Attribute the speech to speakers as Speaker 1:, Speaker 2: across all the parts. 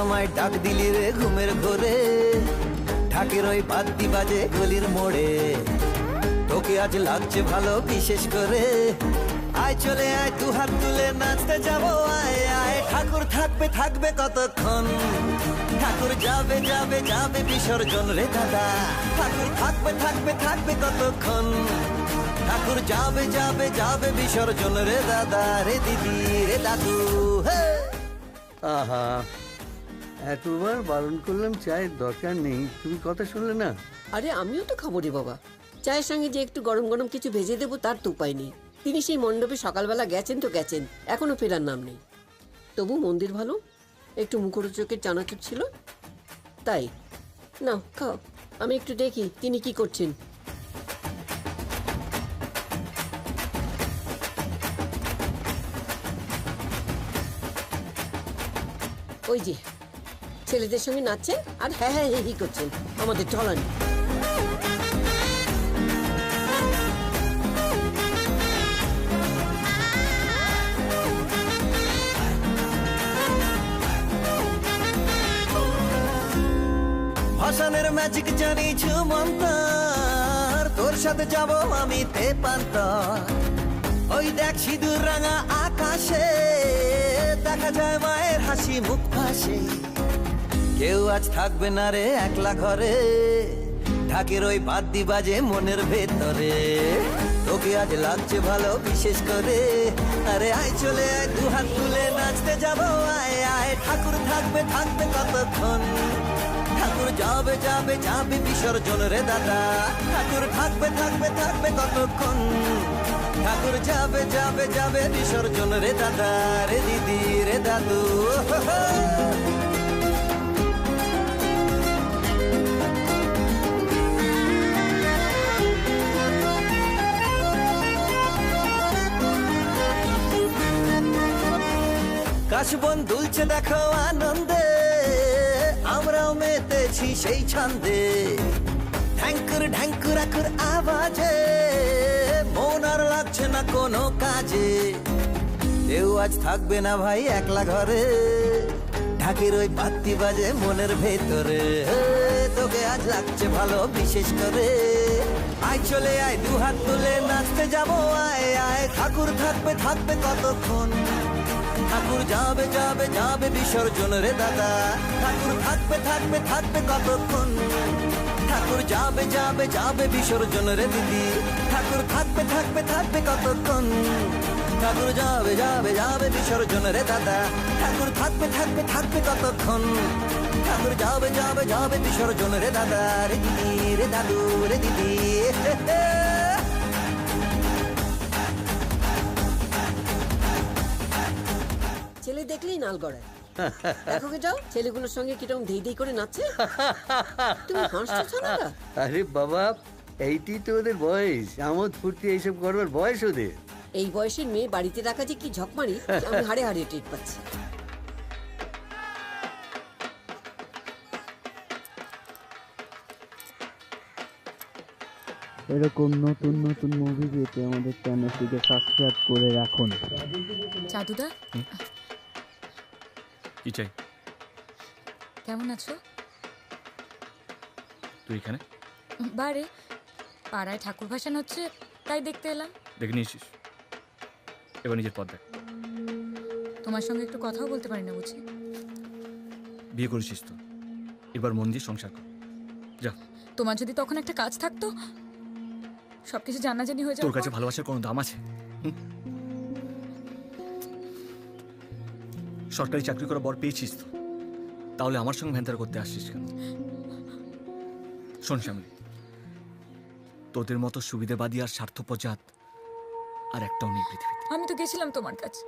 Speaker 1: আমায় ডাক দিলি রে ঘুমের ঘোরে, ঢাকের ওই বাদ্যি বাজে গলির মোড়ে। তোকে আজ লাগছে ভালো বিশেষ করে, আয় চলে আয় দু হাত তুলে নাচতে যাবো, আয় আয়। ঠাকুর থাকবে থাকবে কতক্ষণ, ঠাকুর যাবে যাবে যাবে বিসর্জন রে দাদা। ঠাকুর থাকবে থাকবে থাকবে কতক্ষণ, ঠাকুর যাবে যাবে যাবে বিসর্জন রে দাদা, রে দিদি রে দাদু। হে
Speaker 2: আহা, এতবার বারণ করলাম চায়ের দরকার নেই, তুমি কথা শুনলে না।
Speaker 3: আরে আমিও তো খাবো রে বাবা, চায়ের সঙ্গে যে একটু গরম গরম কিছু ভেজে দেবো তার তো উপায় নেই। তিনি সেই মণ্ডপে সকালবেলা গেছেন তো গেছেন, এখনো ফেরার নাম নেই। তবু মন্দির ভালো, একটু মুখরোচকের চানাচুর ছিল তাই। নাও খাও, আমি একটু দেখি তিনি কি করছেন। ওই যে ছেলেদের সঙ্গে নাচছেন আর হ্যাঁ হ্যাঁ হি করছেন, আমাদের চলান।
Speaker 1: ভাসানের ম্যাজিক জানি ঝুমন্তর, তোর সাথে যাবো আমি তেপান্তর। ওই দেখ সিঁদুর রাঙা আকাশে, দেখা যায় মায়ের হাসি মুখ ভাসে। কেউ আজ থাকবে না রে একলা ঘরে, ঢাকের ওই বাদ্যি বাজে মনের ভেতরে। তোকে আজ লাগছে ভালো বিশেষ করে, আরে আয় চলে আয় দু হাত তুলে নাচতে যাবো, আয় আয়। ঠাকুর থাকবে থাকবে কতক্ষণ, ঠাকুর যাবে যাবে যাবে বিসর্জন রে দাদা। ঠাকুর থাকবে থাকবে থাকবে কতক্ষণ, ঠাকুর যাবে যাবে যাবে বিসর্জন রে দাদা, রে দিদি রে দাদু। কাশবন দুলছে দেখো আনন্দে, আমরাও মেতেছি সেই ছন্দে। ঢ্যাঙ্কুর ঢ্যাঙ্কুর আকুর আওয়াজে, মন আর লাগছে না কোনো কাজে। কেউ আজ থাকবে না ভাই একলা ঘরে, ঢাকের ওই বাদ্যি বাজে মনের ভেতরে। তোকে আজ লাগছে ভালো বিশেষ করে, আয় চলে আয় দু হাত তুলে নাচতে যাবো, আয় আয়। ঠাকুর থাকবে থাকবে কতক্ষণ, ঠাকুর যাবে যাবে যাবে বিসর্জন রে দাদা। ঠাকুর থাকবে থাকবে থাকবে কতক্ষণ, ঠাকুর যাবে যাবে যাবে বিসর্জন রে দিদি। ঠাকুর থাকবে থাকবে থাকবে কতক্ষণ, ঠাকুর যাবে যাবে যাবে বিসর্জন রে দাদা। ঠাকুর থাকবে থাকবে থাকবে কতক্ষণ, ঠাকুর যাবে যাবে যাবে বিসর্জন রে দাদা, রে দিদি রে দাদু রে দিদি।
Speaker 3: ছেলে দেখলেই নাল গড়ায়। দেখো কে যাও, ছেলেগুলোর সঙ্গে কিরকম ধেই ধেই করে নাচছে। তুমি হাসছো না?
Speaker 2: আরে বাবা, এইটি তো ওদের বয়স, আমোদ ফুর্তি এইসব করবার বয়স ওদের।
Speaker 3: এই বয়সের মেয়ে বাড়িতে রাখা যে কি ঝকমারি, আমি হাড়ে হাড়ে টের পাচ্ছি।
Speaker 4: এরকম নতুন নতুন মুভি পেতে আমাদের চ্যানেলটিকে সাবস্ক্রাইব করে রাখুন।
Speaker 5: জাদুদা,
Speaker 6: কি চাই?
Speaker 5: কেমন আছো?
Speaker 6: তুই এখানে?
Speaker 5: বারে পাড়ায় ঠাকুর ভাসান হচ্ছে, তাই দেখতে এলাম।
Speaker 6: দেখে নিয়েছিস, এবার নিজের পথ দেখ।
Speaker 5: তোমার সঙ্গে একটু কথাও বলতে পারি না বুঝি?
Speaker 6: বিয়ে করেছিস তো, এবার মন দিয়ে সংসার কর, যা।
Speaker 5: তোমার যদি তখন একটা কাজ থাকতো, সবকিছু জানাজানি হয়ে
Speaker 6: তোর
Speaker 5: যাবে।
Speaker 6: কাছে ভালোবাসার কোনো দাম আছে? সরকারি চাকরি করা বর পেয়েছিস তো, তাহলে আমার সঙ্গে ভ্যান্তার করতে আসছিস কেন? শোন শ্যামলী, তোদের মতো সুবিধাবাদী আর স্বার্থপর জাত আর একটাও নেই পৃথিবীতে।
Speaker 5: আমি তো গেছিলাম তোমার কাছে,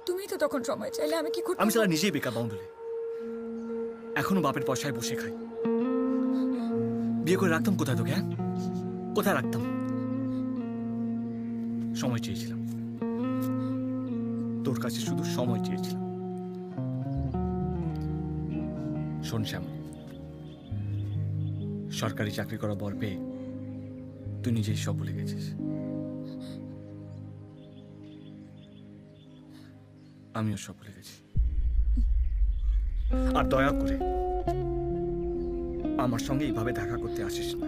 Speaker 5: তুমি তো তখন সময় চাইলে, আমি কি করতে?
Speaker 6: আমি সারা নিজেই বেকার বাউন্ডুলে, এখনো বাপের পয়সায় বসে খাই। বিয়ে করে রাখতাম কোথায় তোকে? হ্যাঁ, কোথায় রাখতাম? সময় চেয়েছিলাম তোর কাছে, শুধু সময় চেয়েছিলাম। শোন শ্যাম, সরকারি চাকরি করা বর পেয়ে তুই নিজেই সব ভুলে গেছিস। আমিও সব ভুলে গেছি। আর দয়া করে আমার সঙ্গে এইভাবে দেখা করতে আসিস না।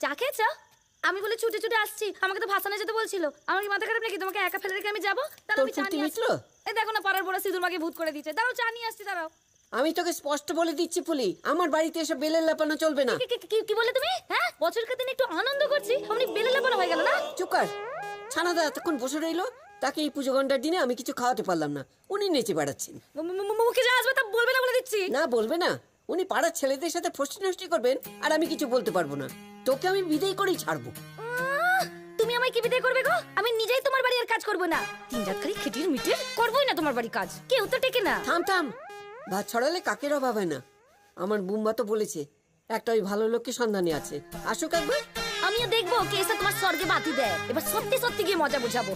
Speaker 7: চা খেয়েছ? আমি বলে ছুটে ছুটে আসছি, আমাকে তো ভাসানে যেতে বলছিল। আমার কি মাথা খারাপ নাকি তোমাকে একা ফেলে রেখে আমি যাবো? তাহলে
Speaker 3: তোর
Speaker 7: আমি চা
Speaker 3: ফুর্তি
Speaker 7: নিয়ে আসছি।
Speaker 3: মিটলো?
Speaker 7: এই দেখো না, পাড়ার বড় সিঁদুর মাকে ভূত করে দিয়েছে। দাঁড়াও, চা নিয়ে আসছি, দাঁড়াও।
Speaker 3: আমি তোকে স্পষ্ট বলে দিচ্ছি ফুলি, আমার বাড়িতে এসে বেলের লাপানো চলবে না।
Speaker 7: কি বলে তুমি? হ্যাঁ, বছরকার দিন একটু আনন্দ করছি, অমনি বেলে লাপানো হয়ে গেল না?
Speaker 3: চুপ কর। ছানাদা এতক্ষণ বসে রইলো, তাকে এই পুজো ঘন্টার দিনে আমি কিছু খাওয়াতে পারলাম না, উনি নেচে বেড়াচ্ছেন।
Speaker 7: মুখে যা আসবে তা বলবে না বলে দিচ্ছি।
Speaker 3: না বলবে না, উনি পাড়ার ছেলেদের সাথে ফষ্টি নষ্টি করবেন আর আমি কিছু বলতে পারবো না। তোকে আমি বিদায় করেই ছাড়বো।
Speaker 7: তুমি আমায় কি বিদায় করবে গো? আমি নিজেই তোমার বাড়ি আর কাজ করবো না। তিন রাত খালি খিটির মিটির করবোই না তোমার বাড়ি কাজ, কেউ তো টেকে না।
Speaker 3: থাম থাম, ভাত ছড়ালে কাকের অভাব হয় না। আমার বুম্বা তো বলেছে একটা ওই ভালো লোককে সন্ধানে আছে, আসুক একবার।
Speaker 7: আমিও দেখবো কে এসে তোমার স্বর্গে বাতি দেয়। এবার সত্যি সত্যি গিয়ে মজা বোঝাবো।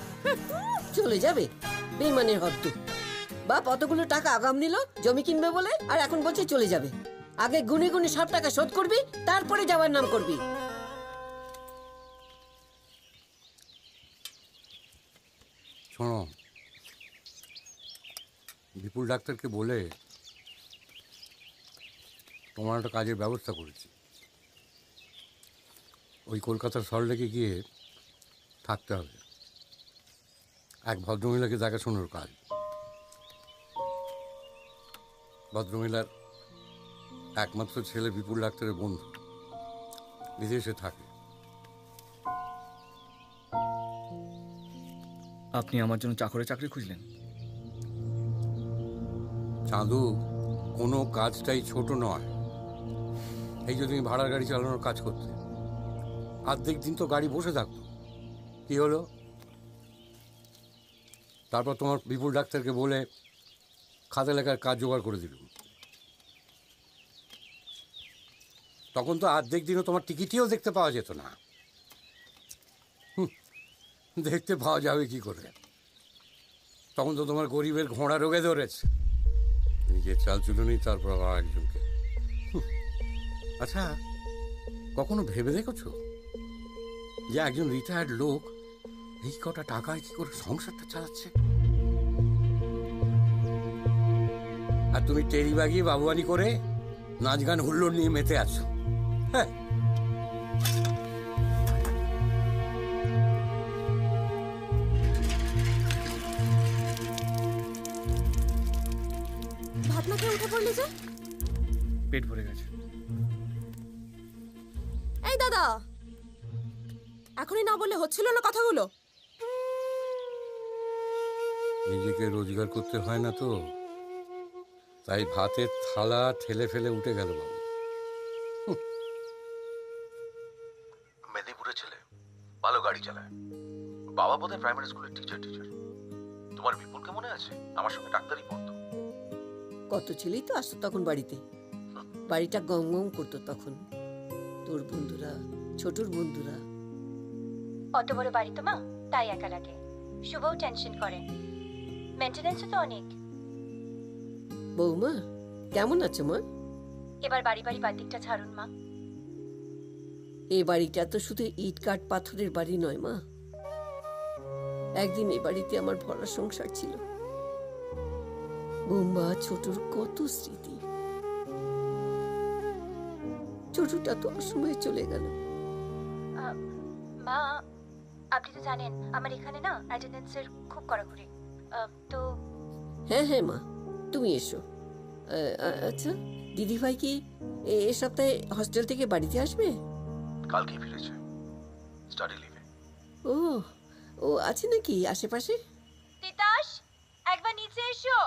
Speaker 3: চলে যাবে বেইমানের হদ্দু। বাপ অতগুলো টাকা আগাম নিল জমি কিনবে বলে, আর এখন বলছে চলে যাবে। আগে গুনে গুনে সব টাকা শোধ করবি, তারপরে যাওয়ার নাম করবি।
Speaker 8: শোনো, বিপুল ডাক্তারকে বলে তোমার একটা কাজের ব্যবস্থা করেছি। ওই কলকাতার সল্টলেকে গিয়ে থাকতে হবে, এক ভদ্রমহিলাকে দেখাশোনার কাজ। ভদ্রমহিলার একমাত্র ছেলে বিপুল ডাক্তারের বন্ধু, বিদেশে থাকে।
Speaker 6: আপনি আমার জন্য চাকরি খুঁজলেন?
Speaker 8: চাঁদু, কোনো কাজটাই ছোট নয়। এই যে তুমি ভাড়ার গাড়ি চালানোর কাজ করতে, অর্ধেক দিন তো গাড়ি বসে থাকতো, কি হলো? তারপর তোমার বিপুল ডাক্তারকে বলে খাতা লেখার কাজ জোগাড় করে দিল। তখন তো অর্ধেক দিনও তোমার টিকিটিও দেখতে পাওয়া যেত না। দেখতে পাওয়া যাবে কি করে? তখন তো তোমার গরিবের ঘোড়া রোগে ধরেছে, নিজের চাল চুলুনি, তারপর আবার একজনকে। আচ্ছা, কখনো ভেবে দেখেছো যে একজন রিটায়ার্ড লোক এই কটা টাকায় কি করে সংসারটা চালাচ্ছে? আর তুমি টেরি বাগিয়ে বাবুয়ানি করে নাচ গান হুল্লোড় নিয়ে মেতে আছো। হ্যাঁ,
Speaker 7: ভাত না খেয়ে উঠে পড়লি যে?
Speaker 6: পেট ভরে গেছে।
Speaker 7: এই দাদা, এখনই না বললে হচ্ছিল না কথাগুলো?
Speaker 8: নিজেকে রোজগার করতে হয় না তো, তাই ভাতের থালা ঠেলে ফেলে উঠে গেল বাবু।
Speaker 9: মেদিনীপুরের ছেলে, ভালো গাড়ি চালায়। বাবা বোধহয় প্রাইমারি স্কুলের টিচার। তোমার বিপুলকে মনে আছে? আমার সঙ্গে ডাক্তারি পড়তো।
Speaker 3: কত ছেলেই তো আসতো তখন বাড়িতে, বাড়িটা গম গম করতো তখন। তোর বন্ধুরা, ছোটর বন্ধুরা।
Speaker 10: অত বড় বাড়ি তো মা, তাই একা লাগে। শুভও টেনশন করে, মেইনটেনেন্সও তো অনেক।
Speaker 3: বৌমা কেমন আছো মা?
Speaker 10: এবার বাড়ি বাদিকটা ছাড়ুন মা।
Speaker 3: এই বাড়িটা তো শুধু ইট কাঠ পাথরের বাড়ি নয় মা। একদিন এই বাড়িতে আমার ভরা সংসার ছিল। বোম্বা ছোটর কত স্মৃতি। ছোটটা তো অসময়ে চলে গেল।
Speaker 10: মা, আপনি তো জানেন আমার এখানে না অ্যাটেন্ডেন্সের খুব কড়াকড়ি। তো
Speaker 3: হ্যাঁ হ্যাঁ মা, তুমি এসো। আচ্ছা, দিদি ভাই কি এ সপ্তাহে হস্টেল থেকে বাড়িতে আসবে?
Speaker 9: কালকে ফিরেছে, স্টাডি লিভে।
Speaker 3: ও ও আছে নাকি আশেপাশে?
Speaker 10: তিতাস, একবার নিচে এসো।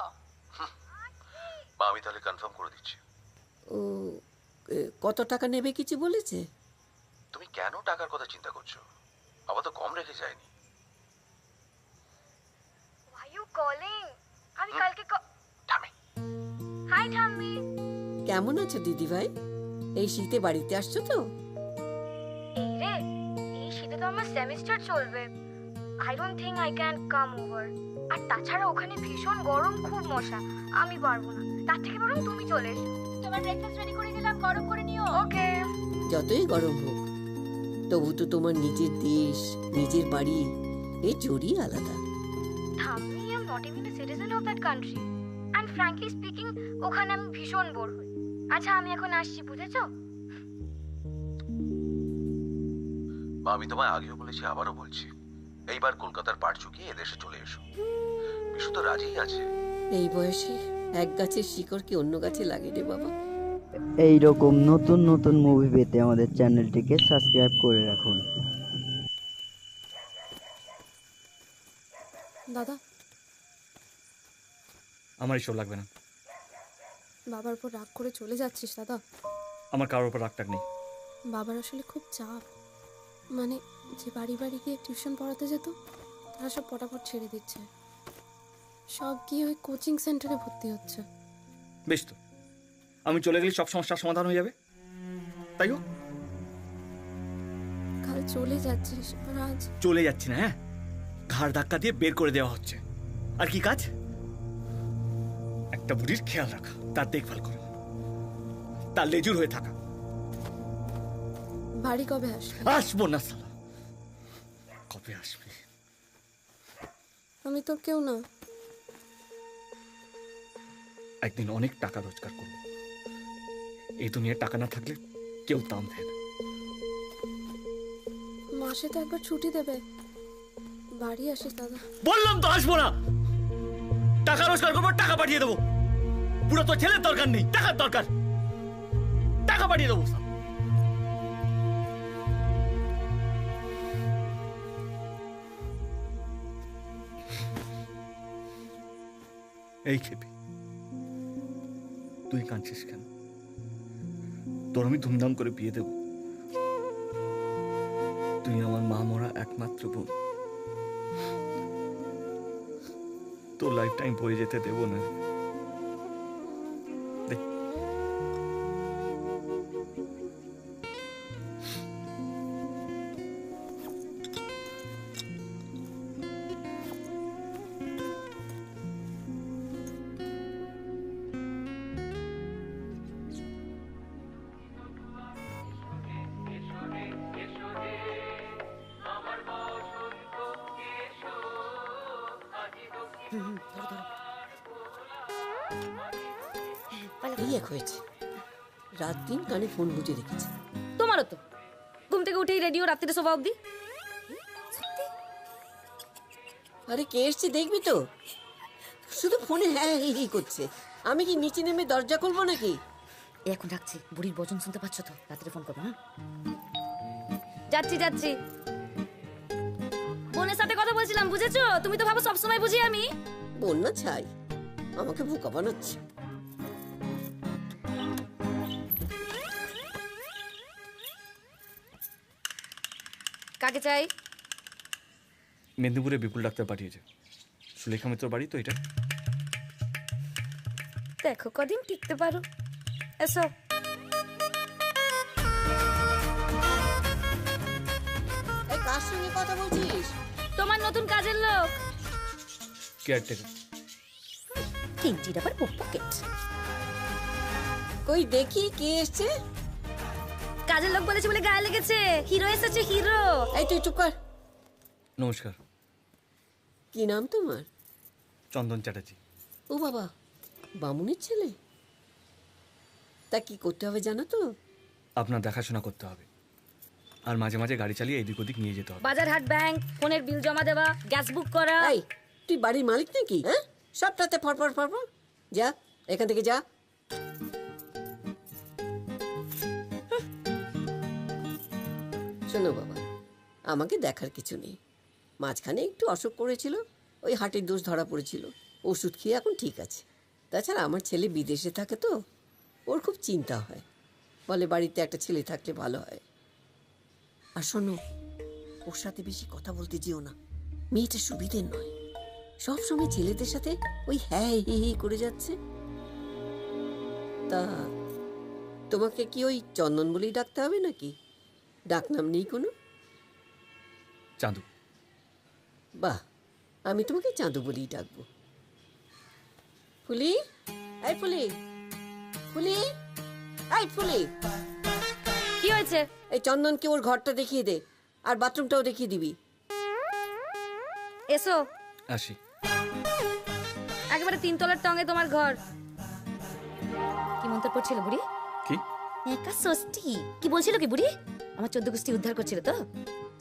Speaker 9: মা, আমি তাহলে কনফার্ম করে দিচ্ছি।
Speaker 3: ও কত টাকা নেবে কিছু বলেছে?
Speaker 9: তুমি কেন টাকার কথা চিন্তা করছো? বাবা তো কম রেখে যায়নি।
Speaker 7: কলিং আমি কালকে
Speaker 9: ঠামি
Speaker 7: হাই ঠাম্মি।
Speaker 3: কেমন আছো দিদি ভাই? এই শীতে বাড়িতে আসছো তো?
Speaker 7: এই রে, এই শীতে তো আমার সেমিস্টার চলবে। I don't think I can come over. আর তাছাড়া ওখানে ভীষণ গরম, খুব মশা, আমি পারবো না। তার থেকে বরং তুমি চলে এসো।
Speaker 10: তোমার ব্রেকফাস্ট রেডি করে দিলাম, গরম করে নিও।
Speaker 7: ওকে।
Speaker 3: যতই গরম হোক, তবু তো তোমার নিজের দেশ, নিজের বাড়ি, এই জোরই আলাদা।
Speaker 7: ঠাম্মি, I am not even a citizen of that country. And frankly speaking, ওখানে আমি ভীষণ বোর হই। আচ্ছা, আমি এখন আসছি, বুঝেছো?
Speaker 9: মা, আমি তোমায় আগেও বলেছি, আবারও বলছি, এইবার কলকাতার পাট চুকিয়ে এদেশে চলে এসো। বিশু তো রাজিই আছে।
Speaker 3: এই বয়সে এক গাছের শিকড় কি অন্য গাছে লাগে রে বাবা।
Speaker 4: এই রকম নতুন নতুন মুভি পেতে আমাদের চ্যানেলটিকে সাবস্ক্রাইব করে রাখুন।
Speaker 11: দাদা,
Speaker 6: আমার এসব লাগবে না।
Speaker 11: বাবার উপর রাগ করে চলে যাচ্ছিস দাদা?
Speaker 6: আমার কারোর উপর রাগটাগ নেই।
Speaker 11: বাবার আসলে খুব চাপ। মানে, যে বাড়ি বাড়ি গিয়ে টিউশন পড়াতে যেত, তারা সব পটাপট ছেড়ে দিচ্ছে। সব গিয়ে ওই কোচিং সেন্টারে ভর্তি হচ্ছে।
Speaker 6: বেশ তো, আমি চলে গেলে সব সমস্যার সমাধান হয়ে যাবে, তাই হোক।
Speaker 11: কাল চলে যাচ্ছিস, আর আজ
Speaker 6: চলে যাচ্ছি না, হ্যাঁ, ঘাড় ধাক্কা দিয়ে বের করে দেওয়া হচ্ছে। আর কি কাজ? একটা বুড়ির খেয়াল রাখা, তার দেখভাল করা, তার লেজুর হয়ে থাকা।
Speaker 11: বাড়ি কবে আসবে?
Speaker 6: আসবো না সালা। কবে আসবি?
Speaker 11: আমি তোর কেউ না।
Speaker 6: একদিন অনেক টাকা রোজগার করব। এই দুনিয়ায় টাকা না থাকলে কেউ দাম দেয় না।
Speaker 11: মাসে তো একবার ছুটি দেবে, বাড়ি আসিস দাদা।
Speaker 6: বললাম তো আসবো না। টাকা রোজগার করবো, টাকা পাঠিয়ে দেবো। পুরো তো ছেলের দরকার নেই, টাকার দরকার। টাকা পাঠিয়ে দেবো। এই খেপি, তুই কাঁদছিস কেন? তোর আমি ধুমধাম করে বিয়ে দেব। তুই আমার মা মরা একমাত্র বোন। তোর লাইফ টাইম বয়ে যেতে দেব না। দেখ,
Speaker 3: এই এক হয়েছে, রাত দিন কানে ফোন গুজে রেখেছে।
Speaker 7: তোমারও তো ঘুম থেকে উঠেই রেডিও, রাত্রিরে শোভা অবধি।
Speaker 3: আরে কে এসছে দেখবি তো, শুধু ফোনে হ্যাঁ হি করছে। আমি কি নিচে নেমে দরজা খুলবো নাকি?
Speaker 7: এখন রাখছি, বুড়ির বচন শুনতে পাচ্ছ তো, রাত্রে ফোন করবো। হ্যাঁ, যাচ্ছি যাচ্ছি। বোনের সাথে কথা বলছিলাম, বুঝেছো? তুমি তো ভাবো সবসময় বুঝি আমি।
Speaker 3: বোন না ছাই, আমাকে বোকা বানাচ্ছে।
Speaker 7: কাকে চাই?
Speaker 6: মেদিনীপুরে বিপুল ডাক্তার পাঠিয়েছে। সুলেখা মিত্র বাড়ি তো এটা।
Speaker 7: দেখো কদিন টিকতে পারো। এসো।
Speaker 3: এই কার সঙ্গে কথা বলছিস?
Speaker 7: তোমার নতুন কাজের লোক।
Speaker 6: কেয়ারটেকার।
Speaker 7: তিনটি ডাবার পকেট।
Speaker 3: কই দেখি কে এসছে।
Speaker 7: কাজের লোক বলেছে বলে গায়ে লেগেছে। হিরো এসেছে, হিরো।
Speaker 3: এই তুই চুপ কর।
Speaker 6: নমস্কার।
Speaker 3: কি নাম তোমার?
Speaker 6: চন্দন চ্যাটার্জি।
Speaker 3: ও বাবা, বামুনের ছেলে। তা কি করতে হবে জানো তো?
Speaker 6: আপনার দেখাশোনা করতে হবে, আর মাঝে মাঝে গাড়ি চালিয়ে এদিক ওদিক নিয়ে যেতে হবে।
Speaker 7: বাজার হাট, ব্যাংক, ফোনের বিল জমা দেওয়া, গ্যাস বুক করা।
Speaker 3: এই, তুই বাড়ির মালিক নাকি? হ্যাঁ, সবটাতে ফরফর ফরফর। যা এখান থেকে যা। শোনো বাবা, আমাকে দেখার কিছু নেই। মাঝখানে একটু অসুখ করেছিল, ওই হার্টের দোষ ধরা পড়েছিল, ওষুধ খেয়ে এখন ঠিক আছে। তাছাড়া আমার ছেলে বিদেশে থাকে তো, ওর খুব চিন্তা হয়, বলে বাড়িতে একটা ছেলে থাকলে ভালো হয়। আর শোনো, ওর সাথে বেশি কথা বলতে যেও না, মেয়েটা সুবিধের নয়। সব সময় ছেলেদের সাথে ওই হ্যাঁ হি হি করে যাচ্ছে। তা তোমাকে কি ওই চন্দন বলেই ডাকতে হবে নাকি? ডাকনাম নেই কোনো?
Speaker 6: চাঁদু।
Speaker 3: বাহ, আমি তোমাকে চাঁদু বলেই ডাকবো। ফুলি, এই ফুলি, ফুলি, এই ফুলি।
Speaker 5: কি হয়েছে?
Speaker 3: এই চন্দনকে ওর ঘরটা দেখিয়ে দে, আর বাথরুমটাও দেখিয়ে দিবি।
Speaker 5: এসো।
Speaker 6: আসি।
Speaker 5: একেবারে 3 তলার টঙে তোমার ঘর। কি মন্তর পড়ছিল বুড়ি?
Speaker 6: কি?
Speaker 5: একা ষষ্ঠী কি বলছিল কি বুড়ি? আমার 14 গোষ্ঠী উদ্ধার করছিল তো।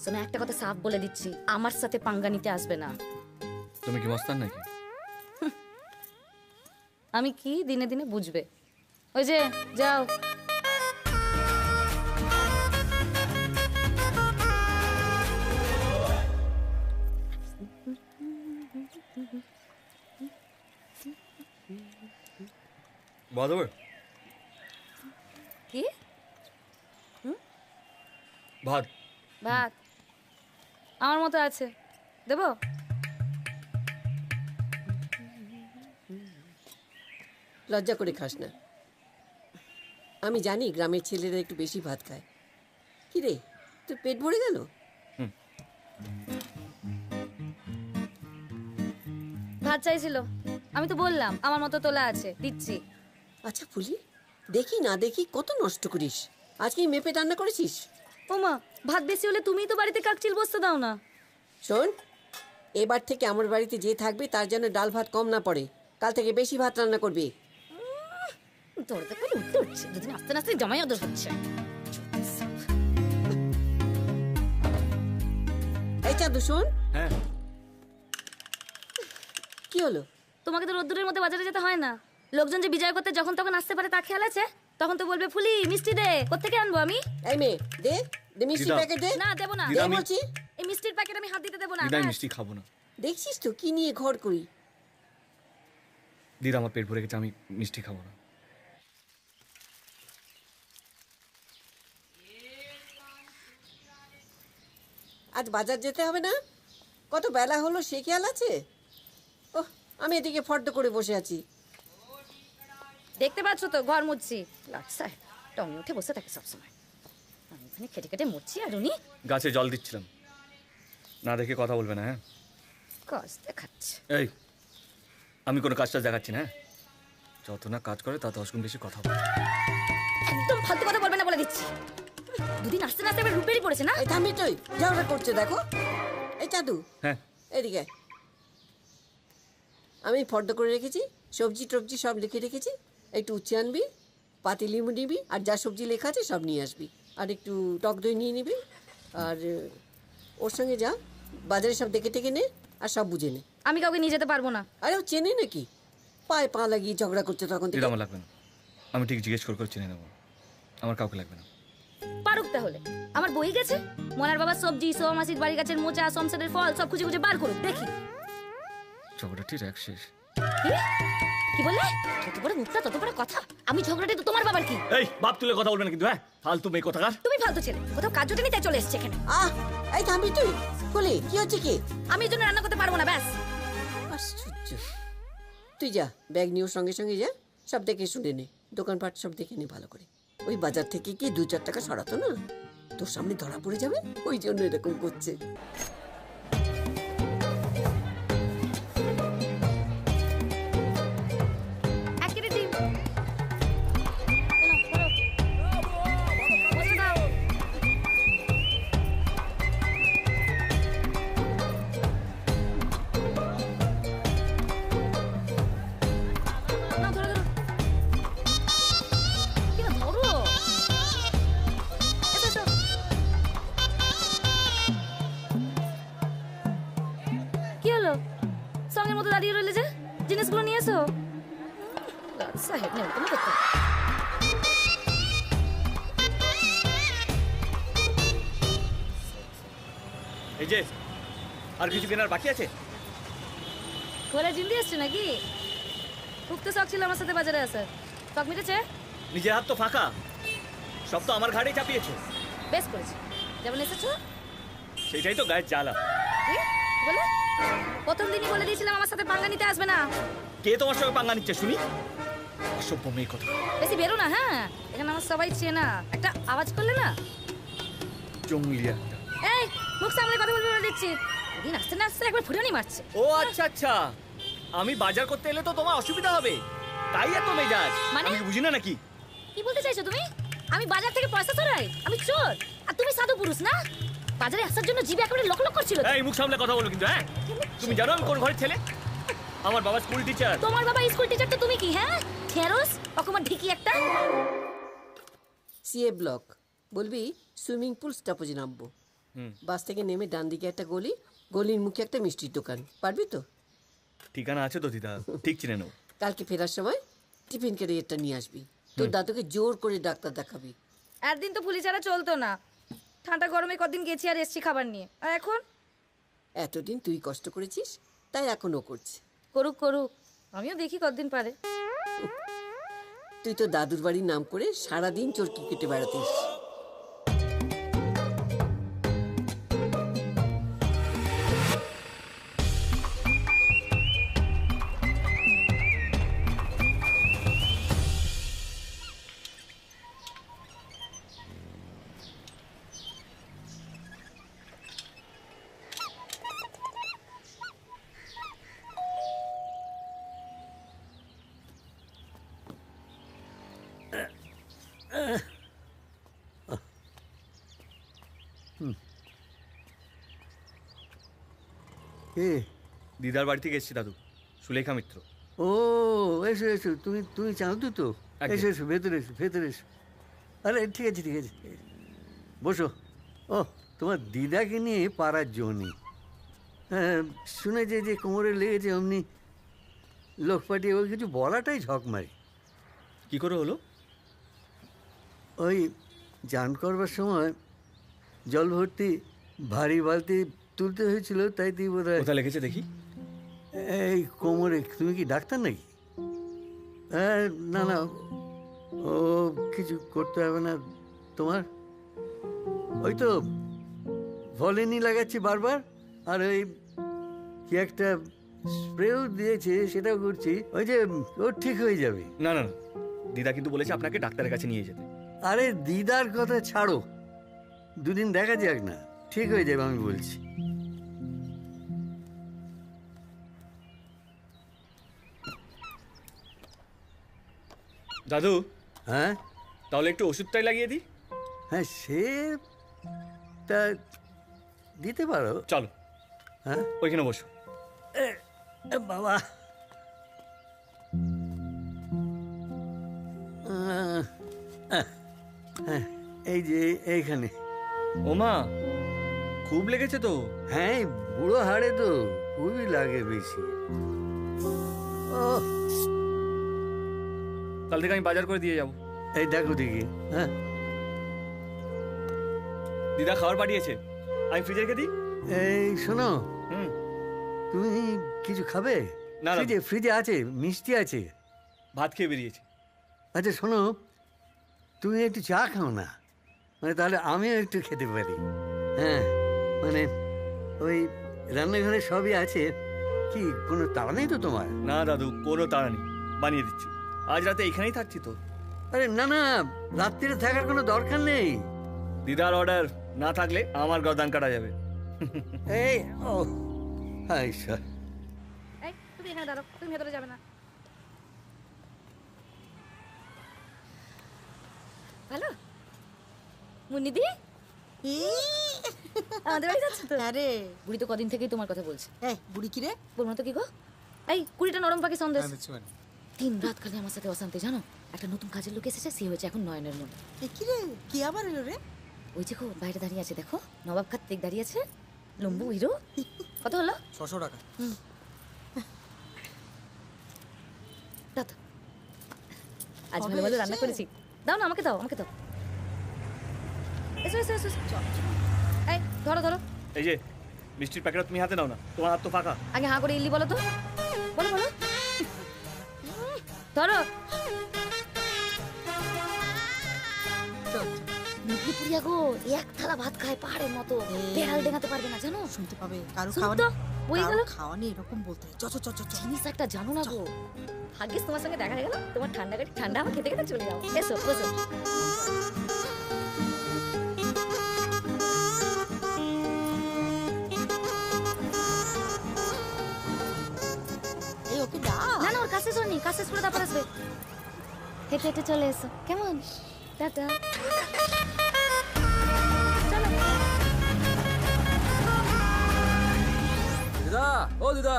Speaker 5: শোনো, একটা কথা সাফ বলে দিচ্ছি, আমার সাথে পাঙ্গা নিতে আসবে না।
Speaker 6: তুমি কি মস্তান নাকি?
Speaker 5: আমি কি দিনে দিনে বুঝবে। ওই যে যাও।
Speaker 6: বাদর
Speaker 5: কি?
Speaker 6: ভাত।
Speaker 5: ভাত আমার মতো আছে, দেবো?
Speaker 3: লজ্জা করে খাস না। আমি জানি গ্রামের ছেলেরা একটু বেশি ভাত খায়। কি রে, তোর পেট ভরে গেল?
Speaker 5: ভাত চাইছিল, আমি তো বললাম আমার মতো তোলা আছে, দিচ্ছি।
Speaker 3: আচ্ছা ফুলি, দেখি না দেখি কত নষ্ট করিস। আজকে মেপে রান্না করেছিস?
Speaker 5: ওমা, ভাত বেশি হলে তুমিই তো বাড়িতে কাকচিল বসতে দাও না।
Speaker 3: শোন, এবার থেকে আমার বাড়িতে যে থাকবে তার জন্য ডাল ভাত কম না পড়ে। কাল থেকে বেশি ভাত রান্না করবি।
Speaker 5: তোর তো করে উঠতে উঠছে, দুদিন আস্তে আস্তে জামাই ওদের হচ্ছে।
Speaker 3: এই চাঁদু শোন।
Speaker 6: হ্যাঁ।
Speaker 3: কি হলো?
Speaker 5: তোমাকে তো রোদ্দুরের মধ্যে বাজারে যেতে হয় না। লোকজন যে বিজয় করতে যখন তখন আসতে পারে তা খেয়াল আছে? তখন তো বলবে ফুলি মিষ্টি দে, কোত্থেকে আনবো আমি?
Speaker 3: এই মেয়ে, দে দে মিষ্টি প্যাকেট দে।
Speaker 5: না, দেবো না।
Speaker 3: দে বলছি।
Speaker 5: এই মিষ্টির প্যাকেট আমি হাত দিতে দেবো না।
Speaker 6: দিদা মিষ্টি খাবো না।
Speaker 3: দেখছিস তো কি নিয়ে ঘর করি।
Speaker 6: দিদা আমার পেট ভরে গেছে, আমি মিষ্টি খাবো না।
Speaker 3: আজ বাজার যেতে হবে না? কত বেলা হলো সে খেয়াল আছে? ওহ, আমি এদিকে ফর্দ করে বসে আছি।
Speaker 5: দেখতে পাচ্ছ তো ঘর মুছছি। লাটসায় টঙে উঠে বসে থাকে সবসময়। আমি এখানে খেটে খেটে মুছছি আর উনি
Speaker 6: গাছে জল দিচ্ছিলাম। না দেখে কথা বলবে না, হ্যাঁ?
Speaker 5: কাজ দেখাচ্ছে।
Speaker 6: এই, আমি কোনো কাজটা দেখাচ্ছি না। যত না কাজ করে তা 10 গুণ বেশি কথা বলে।
Speaker 5: একদম ফালতু কথা বলবে না বলে দিচ্ছি। দুদিন আসতে না আসতে এবার রূপেরই পড়েছে না।
Speaker 3: এই থামি তুই, ঝগড়া করছে দেখো। এই চাঁদু,
Speaker 6: হ্যাঁ
Speaker 3: এদিকে আয়। আমি ফর্দ করে রেখেছি, সবজি টবজি সব লিখে রেখেছি। একটু উচ্ছে আনবি, পাতি লিমু নিবি, আর যা সবজি লেখা আছে সব নিয়ে আসবি। আর একটু টক দই নিয়ে নিবি। আর ওর সঙ্গে যা বাজারে সব দেখে টেকে নে, আর সব বুঝে নে।
Speaker 5: আমি কাউকে নিয়ে যেতে পারবো না।
Speaker 3: আরে ও চেনে নাকি? পায়ে পা লাগিয়ে ঝগড়া করছে তখন থেকে।
Speaker 6: দিদা আমার লাগবে না, আমি ঠিক জিজ্ঞেস করে করে চিনে নেবো। আমার কাউকে লাগবে না।
Speaker 5: পারুক তাহলে, আমার বই গেছে। মনার বাবা সবজি, সোমাসির বাড়ি গাছের মোচা, সংসারের ফল সব খুঁজে খুঁজে বার করুক, দেখি।
Speaker 6: ঝগড়াটি এক শেষ।
Speaker 5: কি বললে? যত বড় মুখটা তত বড় কথা। আমি ঝগড়াটি তো তোমার বাবার কি?
Speaker 6: এই বাপ তুলে কথা বলবে না কিন্তু, হ্যাঁ? ফালতু মেয়ে কোথাকার।
Speaker 5: তুমি ফালতু ছেলে, কোথাও কাজ জোটেনি তাই চলে এসেছে এখানে।
Speaker 3: এই থামবি তুই। বলি কি হচ্ছে কি?
Speaker 5: আমি এর জন্য রান্না করতে পারবো না, ব্যাস।
Speaker 3: আশ্চর্য। তুই যা, ব্যাগ নিয়ে ওর সঙ্গে সঙ্গে যা, সব দেখে শুনে নে, দোকানপাট সব দেখে নে ভালো করে। ওই বাজার থেকে কি 2-4 টাকা সরাতো না, তোর সামনে ধরা পড়ে যাবে, ওই জন্য এরকম করছে।
Speaker 5: সঙ্গের মতো দাঁড়িয়ে রইলে যে, জিনিসগুলো নিয়ে এসো। সাহেব নেই কোনো করতে।
Speaker 6: এই যে আর কিছু কেনার বাকি আছে?
Speaker 5: ঘরে জিন্দি আসছে নাকি? খুব তো শখ ছিল আমার সাথে বাজারে আসার, শখ মিটেছে?
Speaker 6: নিজের হাত তো ফাঁকা, সব তো আমার ঘাড়েই চাপিয়েছো।
Speaker 5: বেশ করেছি, যেমন এসেছো
Speaker 6: সেটাই তো গায়ের জ্বালা।
Speaker 5: কি বলে? প্রথম দিনই বলে দিয়েছিলাম আমার সাথে পাঙ্গা নিতে আসবে না।
Speaker 6: কে তোমার সঙ্গে পাঙ্গা নিচ্ছে শুনি? অসভ্য মেয়ে কথা।
Speaker 5: বেশি বেরো না, হ্যাঁ? এখানে আমার সবাই চেনা। একটা আওয়াজ করলে না,
Speaker 6: জঙ্গলি একটা।
Speaker 5: এই মুখ সামনে কথা বলবি বলে দিচ্ছি। দিন আসতে না আসতে একবার ফুটানি মারছে।
Speaker 6: ও আচ্ছা আচ্ছা, আমি বাজার করতে এলে তো তোমার অসুবিধা হবে, তাই এত মেজাজ।
Speaker 5: মানে?
Speaker 6: আমি বুঝি না নাকি?
Speaker 5: কি বলতে চাইছো তুমি? আমি বাজার থেকে পয়সা চোরাই? আমি চোর? আর তুমি সাধু পুরুষ না? বাজারে আসার জন্য জিভে একেবারে লক লক করছিল।
Speaker 6: এই মুখ সামলে কথা বলো কিন্তু, হ্যাঁ? তুমি জানো আমি কোন ঘরের ছেলে? আমার বাবা স্কুল টিচার।
Speaker 5: তোমার বাবা স্কুল টিচার তো তুমি কি, হ্যাঁ? ঠেরস অকমা ঢিকি একটা।
Speaker 3: সিএ ব্লক বলবি সুইমিং পুল স্টপেজে নামবো। বাস থেকে নেমে ডান দিকে একটা গলি, গলির মুখে একটা মিষ্টির দোকান। পারবি তো?
Speaker 6: ঠিকানা আছে তো দিদা, ঠিক চিনে নেব।
Speaker 3: কালকে ফেরার সময় টিফিন ক্যারিয়ারটা নিয়ে আসবি। তোর দাদুকে জোর করে ডাক্তার দেখাবি।
Speaker 5: একদিন তো পুলিশ ছাড়া চলতো না। ঠান্ডা গরমে কদিন গেছি আর এসছি খাবার নিয়ে। আর এখন
Speaker 3: এতদিন তুই কষ্ট করেছিস, তাই এখনও করছে।
Speaker 5: করুক করুক, আমিও দেখি কতদিন পারে।
Speaker 3: তুই তো দাদুর বাড়ির নাম করে সারাদিন চরকি কেটে বেড়াতিস।
Speaker 2: কে?
Speaker 6: দিদার বাড়ি থেকে এসেছি দাদু, সুলেখা মিত্র।
Speaker 2: ও এসো এসো, তুমি তুমি চাঁদু তো? এসো এসো, ভেতরে এসো, ভেতরে এসো। আরে ঠিক আছে ঠিক আছে, বসো। ও তোমার দিদাকে নিয়ে পাড়ার জন্যই। হ্যাঁ শুনেছে যে কোমরে লেগেছে, অমনি লোক পাঠিয়ে ওই কিছু বলাটাই ঝক মারি।
Speaker 6: কি করে হলো?
Speaker 2: ওই চান করবার সময় জল ভর্তি ভারী বালতি তুলতে হয়েছিল, তাই তুই বোধ হয়।
Speaker 6: কোথায় লেগেছে দেখি?
Speaker 2: এই কোমরে। তুমি কি ডাক্তার নাকি? না না, ও কিছু করতে হবে না তোমার। ওই তো ভলিনি লাগাচ্ছি বারবার, আর ওই কি একটা স্প্রেও দিয়েছে, সেটাও করছি। ওই যে ও ঠিক হয়ে যাবে।
Speaker 6: না না না, দিদা কিন্তু বলেছে আপনাকে ডাক্তারের কাছে নিয়ে যেতে।
Speaker 2: আরে দিদার কথা ছাড়ো, দুদিন দেখা যাক না, ঠিক হয়ে যাবে আমি বলছি।
Speaker 6: দাদু।
Speaker 2: হ্যাঁ
Speaker 6: তাহলে একটু ওষুধটাই লাগিয়ে দিই।
Speaker 2: হ্যাঁ সে তা দিতে পারো।
Speaker 6: চলো।
Speaker 2: হ্যাঁ
Speaker 6: ওইখানে বসো।
Speaker 2: বাবা এই যে এইখানে।
Speaker 6: ও মা, খুব লেগেছে তো?
Speaker 2: হ্যাঁ বুড়ো হাড়ে তো খুবই লাগে বেশি।
Speaker 6: কাল থেকে আমি বাজার করে দিয়ে যাবো।
Speaker 2: এই দেখো দেখি। হ্যাঁ
Speaker 6: দিদা খাবার পাঠিয়েছে, আমি ফ্রিজে রেখে দিই।
Speaker 2: এই শোনো, তুমি কিছু খাবে?
Speaker 6: না
Speaker 2: ফ্রিজে ফ্রিজে আছে, মিষ্টি আছে।
Speaker 6: ভাত খেয়ে বেরিয়েছি।
Speaker 2: আচ্ছা শোনো, তুমি একটু চা খাও না, মানে তাহলে আমিও একটু খেতে পারি। হ্যাঁ মানে ওই রান্নাঘরে সবই আছে। কি কোনো তাড়া নেই তো তোমার?
Speaker 6: না দাদু, কোনো তাড়া নেই, বানিয়ে দিচ্ছি। আজ রাতে এখানেই থাকছি তো।
Speaker 2: আরে না না, রাত্রিরে থাকার কোনো দরকার নেই।
Speaker 6: দিদার অর্ডার না থাকলে আমার গর্দান কাটা যাবে।
Speaker 2: এই ও হাই স্যার।
Speaker 5: এই তুমি এখানে দাঁড়াও, তুমি ভেতরে যাবে না। ভালো মুন্নিদি, আমাদের বাড়ি যাচ্ছে তো?
Speaker 12: আরে
Speaker 5: বুড়ি তো কদিন থেকেই তোমার কথা বলছে।
Speaker 12: এই বুড়ি কি রে?
Speaker 5: বলবো না তো কি গো? এই 20টা নরম পাখি সন্দেশ। দিন রাত খালি আমার সাথে অশান্তি, জানো? একটা নতুন কাজের লোক এসেছে, সে হয়েছে এখন নয়নের মনে।
Speaker 12: কি রে, কি আবার এলো রে?
Speaker 5: ওই যে গো বাইরে দাঁড়িয়ে আছে, দেখো নবাব কার্তিক দাঁড়িয়ে আছে, লম্বু হিরো। কত হলো?
Speaker 12: 600 টাকা।
Speaker 5: দাও তো। আজ ভালো ভালো রান্না করেছি, দাও না আমাকে, দাও আমাকে দাও। এসো এসো এসো, এই ধরো ধরো।
Speaker 6: এই যে মিষ্টির প্যাকেটটা তুমি হাতে নাও না, তোমার হাত তো ফাঁকা।
Speaker 5: আগে হাঁ করে ইল্লি বলো তো, বলো বলো। ধরো। মুরগি পুরিয়া গো, এক থালা ভাত খায় পাহাড়ের মতো, বেড়াল ডেঙাতে পারবে না জানো?
Speaker 12: শুনতে পাবে কারো
Speaker 5: শুনো
Speaker 12: খাবার।
Speaker 5: তো। বই গেল
Speaker 12: খাওয়া নিয়ে এরকম বলতে হয়। চ চ চ চ চ।
Speaker 5: জিনিস একটা জানো না গো, ভাগ্যিস তোমার সঙ্গে দেখা হয়ে গেল। তোমার ঠান্ডা গাড়ি ঠান্ডা আমার খেতে খেতে চলে যাও। এসো বসো।
Speaker 12: এই ওকে ডাক।
Speaker 5: না না, ওর কাছে শোনি, কাছে শুনে তারপর আসবে। হেঁটে হেঁটে চলে এসো কেমন? টাটা।
Speaker 13: দিদা, ও দিদা,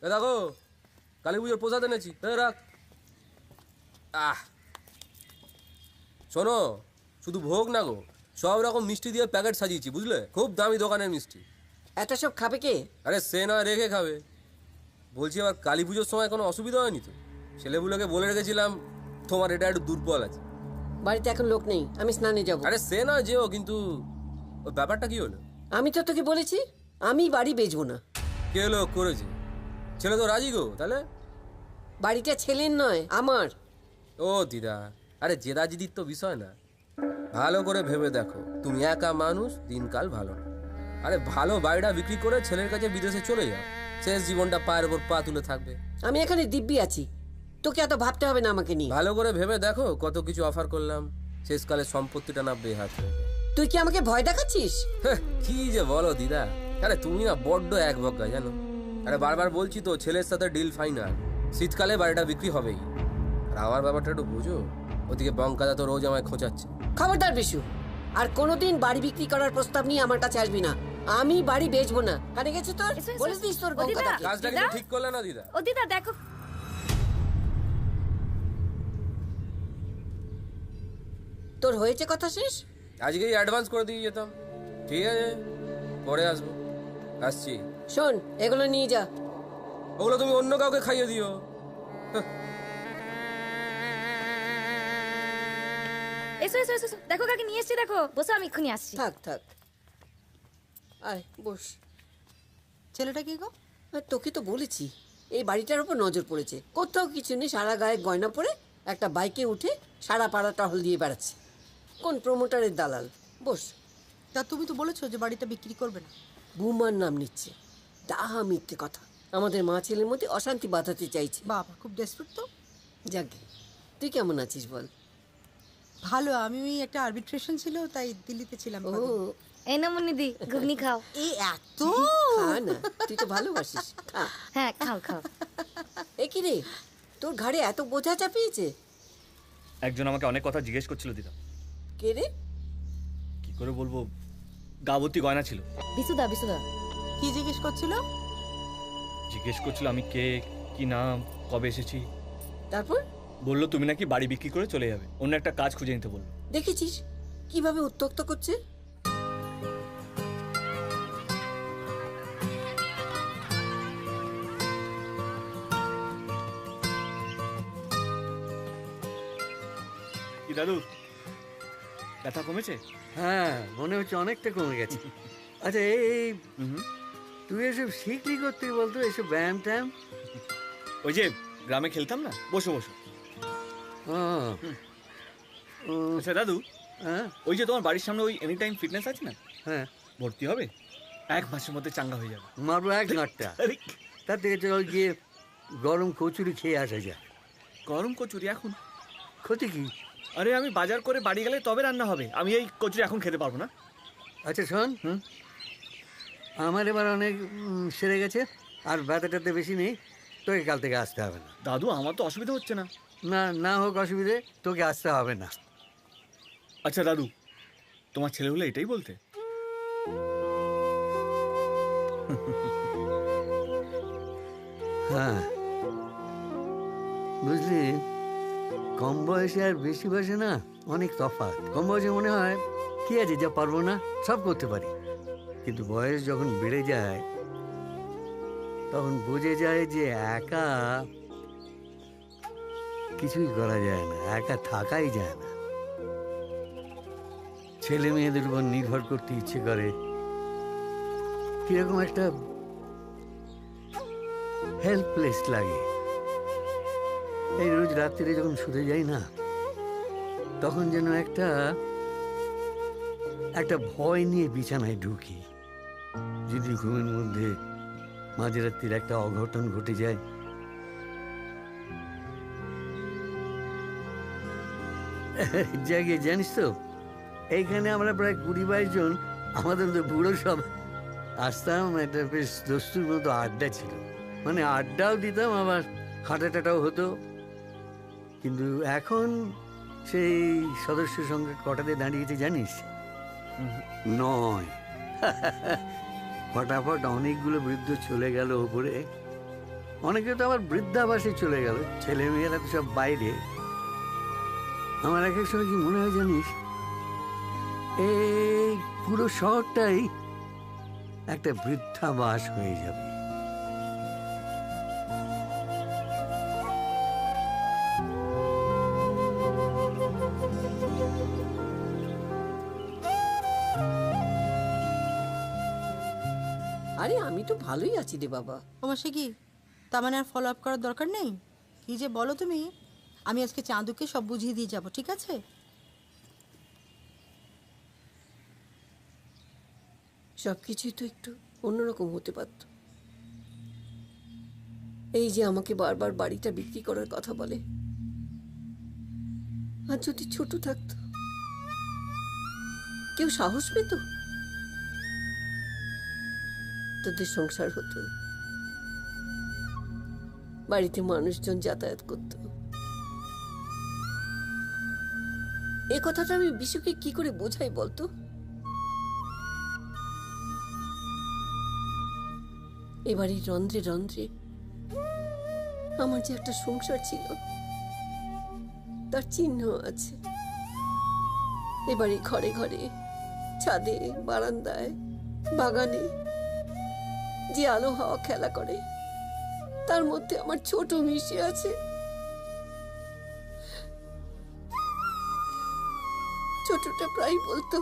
Speaker 13: এ দেখো কালী পুজোর প্রসাদ এনেছি, রাখ। শোনো, শুধু ভোগ না গো, সব রকম মিষ্টি দিয়ে প্যাকেট সাজিয়েছি, বুঝলে? খুব দামি দোকানের মিষ্টি।
Speaker 3: এত সব খাবে কে?
Speaker 13: আরে সে নয়, রেখে খাবে। বলছি আবার কালী পুজোর সময় কোনো অসুবিধা হয়নি তো? ছেলেগুলোকে বলে রেখেছিলাম তোমার এটা একটু দুর্বল আছে।
Speaker 3: বাড়িতে এখন লোক নেই, আমি স্নানে যাব।
Speaker 13: আরে সে নয় যেও, কিন্তু ওই ব্যাপারটা কি হলো?
Speaker 3: আমি তো তোকে বলেছি আমি বাড়ি বেচবো না।
Speaker 13: কে হলো করেছে? ছেলে তো রাজি গো। তাহলে
Speaker 3: বাড়িটা ছেলের নয়, আমার।
Speaker 13: ও দিদা, আরে জেদাজিদির তো বিষয় না, ভালো করে ভেবে দেখো, তুমি একা মানুষ, দিনকাল ভালো না। আরে ভালো বাড়িটা বিক্রি করে ছেলের কাছে বিদেশে চলে যাও, শেষ জীবনটা পায়ের ওপর পা তুলে থাকবে।
Speaker 3: আমি এখানে দিব্যি আছি, তোকে এত ভাবতে হবে না আমাকে নিয়ে।
Speaker 13: ভালো করে ভেবে দেখো, কত কিছু অফার করলাম, শেষকালে সম্পত্তিটা না বেহাত হয়ে যায়।
Speaker 3: তুই কি আমাকে ভয় দেখাচ্ছিস?
Speaker 13: কি যে বলো দিদা, আরে তুমি না বড্ড এক বজ্ঞা জানো। আরে বারবার বলছি তো, ছেলের সাথে ডিল ফাইনাল, শীতকালে বাড়িটা বিক্রি হবেই। আর আমার ব্যাপারটা একটু বুঝো, ওদিকে বঙ্কাদা তো রোজ আমায় খোঁচাচ্ছে।
Speaker 3: খবরদার বিশু, আর কোনোদিন বাড়ি বিক্রি করার প্রস্তাব নিয়ে আমার কাছে আসবি না। আমি বাড়ি বেচবো না। কানে গেছে তোর? বলিস দিস তোর বঙ্কাদাকে।
Speaker 13: কাজটা কিন্তু ঠিক করলে না দিদা?
Speaker 5: ও দিদা দেখো,
Speaker 3: তোর হয়েছে কথা শেষ?
Speaker 13: আজকেই অ্যাডভান্স করে দিয়ে যেতাম। ঠিক আছে, পরে আসবো। আসছি।
Speaker 3: শোন, এগুলো নিয়ে যা।
Speaker 13: ওগুলো তুমি অন্য কাউকে খাইয়ে দিও।
Speaker 5: এসো এসো এসো, দেখো কাকে নিয়ে এসছি, দেখো বসো, আমি এক্ষুনি আসছি।
Speaker 3: থাক থাক, আয় বস।
Speaker 12: ছেলেটা কি গো?
Speaker 3: তোকে তো বলেছি এই বাড়িটার উপর নজর পড়েছে। কোথাও কিছু নেই, সারা গায়ে গয়না পরে একটা বাইকে উঠে সারা পাড়া টহল দিয়ে বেড়াচ্ছে। কোন প্রমোটারের দালাল? বস।
Speaker 12: তা তুমি তো বলেছো যে বাড়িটা বিক্রি করবে না।
Speaker 3: বৌমার নাম নিচ্ছে, ডাহা মিথ্যে কথা। আমাদের মা ছেলের মধ্যে অশান্তি বাঁধাতে চাইছে।
Speaker 12: বাবা খুব ডেসপারেট তো।
Speaker 3: যাকে, তুই কেমন আছিস বল?
Speaker 12: ভালো, আমি ওই একটা আরবিট্রেশন ছিল, তাই দিল্লিতে ছিলাম।
Speaker 3: ও,
Speaker 5: এই না মুন্নিদি, ঘুগনি খাও।
Speaker 12: এই এত
Speaker 3: খা না, তুই তো ভালোবাসিস, খা।
Speaker 5: হ্যাঁ খাও খাও।
Speaker 3: এ কি রে, তোর ঘাড়ে এত বোঝা চাপিয়েছে?
Speaker 6: একজন আমাকে অনেক কথা জিজ্ঞেস করছিল দিদা।
Speaker 3: কে রে?
Speaker 6: কি করে বলবো, গা ভর্তি গয়না ছিল।
Speaker 5: বিশুদা, বিশুদা
Speaker 12: কি জিজ্ঞেস করছিল?
Speaker 6: জিজ্ঞেস করছিল আমি কে, কি নাম, কবে এসেছি।
Speaker 3: তারপর
Speaker 6: বললো তুমি নাকি বাড়ি বিক্রি করে চলে যাবে, অন্য একটা কাজ খুঁজে নিতে বললো।
Speaker 3: দেখেছিস কিভাবে উত্ত্যক্ত করছে?
Speaker 6: কি দাদু, ব্যথা কমেছে?
Speaker 2: হ্যাঁ, মনে হচ্ছে অনেকটা কমে গেছে। আচ্ছা এই তুই এসব শিখলি করতে বলতো, এসব ব্যায়াম ট্যায়াম?
Speaker 6: ওই যে গ্রামে খেলতাম না, বসো বসো। আচ্ছা দাদু, ওই যে তোমার বাড়ির সামনে ওই এনি টাইম ফিটনেস আছে না,
Speaker 2: হ্যাঁ,
Speaker 6: ভর্তি হবে, 1 মাসের মধ্যে চাঙ্গা হয়ে যাবে।
Speaker 2: মারবো এক নাটটা। তার থেকে চল গিয়ে গরম কচুরি খেয়ে আসা যায়।
Speaker 6: গরম কচুরি এখন?
Speaker 2: ক্ষতি কি?
Speaker 6: আরে আমি বাজার করে বাড়ি গেলে তবে রান্না হবে, আমি এই কচুরি এখন খেতে পারবো না।
Speaker 2: আচ্ছা শোন, আমার এবার অনেক সেরে গেছে, আর ব্যথাটাতে বেশি নেই, তোকে কাল থেকে আসতে হবে না।
Speaker 6: দাদু আমার তো অসুবিধা হচ্ছে না।
Speaker 2: না না হোক অসুবিধে, তোকে আসতে হবে না।
Speaker 6: আচ্ছা দাদু, তোমার ছেলে হলে এটাই বলতে?
Speaker 2: হ্যাঁ, বুঝলি, কম বয়সে আর বেশি বয়সে না অনেক তফাৎ। কম বয়সে মনে হয় কি আছে, যা পারবো না সব করতে পারি, কিন্তু বয়স যখন বেড়ে যায় তখন বুঝে যায় যে একা কিছুই করা যায় না, একা থাকাই যায় না। ছেলে মেয়েদের উপর নির্ভর করতে ইচ্ছে করে, কিরকম একটা হেল্পলেস লাগে। এই রোজ রাত্রিরে যখন শুতে যাই না, তখন যেন একটা ভয় নিয়ে বিছানায় ঢুকি। যদি ঘুমের মধ্যে মাঝরাত্রির একটা অঘটন ঘটে যায়। জাগে জানিস তো, এইখানে আমরা প্রায় 20-22 জন, আমাদের তো বুড়ো সব আসতাম। একটা বেশ দস্তুর মতো আড্ডা ছিল, মানে আড্ডাও দিতাম, আবার হাঁটা টাটাও হতো। কিন্তু এখন সেই সদস্য সংখ্যা কটাতে দাঁড়িয়েছে জানিস? 9। ফটাফট অনেকগুলো বৃদ্ধ চলে গেল ওপরে, অনেকে তো আবার বৃদ্ধাবাসে চলে গেল, ছেলে মেয়েরা তো সব বাইরে। আমার এক এক সময় কি মনে হয় জানিস, এই পুরো শহরটাই একটা বৃদ্ধাবাস হয়ে যাবে।
Speaker 3: আরে আমি তো ভালোই আছি রে বাবা।
Speaker 12: তোমার সে কি, তার মানে আর ফলো আপ করার দরকার নেই? কি যে বলো তুমি। আমি আজকে চাঁদুকে সব বুঝিয়ে দিয়ে যাব, ঠিক আছে?
Speaker 3: সব কিছুই তো একটু অন্যরকম হতে পারত। এই যে আমাকে বারবার বাড়িটা বিক্রি করার কথা বলে, আর যদি ছোট থাকতো, কেউ সাহস পেত, তোদের সংসার হতো, বাড়িতে মানুষজন যাতায়াত করত। এ কথাটা আমি বিশুকে কি করে বোঝাই বলতো? এবারে রন্ধ্রে রন্ধ্রে আমার যে একটা সংসার ছিল, তার চিহ্ন আছে। এবারে ঘরে ঘরে, ছাদে, বারান্দায়, বাগানে যে আলো হাওয়া খেলা করে, তার মধ্যে আমার ছোট মিশে আছে। ছোটটা প্রায় বলতো,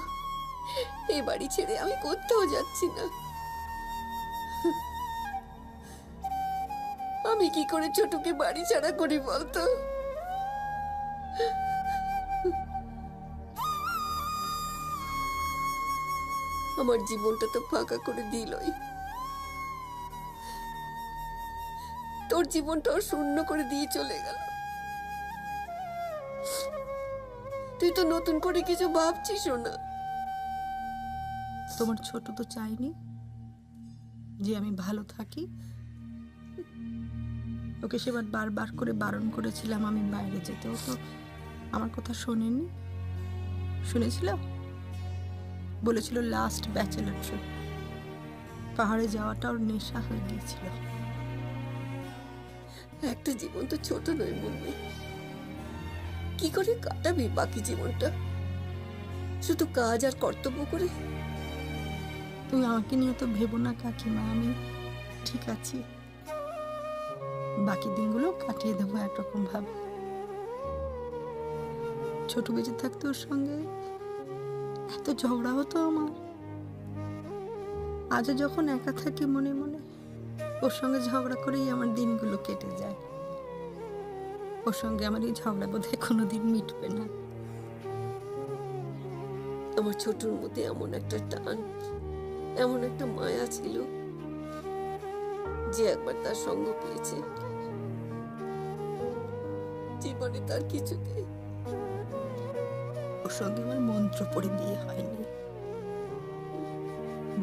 Speaker 3: এই বাড়ি ছেড়ে আমি কোথাও যাচ্ছি না। আমি কি করে ছোটকে বাড়ি ছাড়া করি বলতো? আমার জীবনটা তো ফাঁকা করে দিলই, তোর জীবনটাও শূন্য করে দিয়ে চলে গেল। তুই তো নতুন করে কিছু ভাবছিস না।
Speaker 12: তোমার ছোট তো চাইনি যে আমি ভালো থাকি। ওকে সেবার বারবার করে বারণ করেছিলাম আমি বাইরে যেতে, ও তো আমার কথা শোনেনি। শুনেছিল, বলেছিল লাস্ট ব্যাচেলার ট্রিপ, পাহাড়ে যাওয়াটা ওর নেশা হয়ে গিয়েছিল।
Speaker 3: একটা জীবন তো ছোট নয় মুন্নি, কি করে কাটাবি বাকি জীবনটা? শুধু কাজ আর কর্তব্য করে?
Speaker 12: তুমি আমাকে নিয়ে তো ভেবো না কাকিমা, আমি ঠিক আছি। বাকি দিনগুলো কাটিয়ে দেবো একরকম ভাবে। ছোট বেঁচে থাকতে ওর সঙ্গে এত ঝগড়া হতো আমার। আজও যখন একা থাকি মনে মনে, ওর সঙ্গে ঝগড়া করেই আমার দিনগুলো কেটে যায়। ওর সঙ্গে আমার এই ঝগড়া বোধহয় কোনোদিন মিটবে না।
Speaker 3: আমার ছোটর মধ্যে এমন একটা টান, এমন একটা মায়া ছিল, যে একবার তার সঙ্গ পেয়েছে, জীবনে তার কিছুতে।
Speaker 12: ওর সঙ্গে আমার মন্ত্র পড়ে বিয়ে হয়নি।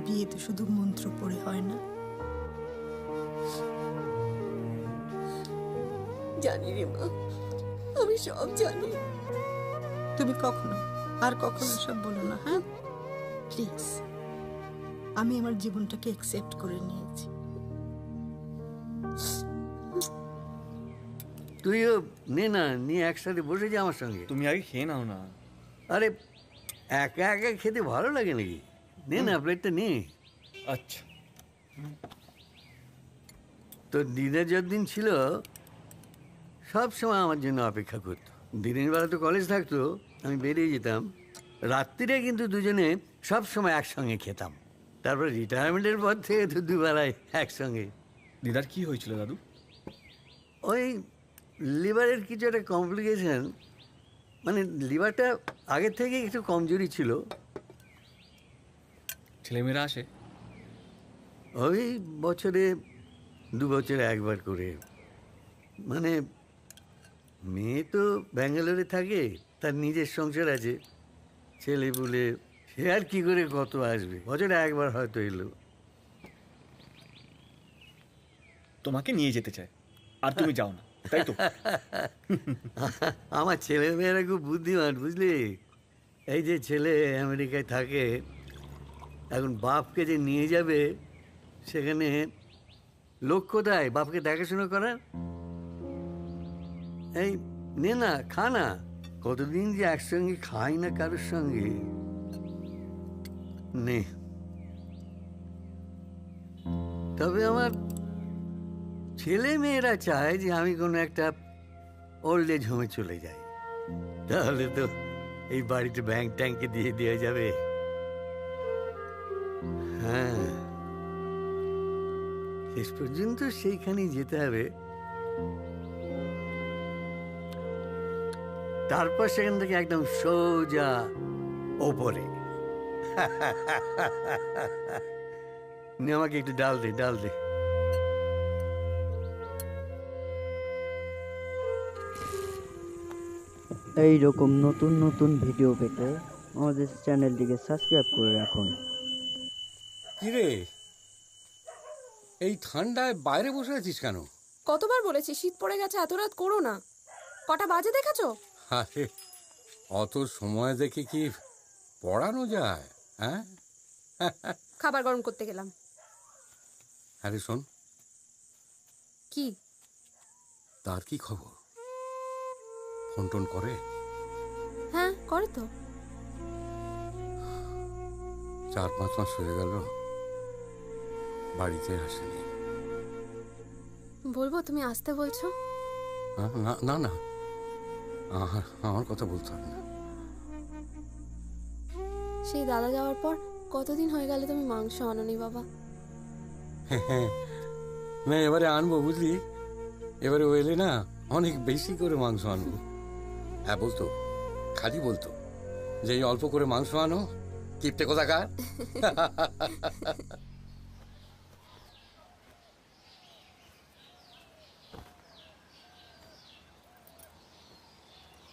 Speaker 12: বিয়ে তো শুধু মন্ত্র পড়ে হয় না।
Speaker 3: জানি রে মা, আমি সব জানি।
Speaker 12: তুমি কখনো আর কখনো সব বলো না, হ্যাঁ প্লিজ। আমি আমার জীবনটাকে অ্যাকসেপ্ট করে নিয়েছি।
Speaker 2: তুইও নে না, নিয়ে একসাথে বসে যা আমার সঙ্গে।
Speaker 6: তুমি আগে খেয়ে নাও না।
Speaker 2: আরে একা একা খেতে ভালো লাগে নাকি? নে না, প্লেটটা নে।
Speaker 6: আচ্ছা।
Speaker 2: তো দিনের যতদিন ছিল সব সময় আমার জন্য অপেক্ষা করতো। দিনের বেলা তো কলেজ থাকতো, আমি বেরিয়ে যেতাম। রাত্রিরে কিন্তু দুজনে সব সময় একসঙ্গে খেতাম। তারপর রিটায়ারমেন্টের পর থেকে তো দুবেলায় একসঙ্গে।
Speaker 6: দিদার কি হয়েছিল দাদু?
Speaker 2: ওই লিভারের কিছু একটা কমপ্লিকেশন, মানে লিভারটা আগের থেকে একটু কমজোরি ছিল।
Speaker 6: ছেলেমেয়েরা আসে?
Speaker 2: ওই বছরে 2 বছরে একবার করে। মানে মেয়ে তো ব্যাঙ্গালোরে থাকে, তার নিজের সংসার আছে, ছেলে পুলে, সে আর কি করে কত আসবে, বছরে একবার হয়তো এলো।
Speaker 6: তোমাকে নিয়ে যেতে চায় আর তুমি যাও না, তাই তো?
Speaker 2: আমার ছেলে মেয়েরা খুব বুদ্ধিমান, বুঝলি? এই যে ছেলে আমেরিকায় থাকে, এখন বাপকে যে নিয়ে যাবে, সেখানে লোক কোথায় বাপকে দেখাশোনা করার? এই নে না, খা না, কতদিন যে একসঙ্গে খাই না কারোর সঙ্গে। নে। তবে আমার ছেলে মেয়েরা চায় যে আমি কোনো একটা ওল্ড এজ হোমে চলে যাই, তাহলে তো এই বাড়িতে ব্যাংক ট্যাঙ্কে দিয়ে দেওয়া যাবে। হ্যাঁ, শেষ পর্যন্ত সেইখানেই যেতে হবে, তারপর সেখান থেকে একদম সোজা ওপরে। আমাকে একটু ডাল দে, ডাল দে।
Speaker 4: এই রকম নতুন নতুন ভিডিও পেতে আমাদের চ্যানেলটিকে সাবস্ক্রাইব করে রাখুন।
Speaker 8: কিরে, এই ঠান্ডায় বাইরে বসে আছিস কেন?
Speaker 11: কতবার বলেছি শীত পড়ে গেছে, এত রাত করো না। কটা বাজে দেখেছো?
Speaker 8: আরে অত সময় দেখে কি পড়ানো যায়? হ্যাঁ,
Speaker 11: খাবার গরম করতে গেলাম।
Speaker 8: আরে শোন,
Speaker 11: কি
Speaker 8: তার কি খবর? ফোন টোন করে?
Speaker 11: হ্যাঁ করে তো।
Speaker 8: 4-5 মাস হয়ে গেল বাড়িতে আসেনি।
Speaker 11: বলবো তুমি আসতে বলছো?
Speaker 8: না না না, আমার কথা বলতে হবে না।
Speaker 11: সেই দাদা যাওয়ার পর কতদিন হয়ে গেল তুমি মাংস আনোনি বাবা?
Speaker 8: না, এবারে আনবো, বুঝলি? এবারে ও এলে না অনেক বেশি করে মাংস আনবো। হ্যাঁ বলতো, খালি বলতো যে এই অল্প করে মাংস আনো, কিপটে কোথাকার।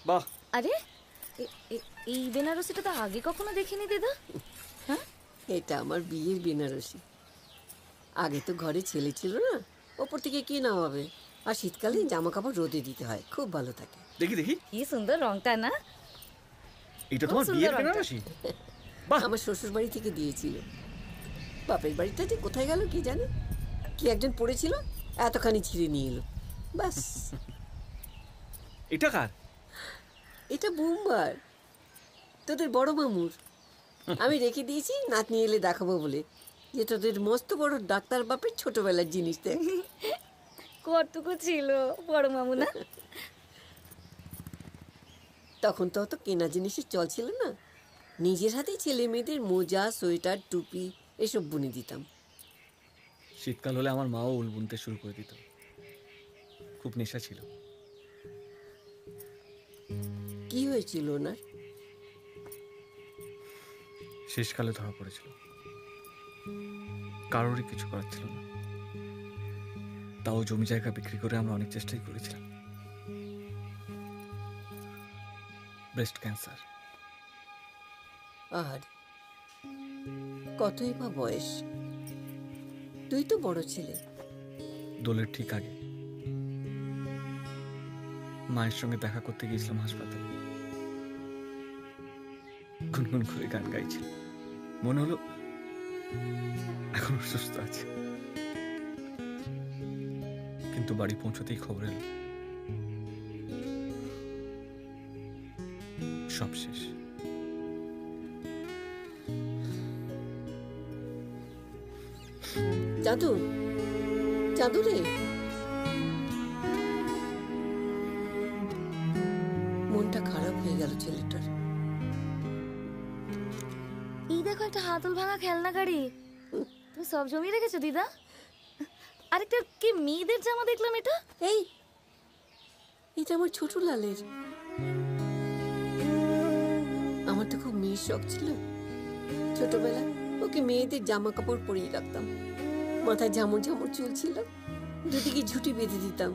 Speaker 6: বাহ,
Speaker 5: আরে এই বেনারসিটা তো আগে কখনো দেখিনি দিদা। হ্যাঁ,
Speaker 3: এটা আমার বিয়ের বেনারসি। আগে তো ঘরে ছেলে ছিল না, ওপর থেকে কি নামাবে, আর শীতকালে জামা কাপড় রোদে দিতে হয়, খুব ভালো থাকে।
Speaker 6: দেখি দেখি,
Speaker 5: কি সুন্দর রংটা না?
Speaker 6: এটা তোমার বিয়ের বেনারসি?
Speaker 3: আমার শ্বশুর বাড়ি থেকে দিয়েছিল। বাপের বাড়িটা যে কোথায় গেল কি জানি, কি একজন পড়েছিল, এতখানি ছিঁড়ে নিয়ে এলো, বাস।
Speaker 6: এটা কার?
Speaker 3: এটা বুম্বার, তোদের বড় মামুর। আমি রেখে দিয়েছি নাতনি এলে দেখাবো বলে, যে তোদের মস্ত বড় ডাক্তার বাপের ছোটবেলার জিনিস দেখ।
Speaker 5: কতটুকু ছিল বড় মামু না?
Speaker 3: তখন তো অত কেনা জিনিসের চল ছিল না, নিজের হাতেই ছেলে মেয়েদের মোজা, সোয়েটার, টুপি এসব বুনে দিতাম।
Speaker 6: শীতকাল হলে আমার মাও উল বুনতে শুরু করে দিত, খুব নেশা ছিল।
Speaker 3: কি হয়েছিল ওনার?
Speaker 6: শেষকালে ধরা পড়েছিল, কারোরই কিছু করার ছিল না। তাও জমি জায়গা বিক্রি করে আমরা অনেক চেষ্টাই করেছিলাম। Breast cancer.
Speaker 3: আর কতই বা বয়স? তুই তো বড় ছেলে।
Speaker 6: দোলের ঠিক আগে মায়ের সঙ্গে দেখা করতে গিয়েছিলাম হাসপাতালে। গুনগুন করে গান গাইছিল, মনে হলো এখন সুস্থ আছে। কিন্তু বাড়ি পৌঁছতেই খবর এলো সব শেষ।
Speaker 3: জাদু, জাদু রে, মনটা খারাপ হয়ে গেল ছেলেটার।
Speaker 5: এই দেখো একটা হাতল ভাঙা খেলনা গাড়ি। তুমি সব জমিয়ে রেখেছো দিদা? আরেকটা কি মেয়েদের জামা দেখলাম, এটা?
Speaker 3: এটা আমার ছোট লালের। আমার তো খুব মেয়ের শখ ছিল, ছোটবেলায় ওকে মেয়েদের জামা কাপড় পরিয়ে রাখতাম। মাথায় ঝামর ঝামর চুল ছিল, দুদিকে ঝুঁটি বেঁধে দিতাম।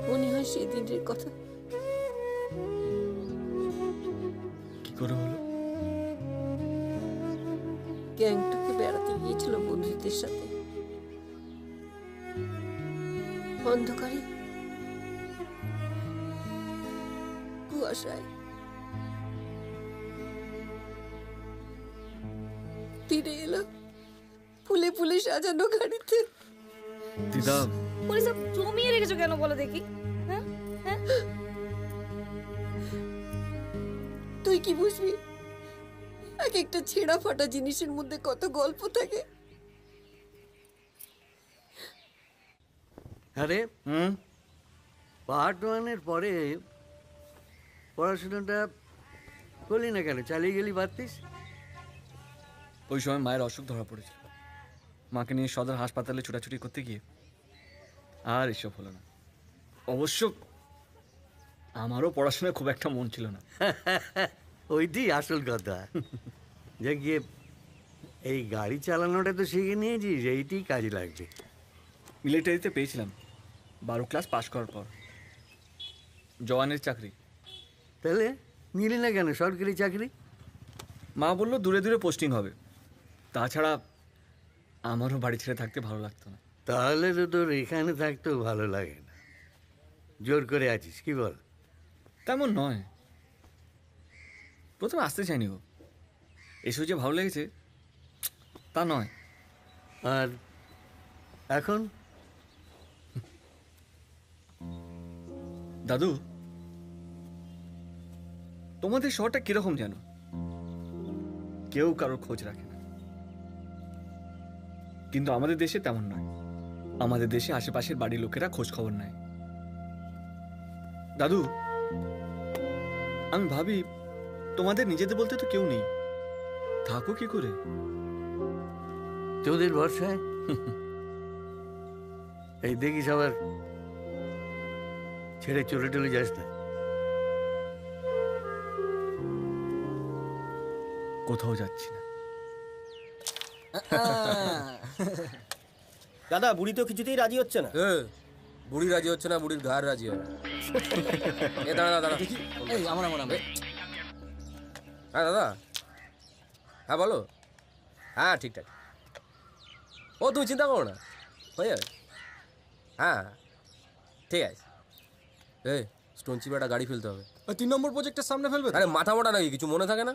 Speaker 3: মনে হয় সেই দিনের কথা।
Speaker 6: কি করে হলো?
Speaker 3: গ্যাংটকে বেড়াতে গিয়েছিল বন্ধুদের সাথে। অন্ধকারে কুয়াশায় ফিরে এলো ফুলে ফুলে সাজানো গাড়িতে।
Speaker 6: দিদা,
Speaker 5: পুলিশ সব জমিয়ে রেখেছো কেন বলো দেখি? হ্যাঁ হ্যাঁ,
Speaker 3: তুই কি বুঝবি? এক একটা ছেঁড়া ফাটা জিনিসের মধ্যে কত গল্প থাকে।
Speaker 2: আরে পার্ট 1-এর পরে পড়াশোনাটা করলি না কেন? চালিয়ে গেলি বাড়তিস।
Speaker 6: ওই সময় মায়ের অসুখ ধরা পড়েছিল। মাকে নিয়ে সদর হাসপাতালে ছোটাছুটি করতে গিয়ে আর এসব হলো না। অবশ্য আমারও পড়াশোনায় খুব একটা মন ছিল না।
Speaker 2: ওইটাই আসল কথা। যে গিয়ে এই গাড়ি চালানোটা তো শিখে নিয়েছিস, এইটাই কাজে লাগবে।
Speaker 6: মিলিটারিতে পেয়েছিলাম 12 ক্লাস পাশ করার পর, জওয়ানের চাকরি।
Speaker 2: তাহলে নিলি না কেন সরকারি চাকরি?
Speaker 6: মা বললো দূরে দূরে পোস্টিং হবে, তাছাড়া আমারও বাড়ি ছেড়ে থাকতে ভালো লাগতো না।
Speaker 2: তাহলে তো তোর এখানে থাকতেও ভালো লাগে না, জোর করে আছিস, কি বল?
Speaker 6: তেমন নয়, প্রথমে আসতে চাইনি গো, এসব যে ভালো লেগেছে তা নয়।
Speaker 2: আর এখন
Speaker 6: দাদু, তোমাদের শহরটা কিরকম জানো? কেউ কারোর খোঁজ রাখে না, কিন্তু আমাদের দেশে তেমন নয়। আমাদের দেশে আশেপাশের বাড়ির লোকেরা খোঁজ খবর নেয়। দাদু, আমি ভাবি তোমাদের নিজেদের বলতে তো কেউ নেই, থাকো কি করে?
Speaker 2: তোদের ভরসায়। এই দেখিস আবার ছেড়ে চলে টলে যাস না।
Speaker 6: কোথাও যাচ্ছি না।
Speaker 14: দাদা, বুড়ি তো কিছুতেই রাজি হচ্ছে না।
Speaker 13: বুড়ি রাজি হচ্ছে না, বুড়ির ঘাড় রাজি হবে। এ দাঁড়া দাঁড়া,
Speaker 14: এই আমার
Speaker 13: হ্যাঁ দাদা, হ্যাঁ বলো। হ্যাঁ ঠিকঠাক, ও তুমি চিন্তা করো না, হয়ে যাবে। হ্যাঁ ঠিক আছে। এই স্টোন চিপে একটা গাড়ি ফেলতে হবে।
Speaker 14: 3 নম্বর প্রজেক্টের সামনে ফেলবে?
Speaker 13: আরে মাথা মোটা নাকি, কিছু মনে থাকে না?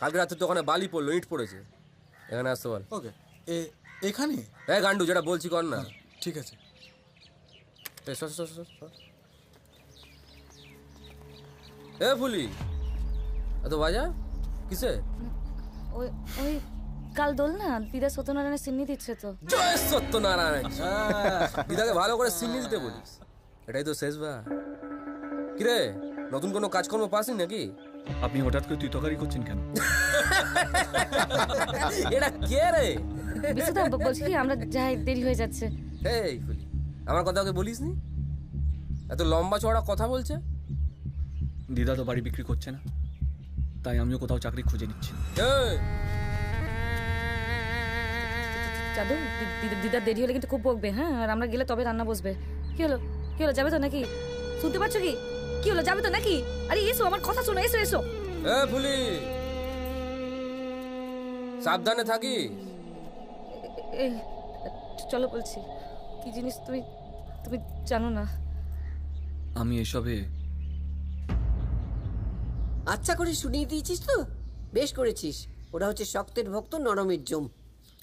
Speaker 13: কালকে রাতে তো ওখানে বালি পড়লো, ইট পড়েছে। এখানে আসতে বল।
Speaker 14: ওকে, এখানে?
Speaker 13: এই গান্ডু, যেটা বলছি কর না।
Speaker 14: ঠিক আছে।
Speaker 13: এ ফুলি, এত বাজা কিসে?
Speaker 5: ওই ওই কাল দোল না, দিদা সত্যনারায়ণের সিন্নি দিচ্ছে তো।
Speaker 13: জয় সত্যনারায়ণ। দিদাকে ভালো করে সিন্নি দিতে বলিস, এটাই তো শেষ বার। কিরে, নতুন কোনো কাজকর্ম পাসনি নাকি?
Speaker 6: আপনি হঠাৎ করে তুই তকারি করছেন কেন?
Speaker 13: এটা কে রে?
Speaker 5: বিশুদা, বলছি কি আমরা যাই, দেরি হয়ে যাচ্ছে।
Speaker 13: এই ফুলি, আমার কথা ওকে বলিস নি? এত লম্বা চওড়া কথা বলছে।
Speaker 6: দিদা তো বাড়ি বিক্রি করছে না, তাই আমিও কোথাও চাকরি খুঁজে নিচ্ছি।
Speaker 5: জাদু, দিদা দেরি হলে কিন্তু খুব বকবে। হ্যাঁ, আর আমরা গেলে তবে রান্না বসবে। কি হলো, কি হলো, যাবে তো নাকি? শুনতে পাচ্ছ কি? কি হলো, যাবে তো নাকি? আরে এসো, আমার কথা শোনো, এসো এসো।
Speaker 13: এ ফুলি, সাবধানে থাকিস।
Speaker 5: এই চলো বলছি। কি জিনিস তুমি তুমি জানো না?
Speaker 6: আমি এসবে
Speaker 3: আচ্ছা করে শুনিয়ে দিয়েছিস তো, বেশ করেছিস। ওরা হচ্ছে শক্তের ভক্ত, নরমের জম।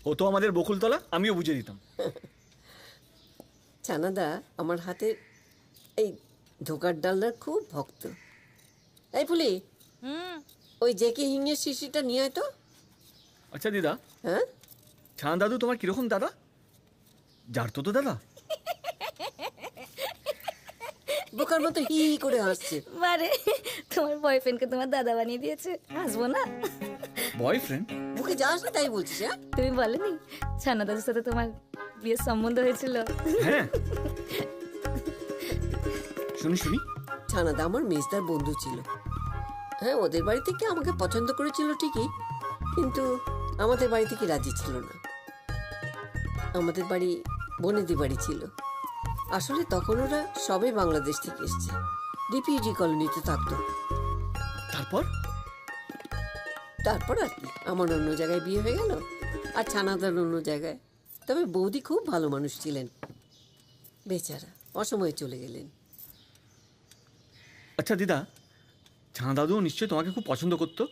Speaker 6: ও তো আমাদের বকুলতলা, আমিও বুঝে দিতাম।
Speaker 3: ছানাদা আমার হাতের এই ধোকার ডালনার খুব ভক্ত। এই ফুলি, ওই জেকে হিঙের শিশিটা নিয়ে আয় তো।
Speaker 6: আচ্ছা দিদা,
Speaker 3: হ্যাঁ
Speaker 6: ছান দাদু তোমার কিরকম দাদা? যার তো দাদা।
Speaker 3: বোকার মতো হি হি করে হাসছে।
Speaker 5: বারে, তোমার বয়ফ্রেন্ডকে তোমার দাদা বানিয়ে দিয়েছে, হাসবো না?
Speaker 6: বয়ফ্রেন্ড?
Speaker 3: বুকে যাস না তাই বলছিস? হ্যাঁ,
Speaker 5: তুমি বলেনি ছানা দাদুর সাথে তোমার বিয়ের সম্বন্ধ হয়েছিল?
Speaker 6: হ্যাঁ, শুনি শুনি।
Speaker 3: ছানাদা আমার মেজদার বন্ধু ছিল। হ্যাঁ, ওদের বাড়ি থেকে আমাকে পছন্দ করেছিল ঠিকই, কিন্তু আমাদের বাড়ি থেকে রাজি ছিল না। আমাদের বাড়ি বনেদি বাড়ি ছিল। আসলে তখন ওরা সবে বাংলাদেশ থেকে এসছে, রিফিউজি কলোনিতে থাকতো।
Speaker 6: তারপর
Speaker 3: তারপর আর কি, আমার অন্য জায়গায় বিয়ে হয়ে গেল, আর ছানাদার অন্য জায়গায়। তবে বৌদি খুব ভালো মানুষ ছিলেন, বেচারা অসময়ে চলে গেলেন।
Speaker 6: আচ্ছা দিদা, ছানা দাদুও নিশ্চয়ই তোমাকে খুব পছন্দ করতো।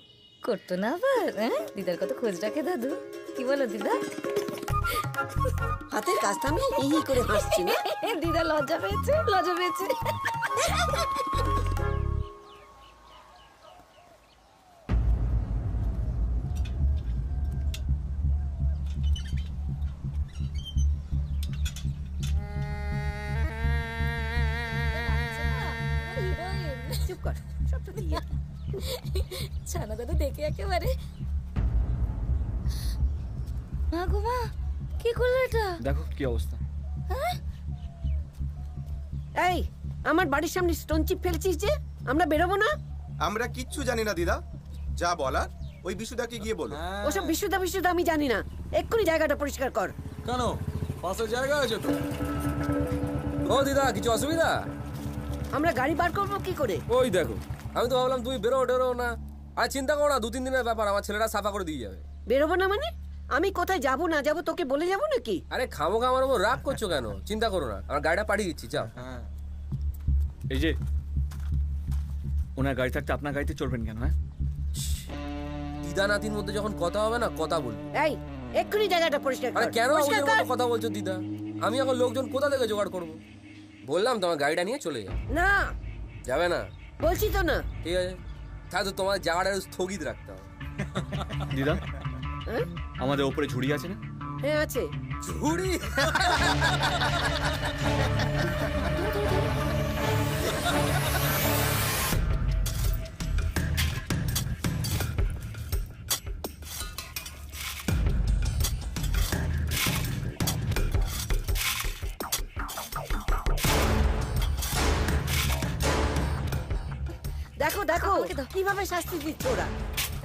Speaker 5: করতো না আবার? হ্যাঁ, দিদার কত খোঁজ রাখে দাদু। কি বলো দিদা?
Speaker 3: হাতের কাজটা আমি হি করে হাসছি না।
Speaker 5: দিদা লজ্জা পেয়েছে, লজ্জা পেয়েছে।
Speaker 3: চুপ কর, সবটা দিয়ে
Speaker 5: ছানা দাদু দেখে একেবারে। মা গো মা, কি করলো এটা?
Speaker 6: দেখো কি অবস্থা।
Speaker 3: এই, আমার বাড়ির সামনে স্টোন চিপ ফেলছিস যে, আমরা বেরোবো না?
Speaker 15: আমরা কিচ্ছু জানি না দিদা, যা বলার ওই বিশুদাকে গিয়ে বলো।
Speaker 3: ওসব বিশুদ্ধা বিশুদ্ধা আমি জানি না, এক্ষুনি জায়গাটা পরিষ্কার কর।
Speaker 14: কেন, পাশে জায়গা আছে তো?
Speaker 13: ও দিদা, কিছু অসুবিধা?
Speaker 3: আমরা গাড়ি বার করবো কি করে?
Speaker 13: ওই দেখো, আমি তো ভাবলাম তুমি বেরো না। আর চিন্তা করো না, 2-3 দিনের ব্যাপার, আমার ছেলেরা সাফা করে দিয়ে যাবে।
Speaker 3: বেরোবো না মানে? আমি কোথায় যাবো না যাবো তোকে বলে যাবো নাকি?
Speaker 13: আরে খামোখা আমার উপর রাগ করছো কেন? চিন্তা করো না, আমার গাড়িটা পাঠিয়ে দিচ্ছি, যাও।
Speaker 6: এই যে ওনার গাড়ি থাকতে আপনার গাড়িতে চড়বেন কেন? হ্যাঁ,
Speaker 13: দিদা নাতির মধ্যে যখন কথা হবে না, কথা বলবো।
Speaker 3: এই, এক্ষুনি জায়গাটা পরিষ্কার কর।
Speaker 13: আরে কেন
Speaker 3: পরিষ্কার
Speaker 13: ওদের
Speaker 3: কর।
Speaker 13: মতো কথা বলছো দিদা? আমি এখন লোকজন কোথা থেকে জোগাড় করবো? বললাম তোমার গাড়িটা নিয়ে চলে যাও।
Speaker 3: না,
Speaker 13: যাবে না?
Speaker 3: বলছি তো না।
Speaker 13: ঠিক আছে, তাহলে তোমার যাওয়াটা স্থগিত রাখতে হবে।
Speaker 6: দিদা, আমাদের ওপরে ঝুড়ি আছে না?
Speaker 3: হ্যাঁ আছে।
Speaker 13: ঝুড়ি?
Speaker 3: দেখো দেখো কিভাবে শাস্তি দিচ্ছে ওরা।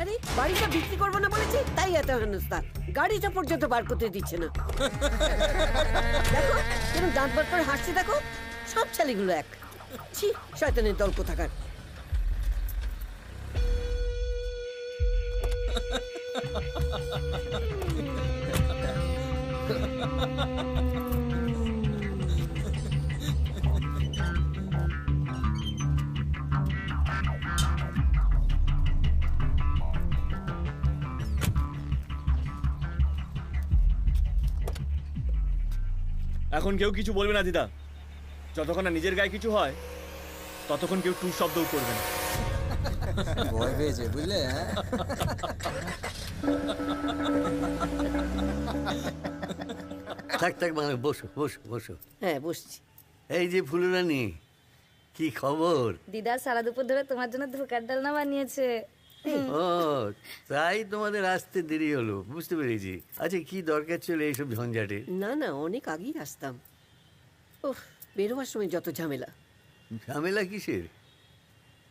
Speaker 3: আরে বাড়িটা বিক্রি করবো না বলেছে, তাই এত হেনস্থা। গাড়িটা পর্যন্ত বার করতে দিচ্ছে না। দেখো কেন দাঁত বার করে হাসছে, দেখো সব ছেলেগুলো এক। ছি, শয়তানের দল কোথাকার।
Speaker 6: এখন কেউ কিছু বলবে না দিদা, যতক্ষণ না নিজের গায়ে কিছু হয় ততক্ষণ কেউ টু শব্দও করবে না।
Speaker 14: ভয় পেয়েছে বুঝলে?
Speaker 2: থাক থাক, মানে বসো বসো বসো।
Speaker 3: হ্যাঁ বসছি।
Speaker 2: এই যে ফুলরানী, কি খবর?
Speaker 5: দিদা সারা দুপুর ধরে তোমার জন্য ধোকার ডালনা বানিয়েছে।
Speaker 2: ও তাই তোমাদের আসতে দেরি হলো, বুঝতে পেরেছি। আচ্ছা কি দরকার ছিল এইসব ঝঞ্ঝাটে?
Speaker 3: না না, অনেক আগেই আসতাম। ওহ, বেরোবার সময় যত ঝামেলা।
Speaker 2: ঝামেলা কিসের?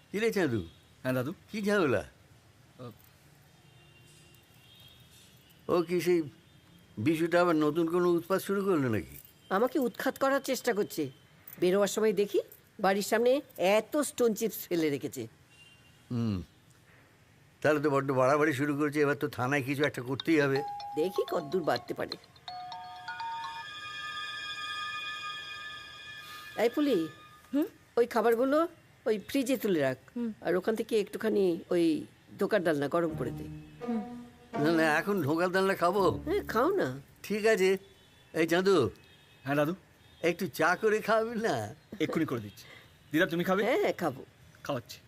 Speaker 2: কি রে চাঁদু?
Speaker 6: হ্যাঁ দাদু।
Speaker 2: কি ঝামেলা? ও কি সেই বিশুটা আবার নতুন কোনো উৎপাত শুরু করলো নাকি?
Speaker 3: আমাকে উৎখাত করার চেষ্টা করছে। বেরোবার সময় দেখি বাড়ির সামনে এত স্টোন চিপস ফেলে রেখেছে।
Speaker 2: তাহলে তো বড্ড বাড়াবাড়ি শুরু করেছে, এবার তো থানায় কিছু একটা করতেই হবে।
Speaker 3: দেখি কতদূর বাড়তে পারে। এই পুলি, ওই খাবারগুলো ওই ফ্রিজে তুলে রাখ, আর ওখান থেকে একটুখানি ওই দোকার ডালনা গরম করে দে।
Speaker 2: না না, এখন ঢোকার ডালনা খাবো?
Speaker 3: হ্যাঁ খাও না।
Speaker 2: ঠিক আছে। এই চাঁদু।
Speaker 6: হ্যাঁ দাদু।
Speaker 2: একটু চা করে খাবি না?
Speaker 6: এক্ষুনি করে দিচ্ছি। দিদা তুমি খাবে?
Speaker 3: হ্যাঁ হ্যাঁ খাবো।
Speaker 6: খাওয়াচ্ছি।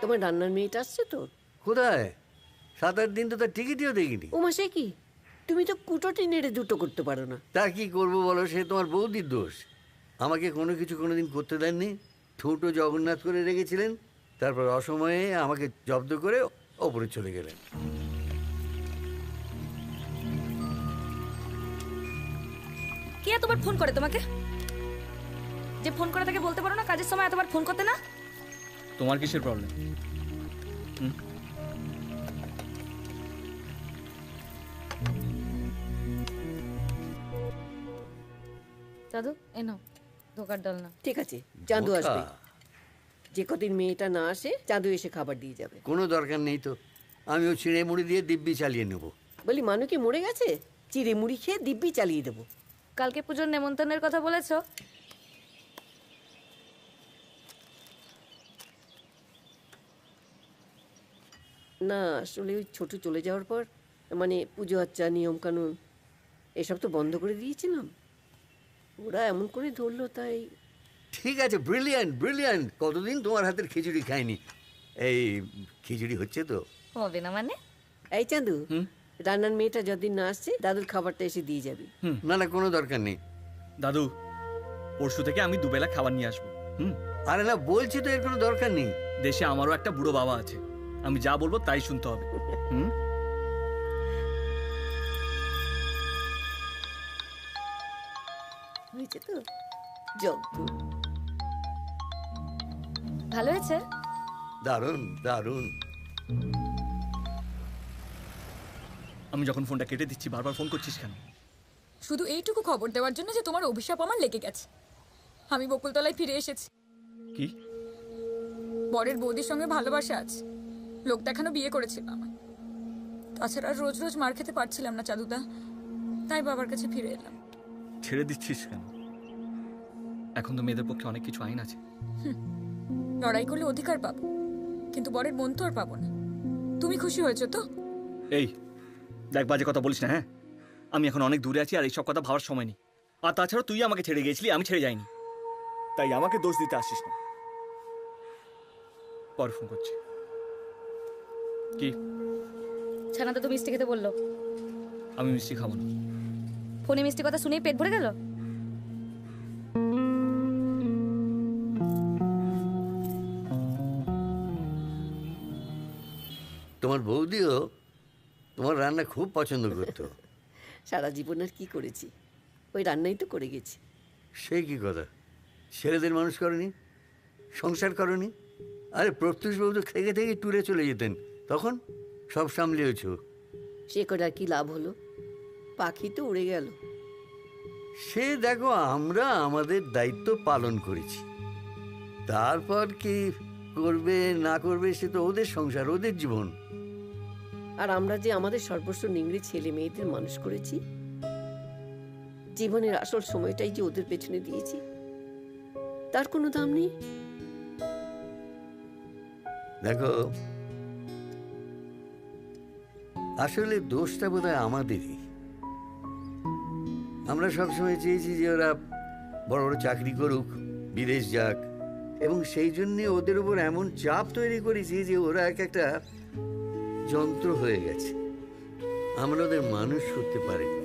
Speaker 3: তোমার রান্নার মেয়েটা আসছে তো?
Speaker 2: কোথায়? 7-8 দিন তো তার টিকিটও দেখিনি।
Speaker 3: ও মাসে কি, তুমি তো কুটোটি নেড়ে দুটো করতে পারো না।
Speaker 2: তা কি করবো বলো, সে তোমার বৌদির দোষ। আমাকে কোনো কিছু কোনোদিন করতে দেননি। ঠোঁটো জগন্নাথ করে রেখেছিলেন, তারপর অসময়ে আমাকে জব্দ করে ওপরে চলে গেলেন।
Speaker 5: কে এতবার ফোন করে তোমাকে? যে ফোন করে তাকে বলতে পারো না কাজের সময় এতবার ফোন করতে না?
Speaker 6: তোমার কিসের প্রবলেম?
Speaker 5: দাদু এনো ধোকার ডাল না।
Speaker 3: ঠিক আছে, চাঁদু
Speaker 2: বোকা।
Speaker 3: আসবে। যে কদিন মেয়েটা না আসে চাঁদু এসে খাবার দিয়ে যাবে।
Speaker 2: কোনো দরকার নেই তো, আমিও ছিঁড়ে মুড়ি দিয়ে দিব্যি চালিয়ে নেব।
Speaker 3: বলি মানু কি মরে গেছে? চিড়ে মুড়ি খেয়ে দিব্যি চালিয়ে দেবো।
Speaker 5: কালকে পুজোর নেমন্তন্নের কথা বলেছো?
Speaker 3: না আসলে ওই ছোট চলে যাওয়ার পর মানে পুজো আচ্চা নিয়ম কানুন এসব তো বন্ধ করে দিয়েছিলাম। ওরা এমন করে ধরলো তাই।
Speaker 2: ঠিক আছে, ব্রিলিয়ান্ট ব্রিলিয়ান্ট। কতদিন তোমার হাতের খিচুড়ি খাইনি। এই খিচুড়ি হচ্ছে তো?
Speaker 5: হবে না মানে?
Speaker 3: এই চাঁদু, রান্নার মেয়েটা যতদিন না আসছে দাদুর খাবারটা এসে দিয়ে যাবি।
Speaker 2: না না, কোনো দরকার নেই
Speaker 6: দাদু। পরশু থেকে আমি দুবেলা খাবার নিয়ে আসবো।
Speaker 2: আরে না, বলছি তো এর কোনো দরকার নেই।
Speaker 6: দেশে আমারও একটা বুড়ো বাবা আছে, আমি যা বলবো তাই শুনতে হবে।
Speaker 3: হয়েছে তো? যজ্ঞ
Speaker 5: ভালো হয়েছে?
Speaker 2: দারুণ দারুণ।
Speaker 6: আমি যখন ফোনটা কেটে দিচ্ছি বারবার ফোন করছিস কেন?
Speaker 16: শুধু এইটুকু খবর দেওয়ার জন্য যে তোমার অভিশাপ আমার লেগে গেছে। আমি বকুলতলায় ফিরে এসেছি।
Speaker 6: কি?
Speaker 16: বরের বৌদির সঙ্গে ভালোবাসা আছে, লোক দেখানো বিয়ে করেছিল আমার। তাছাড়া রোজ রোজ মার খেতে পারছিলাম না চাঁদুদা, তাই বাবার কাছে ফিরে এলাম।
Speaker 6: ছেড়ে দিচ্ছিস কেন? এখন তো মেয়েদের পক্ষে অনেক কিছু আইন আছে।
Speaker 16: লড়াই করলে অধিকার পাবো, কিন্তু বরের মন তো আর পাবো না। তুমি খুশি হয়েছো তো?
Speaker 6: এই দেখ, বাজে কথা বলিস না। হ্যাঁ, আমি এখন অনেক দূরে আছি আর এইসব কথা ভাবার সময় নেই। আর তাছাড়া তুই আমাকে ছেড়ে গিয়েছিলি, আমি ছেড়ে যাইনি, তাই আমাকে দোষ দিতে আসিস না। পরে ফোন করছি। কি?
Speaker 5: ছানা তো মিষ্টি খেতে বললো।
Speaker 6: আমি মিষ্টি খাবো না।
Speaker 5: ফোনে মিষ্টি কথা শুনেই পেট ভরে গেল?
Speaker 2: তোমার বৌদিও তোমার রান্না খুব পছন্দ করতো।
Speaker 3: সারা জীবন আর কি করেছি, ওই রান্নাই তো করে গেছি।
Speaker 2: সেই কি কথা, ছেলেদের মানুষ করনি, সংসার করনি? আরে প্রত্যুষবাবু তো থেকে থেকে ট্যুরে চলে যেতেন, তখন সব সামলিয়েছ।
Speaker 3: সে করে আর কি লাভ হলো? পাখি তো উড়ে গেল।
Speaker 2: সে দেখো, আমরা আমাদের দায়িত্ব পালন করেছি। তারপর কি করবে না করবে সে তো ওদের সংসার, ওদের জীবন।
Speaker 3: আর আমরা যে আমাদের সর্বস্ব নিংড়ে ছেলে মেয়েদের মানুষ করেছি, জীবনের আসল সময়টাই যে ওদের পেছনে দিয়েছি, তার কোনো দাম নেই।
Speaker 2: দেখো, আসলে দোষটা বোধহয় আমাদেরই। আমরা সবসময় চেয়েছি যে ওরা বড় বড় চাকরি করুক, বিদেশ যাক, এবং সেই জন্যে ওদের উপর এমন চাপ তৈরি করেছি যে ওরা একটা যন্ত্র হয়ে গেছে। আমরা ওদের মানুষ করতে পারিনি।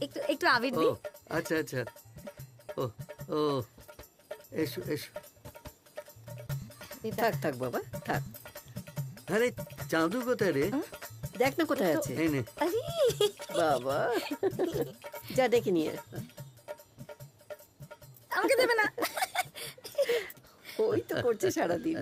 Speaker 5: একটু একটু আবির দি।
Speaker 2: আচ্ছা আচ্ছা, ও ও এসো এসো।
Speaker 3: থাক থাক বাবা থাক।
Speaker 2: আরে চাঁদু কোথায় রে?
Speaker 3: দেখ না কোথায় আছে।
Speaker 2: এই নে।
Speaker 3: বাবা যা দেখে নিয়ে আয়।
Speaker 5: আমাকে দেবে না?
Speaker 3: ওই তো করছে সারাদিন।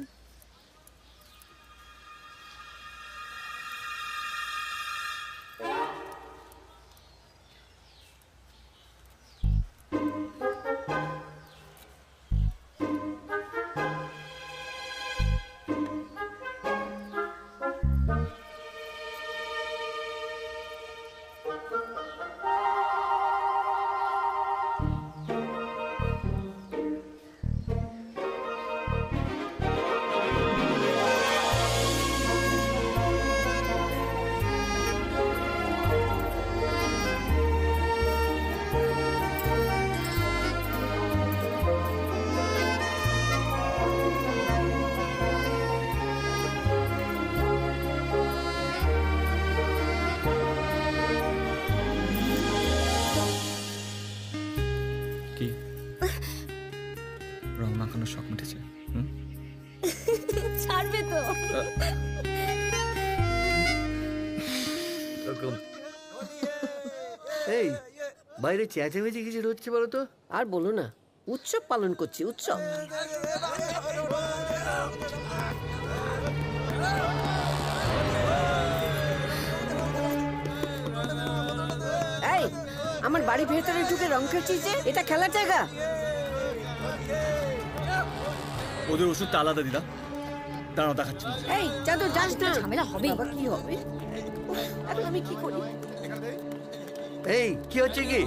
Speaker 2: এই বাইরে চেঁচামেচি কিছু হচ্ছে বলো তো?
Speaker 3: আর বলো না, উৎসব পালন করছি, উৎসব। এই, আমার বাড়ির ভেতরে ঢুকে রং খেলছিস যে, এটা খেলার জায়গা?
Speaker 6: ওদের ওষুধটা আলাদা দিদা, দাঁড়াও দেখাচ্ছি।
Speaker 3: এই চাঁদু, যাস না,
Speaker 5: ঝামেলা হবে।
Speaker 3: আবার কি হবে? এখন আমি কি করি?
Speaker 2: এই কি হচ্ছে কি?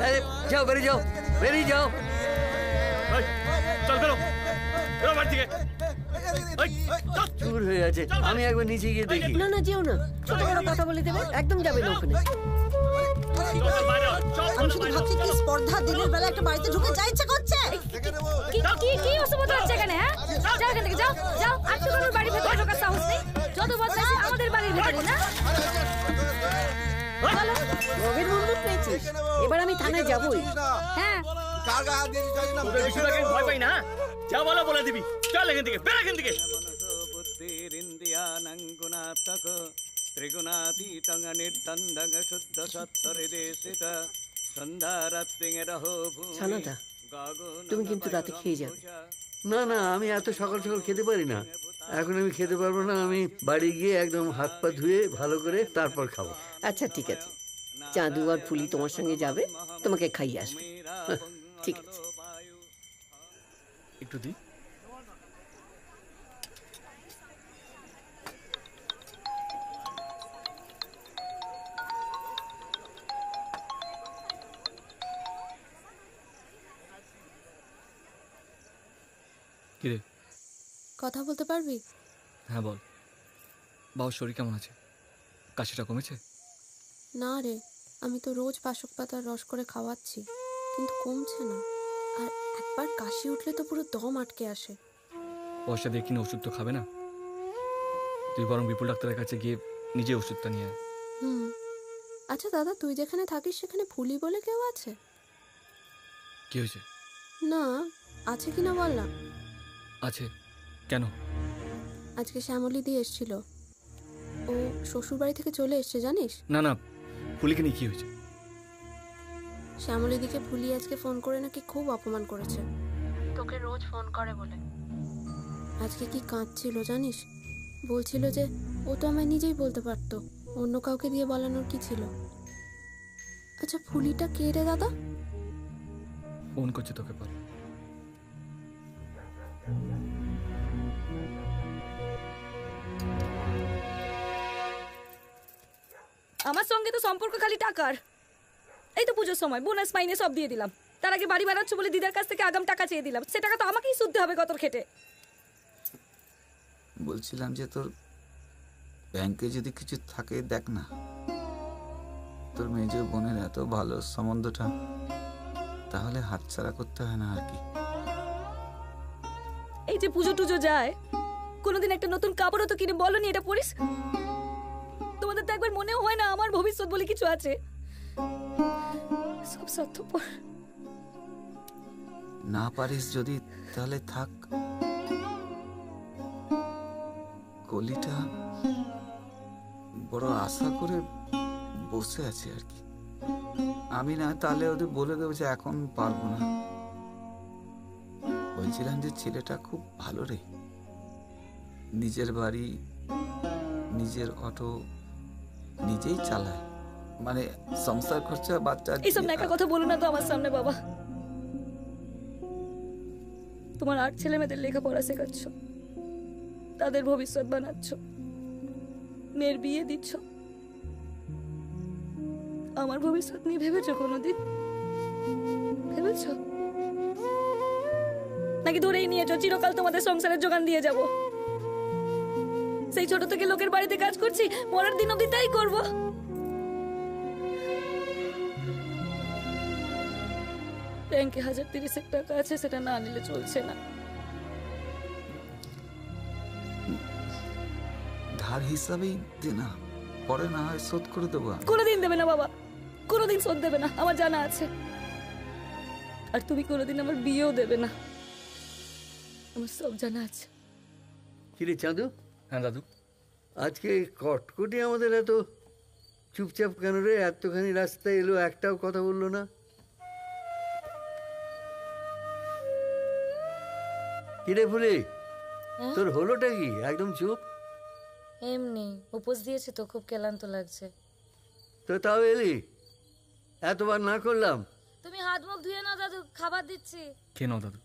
Speaker 2: আরে যাও, বেরিয়ে যাও, বেরিয়ে যাও।
Speaker 6: চল বেরো, বেরো বাড়ি থেকে।
Speaker 2: চুর হয়ে আছে, আমি একবার নিচে গিয়ে দেখি।
Speaker 3: না না, যেও না, ছোট বড় কথা বলে দেবে, একদম যাবে না ওখানে।
Speaker 12: আমি শুধু ভাবছি কি স্পর্ধা দিনের বেলা একটা বাড়িতে ঢুকে যা ইচ্ছা করছে।
Speaker 5: কি অসুবিধা হচ্ছে এখানে? হ্যাঁ, যাও এখান থেকে, যাও যাও। আর তো কারোর বাড়ির ভেতরে ঢোকার সাহস নেই। যত বদমাইশি আমাদের বাড়ির ভেতরে না।
Speaker 3: রবির বন্ধু পেয়েছিস, এবার আমি থানায় যাবই।
Speaker 5: হ্যাঁ,
Speaker 6: ওদের বিষয়টাকে আমি ভয় পাই না, যা বলো বলে দিবি। চল এখান থেকে, বের এখান থেকে। ত্রিগুণাতীতং নির্দ্বন্দ্বং শুদ্ধ সত্তরিদেশিত সন্ধ্যারাত্রিঙেরহ
Speaker 3: সানাদা, তুমি কিন্তু রাতে খেয়ে যাবে।
Speaker 2: না না, আমি এত সকাল সকাল খেতে পারি না। এখন আমি খেতে পারবো না, আমি বাড়ি গিয়ে একদম হাত পা ধুয়ে ভালো করে তারপর খাবো।
Speaker 3: আচ্ছা ঠিক আছে, চাঁদু আর ফুলি তোমার সঙ্গে যাবে, তোমাকে খাইয়ে আসবে। ঠিক আছে।
Speaker 6: একটু দি। কিরে,
Speaker 11: কথা বলতে পারবি?
Speaker 6: হ্যাঁ বল। বাবার শরীর কেমন আছে? কাশিটা কমেছে?
Speaker 11: না রে, আমি তো রোজ বাসক পাতার রস করে খাওয়াচ্ছি, কিন্তু কমছে না। আর একবার কাশি উঠলে তো পুরো দম আটকে আসে।
Speaker 6: পয়সা দিয়ে কিনে ওষুধ তো খাবে না, তুই বরং বিপুল ডাক্তারের কাছে গিয়ে নিজে ওষুধটা নিয়ে আয়।
Speaker 11: হুম। আচ্ছা দাদা, তুই যেখানে থাকিস সেখানে ফুলি বলে কেউ আছে?
Speaker 6: কি হয়েছে?
Speaker 11: না, আছে কিনা বল না।
Speaker 6: আছে, কেন?
Speaker 11: আজকে শ্যামলী দিয়ে এসেছিল, ও শ্বশুর বাড়ি থেকে চলে এসছে জানিস?
Speaker 6: না না, ফুলিকে নিয়ে কি হয়েছে?
Speaker 11: শ্যামলী দিকে ফুলি আজকে ফোন করে নাকি খুব অপমান করেছে, তোকে রোজ ফোন করে বলে। আজকে কি কাঁদছিল জানিস, বলছিল যে ও তো আমায় নিজেই বলতে পারতো, অন্য কাউকে দিয়ে বলানোর কি ছিল। আচ্ছা ফুলিটা কে রে দাদা?
Speaker 6: ফোন করছে তোকে বল।
Speaker 5: আমার সঙ্গে তো সম্পর্ক খালি টাকার। এই তো পুজোর সময় বোনাস মাইনে সব দিয়ে দিলাম, তার আগে বাড়ি বানাচ্ছ বলে দিদার কাছ থেকে আগাম টাকা চেয়ে দিলাম, সে টাকা তো আমাকেই শুনতে হবে কত খেটে।
Speaker 14: বলছিলাম যে তোর ব্যাংকে যদি কিছু থাকে দেখ না, তোর মেজ বোনের এত ভালো সম্বন্ধটা, তাহলে হাতছাড়া করতে হয় না আর কি।
Speaker 5: এই যে পুজো টুজো যায়, কোনোদিন একটা নতুন কাপড়ও তো কিনে বলনি এটা পরিস। তোমাদের তো একবার মনেও হয় না আমার ভবিষ্যৎ বলে কিছু আছে। সব স্বার্থপর।
Speaker 14: না পারিস যদি তাহলে থাক। কলিটা বড় আশা করে বসে আছে আর কি। আমি না তাহলে ওদের বলে দেবো যে এখন পারবো না। বলছিলাম যে ছেলেটা খুব ভালো রে, নিজের বাড়ি, নিজের অটো নিজেই চালায়, মানে সংসার খরচা বাচ্চা।
Speaker 5: এইসব নাকা কথা বলো না তো আমার সামনে বাবা। তোমার 8 ছেলে মেয়েদের লেখাপড়া শেখাচ্ছ, তাদের ভবিষ্যৎ বানাচ্ছ, মেয়ের বিয়ে দিচ্ছ। আমার ভবিষ্যৎ নিয়ে ভেবেছো কোনোদিন? ভেবেছো নাকি ধরেই নিয়েছো চিরকাল তোমাদের সংসারের যোগান দিয়ে যাব? সেই ছোট থেকে লোকের বাড়িতে কাজ করছি, মরার দিন অবধি তাই করবো। ব্যাংকে 1030 টাকা আছে, সেটা না নিলে চলছে না।
Speaker 14: ধার হিসাবেই দে না, পরে না হয় শোধ করে দেবো।
Speaker 5: কোনোদিন দেবে না বাবা, কোনোদিন শোধ দেবে না, আমার জানা আছে। আর তুমি কোনোদিন আমার বিয়েও দেবে না, আমার সব জানা আছে।
Speaker 2: কিরে চাঁদু?
Speaker 6: হ্যাঁ দাদু।
Speaker 2: আজকে কটকটি আমাদের এত চুপচাপ কেন রে? এতখানি রাস্তায় এলো, একটাও কথা বললো না। কিরে ফুলি, তোর হলোটা কি? একদম চুপ।
Speaker 5: এমনি উপোস দিয়েছে তো, খুব ক্লান্ত লাগছে।
Speaker 2: তো তাও এলি? এতবার না করলাম?
Speaker 5: তুমি হাত মুখ ধুয়ে নাও দাদু, খাবার দিচ্ছি।
Speaker 6: কে নাও দাদু,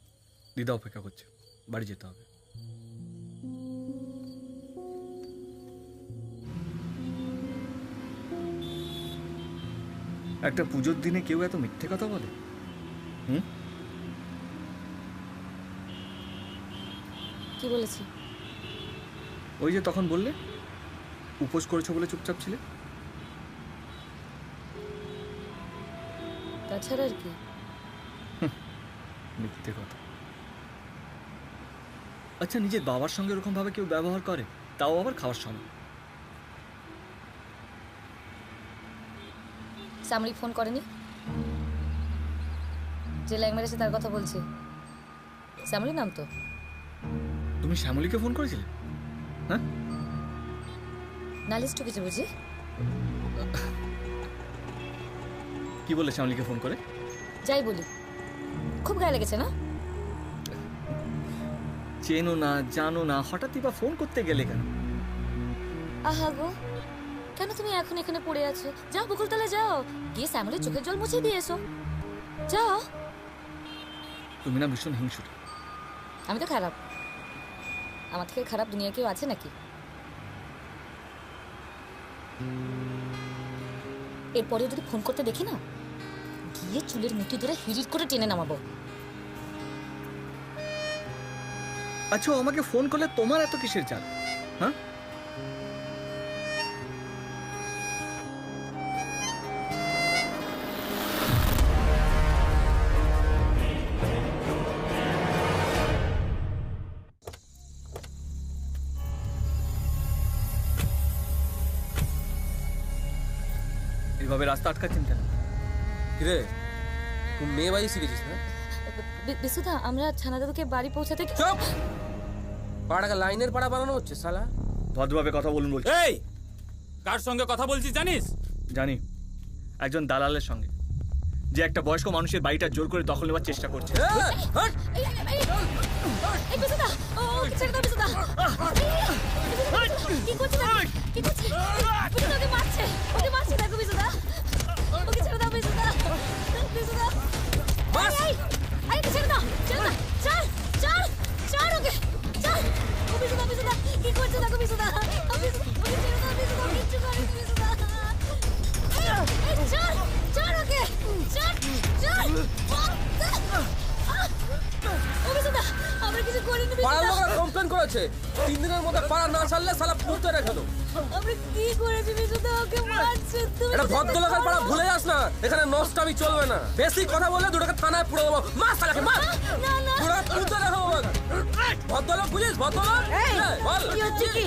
Speaker 6: দিদা অপেক্ষা করছে, বাড়ি যেতে হবে। একটা পুজোর দিনে কেউ এত মিথ্যে কথা বলে?
Speaker 5: কি বলেছি?
Speaker 6: ওই যে তখন বললে উপোস করেছো বলে চুপচাপ ছিলে।
Speaker 5: তাছাড়া আর কি?
Speaker 6: মিথ্যে কথা। আচ্ছা, নিজের বাবার সঙ্গে এরকম ভাবে কেউ ব্যবহার করে, তাও আবার খাওয়ার সময়?
Speaker 5: শ্যামলি ফোন করেনি? যে ল্যাং মেরেছে তার কথা বলছি। শ্যামলি নাম তো।
Speaker 6: তুমি শ্যামলীকে ফোন করেছিলে? হ্যাঁ,
Speaker 5: নালিশ ঠুকেছে বুঝি?
Speaker 6: কি বলে শ্যামলীকে ফোন করে?
Speaker 5: যাই বলি, খুব গায়ে লেগেছে না?
Speaker 6: চেনো না, জানো না, হঠাৎই বা ফোন করতে গেলে কেন?
Speaker 5: আহা গো, কেন তুমি এখন এখানে পড়ে আছো? যাও বকুলতলা যাও, গিয়ে শ্যামলির চোখের জল মুছে দিয়ে এসো। যাও।
Speaker 6: তুমি না ভীষণ হিংসুট।
Speaker 5: আমি তো খারাপ? আমার থেকে খারাপ দুনিয়া কেউ আছে নাকি? এরপরেও যদি ফোন করতে দেখি না, গিয়ে চুলের মুঠি ধরে হিরিট করে টেনে নামাবো।
Speaker 6: আচ্ছা, আমাকে ফোন করলে তোমার এত কিসের চাল? হ্যাঁ, এভাবে রাস্তা আটকাচ্ছেন কেন?
Speaker 13: কিরে, তুই মেয়ে বাড়ি শিখেছিস না?
Speaker 5: বিশুদা, আমরা ছানা দাদুকে বাড়ি পৌঁছাতে
Speaker 13: চুপ! পাড়াকে লাইনের পাড়া বানানো হচ্ছে শালা।
Speaker 6: ভদ্রভাবে কথা বলুন বলছি।
Speaker 17: এই, কার সঙ্গে কথা বলছিস জানিস?
Speaker 6: জানি, একজন দালালের সঙ্গে, যে একটা বয়স্ক মানুষের বাড়িটা জোর করে দখল নেওয়ার চেষ্টা করছে।
Speaker 5: এই বিশুদা, ওকে ছেড়ে দাও বিশুদা। কি করছিস? কি করছিস? বিশুদা ওকে মারছে, ওকে মারছে, দেখো বিশুদা। ওকে ছেড়ে দাও বিশুদা। বিশুদা, এই এই ওকে ছেড়ে দাও, ছেড়ে দাও। চল চল চল, ওকে চল। ও বিশুদা, বিশুদা কি করছে দেখো বিশুদা। ওকে ছেড়ে দাও বিশুদা, কিচ্ছু করিস বিশুদা। এই চল চল, ওকে চল চল। ও বিশুদা, আমরা কিছু করিনি
Speaker 13: পাড়ার
Speaker 5: বিশুদা।
Speaker 13: লোকরা কমপ্লেন করেছে 3 দিনের মধ্যে পাড়া না ছাড়লে শালা পুঁতে রেখে দেবো।
Speaker 5: আমরা কি করেছি বিশুদা? ওকে মারছে। তুমি
Speaker 13: এটা ভদ্রলোকের পাড়া ভুলে যাস না, এখানে নষ্টামি চলবে না। বেশি কথা বললে দুটোকে থানায় পুড়ে দেবো। মার শালাকে, মার।
Speaker 5: না না,
Speaker 13: পুরো পুঁতে রেখে দেবো। ভদ্রলোক বুঝিস? ভদ্রলোক বল
Speaker 3: কি হচ্ছে কি?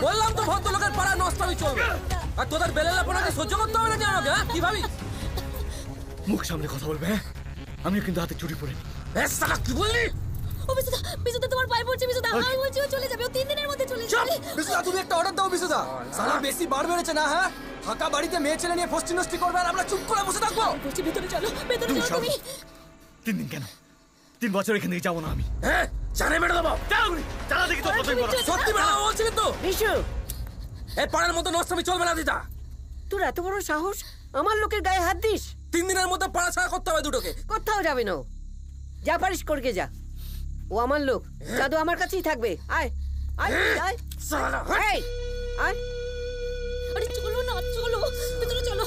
Speaker 13: বললাম তো, ভদ্রলোকের পাড়া নষ্টামি চলবে। আর তোদের বেলেলাপনাকে সহ্য করতে হবে না যে আমাকে? কি ভাবিস?
Speaker 6: মুখ সামনে কথা বলবে। হ্যাঁ, আমিও কিন্তু হাতে চুরি পড়িনি।
Speaker 13: শালা কি বললি?
Speaker 5: ও বিশুদা, বিশুদা তোমার পায়ে পড়ছে বিশুদা। আমি বলছি ও চলে যাবে, ও 3 দিনের মধ্যে চলে যাবে।
Speaker 18: বিশুদা, তুমি একটা অর্ডার দাও বিশুদা। সালা বেশি বার বেড়েছে না? হ্যাঁ, ফাঁকা বাড়িতে মেয়ে ছেলে নিয়ে ফষ্টি নষ্টি করবে আর আমরা চুপ করে বসে থাকবো?
Speaker 5: বলছি ভিতরে চলো, ভেতরে চলো তুমি।
Speaker 6: 3 দিন কেন? 3 বছর এখান থেকে যাবো না আমি।
Speaker 13: হ্যাঁ, জানে মেরে দেবো।
Speaker 6: চালা দেখি তো কতই বড়।
Speaker 13: সত্যি মেরে দেবো বলছি কিন্তু।
Speaker 3: বিশু,
Speaker 13: এই পাড়ার মতো নষ্টামি চলবে না দিদা।
Speaker 3: তোর এত বড় সাহস আমার লোকের গায়ে হাত দিস?
Speaker 13: 3 দিনের মধ্যে পাড়া ছাড়া করতে হবে দুটোকে।
Speaker 3: কোথাও যাবে না, যা পারিস করকে যা। ও আমার লোক, দাদু আমার কাছেই থাকবে। আয় আয় আয় আয় আয়।
Speaker 5: আরে চলো না, চলো ভিতরে চলো।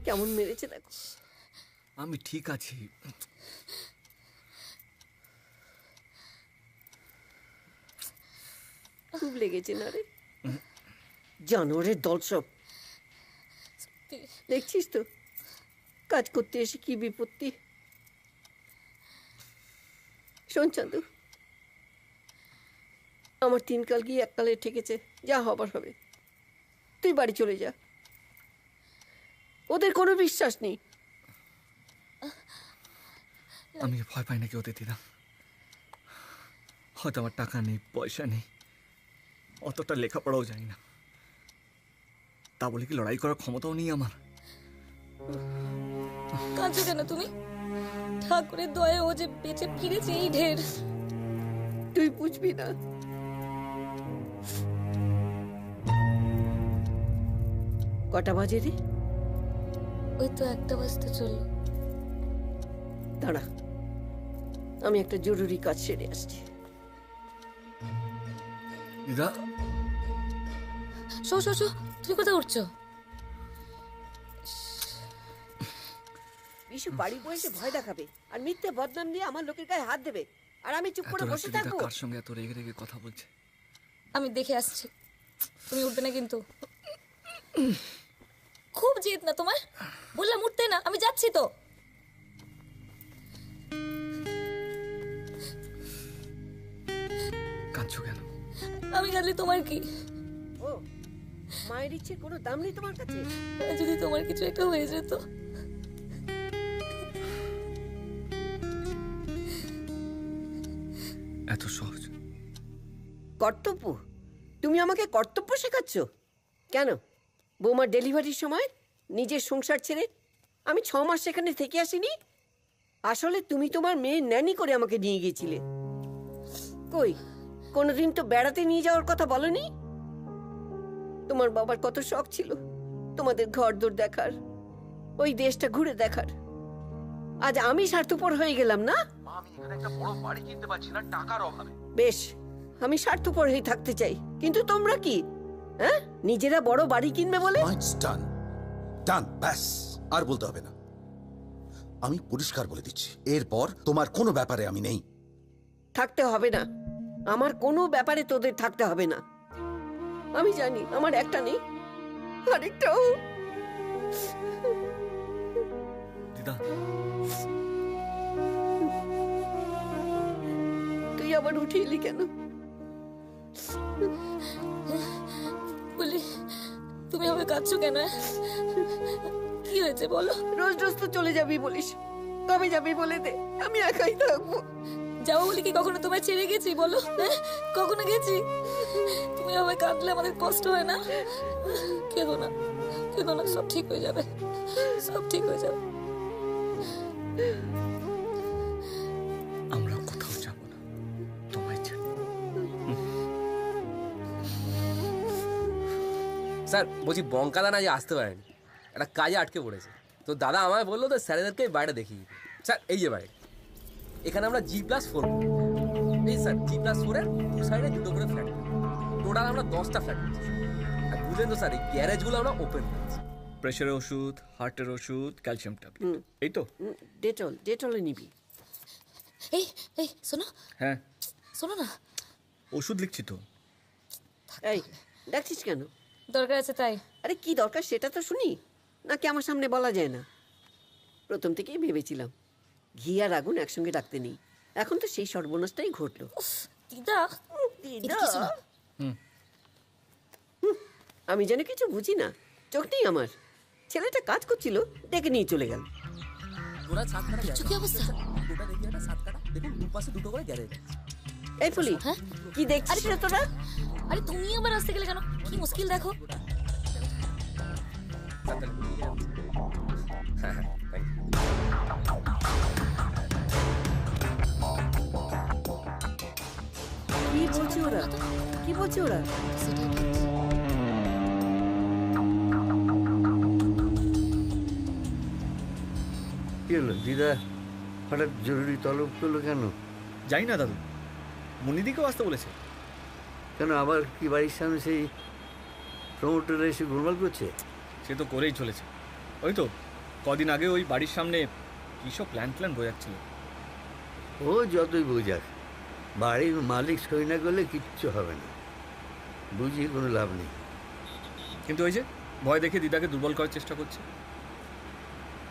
Speaker 3: কেমন মেরেছে দেখো।
Speaker 6: আমি ঠিক আছি।
Speaker 3: খুব লেগেছে না রে? জানোয়ারের দল সব। দেখছিস তো কাজ করতে এসে কি বিপত্তি। শোন চাঁদু, আমার 3 কাল গিয়ে 1 কালে ঠেকেছে, যা হবার হবে। তুই বাড়ি চলে যা, ওদের কোনো বিশ্বাস নেই।
Speaker 6: আমি ভয় পাই নাকি ওদের দিদা? হয়তো আমার টাকা নেই, পয়সা নেই, অতটা লেখাপড়াও জানি না, তা বলে কি লড়াই করার ক্ষমতাও নেই আমার?
Speaker 5: কাঁদছো কেন তুমি? ঠাকুরের দয়া ও যে বেঁচে ফিরেছে এই ঢের।
Speaker 3: তুই বুঝবি না। কটা বাজে রে?
Speaker 5: ওই তো 1টা বাজতে চললো।
Speaker 3: দাঁড়া, আমি একটা জরুরি কাজ সেরে আসছি।
Speaker 6: দিদা,
Speaker 5: শো শো শো, তুমি কোথায় উঠছো?
Speaker 3: বিশু বাড়ি বসে ভয় দেখাবে আর মিথ্যে বদনাম দিয়ে আমার লোকের গায়ে হাত দেবে, আর আমি চুপ করে বসে থাকবো?
Speaker 6: কার সঙ্গে এত রেগে রেগে কথা বলছে?
Speaker 5: আমি দেখে আসছি, তুমি উঠবে না কিন্তু। খুব জেদ না তোমার? বললাম উঠতে না, আমি যাচ্ছি তো।
Speaker 6: কাঁদছো কেন?
Speaker 5: আমি কাঁদলে তোমার কি?
Speaker 3: ও, মায়ের ইচ্ছে কোনো দাম নেই তোমার কাছে?
Speaker 5: যদি তোমার কিছু একটা হয়ে যেত।
Speaker 6: এত সহজ?
Speaker 3: কর্তব্য? তুমি আমাকে কর্তব্য শেখাচ্ছ কেন? বৌমার ডেলিভারির সময় নিজের সংসার ছেড়ে আমি 6 মাস সেখানে থেকে আসিনি? আসলে তুমি তোমার মেয়ের ন্যানি করে আমাকে নিয়ে গিয়েছিলে। কই, কোনোদিন তো বেড়াতে নিয়ে যাওয়ার কথা বলনি? তোমার বাবার কত শখ ছিল তোমাদের ঘরদোর দেখার, ওই দেশটা ঘুরে দেখার। আজ আমি স্বার্থপর হয়ে গেলাম না?
Speaker 9: আমি এখানে একটা বড় বাড়ি কিনতে পারছি না টাকার অভাবে।
Speaker 3: বেশ, আমি স্বার্থপর হয়ে থাকতে চাই, কিন্তু তোমরা কি হ্যাঁ নিজেরা বড় বাড়ি কিনবে বলে?
Speaker 15: ডান ডান, ব্যাস আর বলতে হবে না। আমি পরিষ্কার বলে দিচ্ছি, এরপর তোমার কোনো ব্যাপারে আমি নেই।
Speaker 3: থাকতে হবে না, আমার কোনো ব্যাপারে তোদের থাকতে হবে না। আমি জানি আমার একটা নেই, আরেকটাও।
Speaker 6: দিদা,
Speaker 3: তুই আবার উঠে এলি কেন?
Speaker 5: বলি, তুমি আমাকে কাঁদছো কেন? কি হয়েছে বলো?
Speaker 3: রোজ রোজ তো চলে যাবি বলিস, কবে যাবি বলে দে, আমি একাই থাকবো।
Speaker 5: যাবো বলে কি কখনো তোমায় ছেড়ে গেছি বলো? কখনো গেছি? তুমি আমায় কাঁদলে আমাদের কষ্ট হয় না? কেঁদো না, কেঁদো না, সব ঠিক হয়ে যাবে, সব ঠিক হয়ে যাবে।
Speaker 6: আমরা কোথাও যাব না, তোমায় ছেড়ে।
Speaker 13: স্যার বলছি বঙ্কাদা না যে আসতে পারেনি, একটা কাজে আটকে পড়েছে। তো দাদা আমায় বললো তো স্যারেদেরকে বাইরে দেখিয়ে দিতে। স্যার এই যে বাইরে, এখানে আমরা G+4, এই স্যার G+4-এর দু সাইডে দুটো করে ফ্ল্যাট, টোটাল আমরা 10টা ফ্ল্যাট পেয়েছি। আর বুঝলেন তো স্যার, এই গ্যারেজগুলো আমরা ওপেন করেছি।
Speaker 6: প্রেশারের ওষুধ, হার্টের ওষুধ, ক্যালসিয়াম ট্যাবলেট, এই তো।
Speaker 3: ডেটলে নিবি।
Speaker 5: এই এই শোনো,
Speaker 6: হ্যাঁ
Speaker 5: শোনো না,
Speaker 6: ওষুধ লিখছি তো।
Speaker 3: এই ডাকছিস কেন?
Speaker 5: দরকার আছে তাই।
Speaker 3: আরে কি দরকার সেটা তো শুনি, নাকি আমার সামনে বলা যায় না? প্রথম থেকেই ভেবেছিলাম ঘি আর আগুন একসঙ্গে ডাকতে নেই, এখন তো সেই সর্বনাশটাই ঘটলো।
Speaker 5: দিদা,
Speaker 3: আমি যেন কিছু বুঝি না, চোখ নেই আমার। ছেলেটা কাজ করছিল, ডেকে নিয়ে চলে গেল।
Speaker 13: ওরা ছাদ কাটা যায়,
Speaker 5: কি অবস্থা?
Speaker 13: ওটা দেখি একটা ছাদ কাটা, দেখুন দুপাশে দুটো করে গ্যারেজ।
Speaker 3: এই ফুলি, কি দেখছিস রে তোরা?
Speaker 5: আরে তুমি আবার আসতে গেলে কেন? কি মুশকিল দেখো।
Speaker 3: কি বলছে ওরা? কি বলছে ওরা?
Speaker 2: কি হলো দিদা, হঠাৎ জরুরি তলব করলো কেন?
Speaker 6: যাই না দাদু, মনিদিকেও আসতে বলেছে।
Speaker 2: কেন আবার কি বাড়ির সামনে সেই প্রমোটাররা এসে গোলমাল করছে?
Speaker 6: সে তো করেই চলেছে। ওই তো কদিন আগে ওই বাড়ির সামনে কী সব প্ল্যান বোঝাচ্ছিল।
Speaker 2: ও যতই বোঝাক, বাড়ির মালিক সই না করলে কিচ্ছু হবে না, বুঝিয়ে কোনো লাভ নেই।
Speaker 6: কিন্তু ওই যে ভয় দেখে দিদাকে দুর্বল করার চেষ্টা করছে।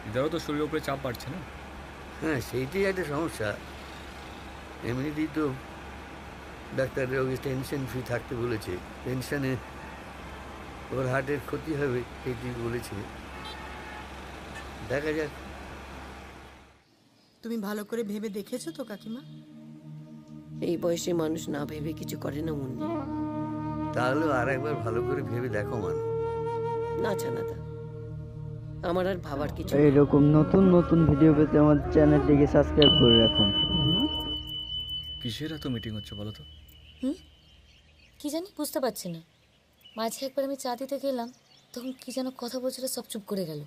Speaker 6: দিদারও তো শরীরের উপরে চাপ বাড়ছে না?
Speaker 2: হ্যাঁ, সেইটাই একটা সমস্যা। এমনিতেই তো ডাক্তাররা ওকে টেনশন ফ্রি থাকতে বলেছে, টেনশনে ওর হার্টের ক্ষতি হবে এটি বলেছে। দেখা যাক।
Speaker 12: তুমি ভালো করে ভেবে দেখেছো তো কাকিমা?
Speaker 3: এই বয়সে মানুষ না ভেবে কিছু করে না মুন্নি।
Speaker 2: তাহলে আর একবার ভালো করে ভেবে দেখো মান।
Speaker 3: না ছানাদা, আমার আর ভাবার কিছু
Speaker 4: এইরকম নতুন নতুন ভিডিও পেতে আমাদের চ্যানেলটিকে সাবস্ক্রাইব করে রাখুন।
Speaker 6: কিসের এত মিটিং হচ্ছে বলো তো?
Speaker 5: কি জানি বুঝতে পারছি না। মাঝে একবার আমি চা দিতে গেলাম, তখন কি যেন কথা বলছিল, সব চুপ করে গেল।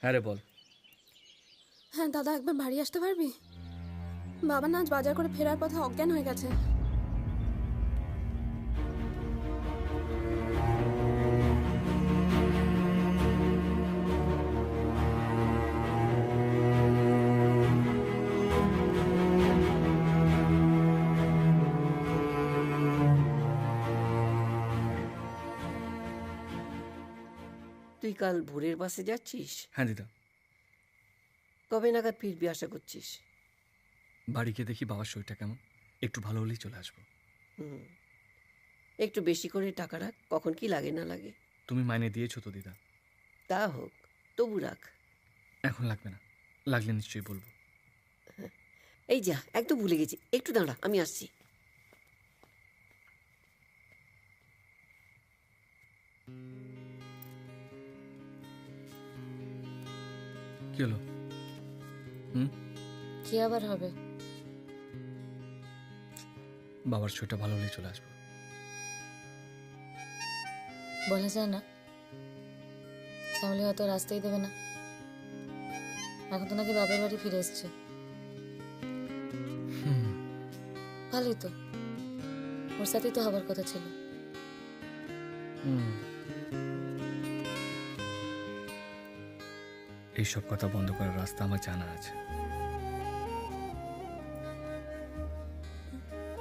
Speaker 6: হ্যাঁ রে বল।
Speaker 11: হ্যাঁ দাদা, একবার বাড়ি আসতে পারবি? বাবা না আজ বাজার করে ফেরার পথে অজ্ঞান হয়ে গেছে।
Speaker 3: তুই কাল ভোরের বাসে যাচ্ছিস?
Speaker 6: হ্যাঁ দিদা।
Speaker 3: কবে নাগাদ ফিরবি আশা করছিস?
Speaker 6: বাড়ি গিয়ে দেখি বাবার শরীরটা কেমন, একটু ভালো হলেই চলে আসবো।
Speaker 3: একটু বেশি করে টাকা রাখ, কখন কি লাগে না লাগে।
Speaker 6: তুমি মাইনে দিয়েছো তো দিদা?
Speaker 3: তা হোক, তবু রাখ।
Speaker 6: এখন লাগবে না, লাগলে নিশ্চয়ই বলবো।
Speaker 3: এই যা, একদম ভুলে গেছি, একটু দাঁড়া, আমি আসছি।
Speaker 6: কি হলো?
Speaker 5: কি আবার হবে?
Speaker 6: বাবার শরীরটা ভালো হলেই চলে আসবো।
Speaker 5: বলা যায় না, শ্যামলি হয়তো রাস্তাই দেবে না। এখন তো নাকি বাবার বাড়ি ফিরে এসছে। ভালোই তো, ওর সাথেই তো হবার কথা ছিল।
Speaker 6: এইসব কথা বন্ধ করার রাস্তা আমার জানা আছে।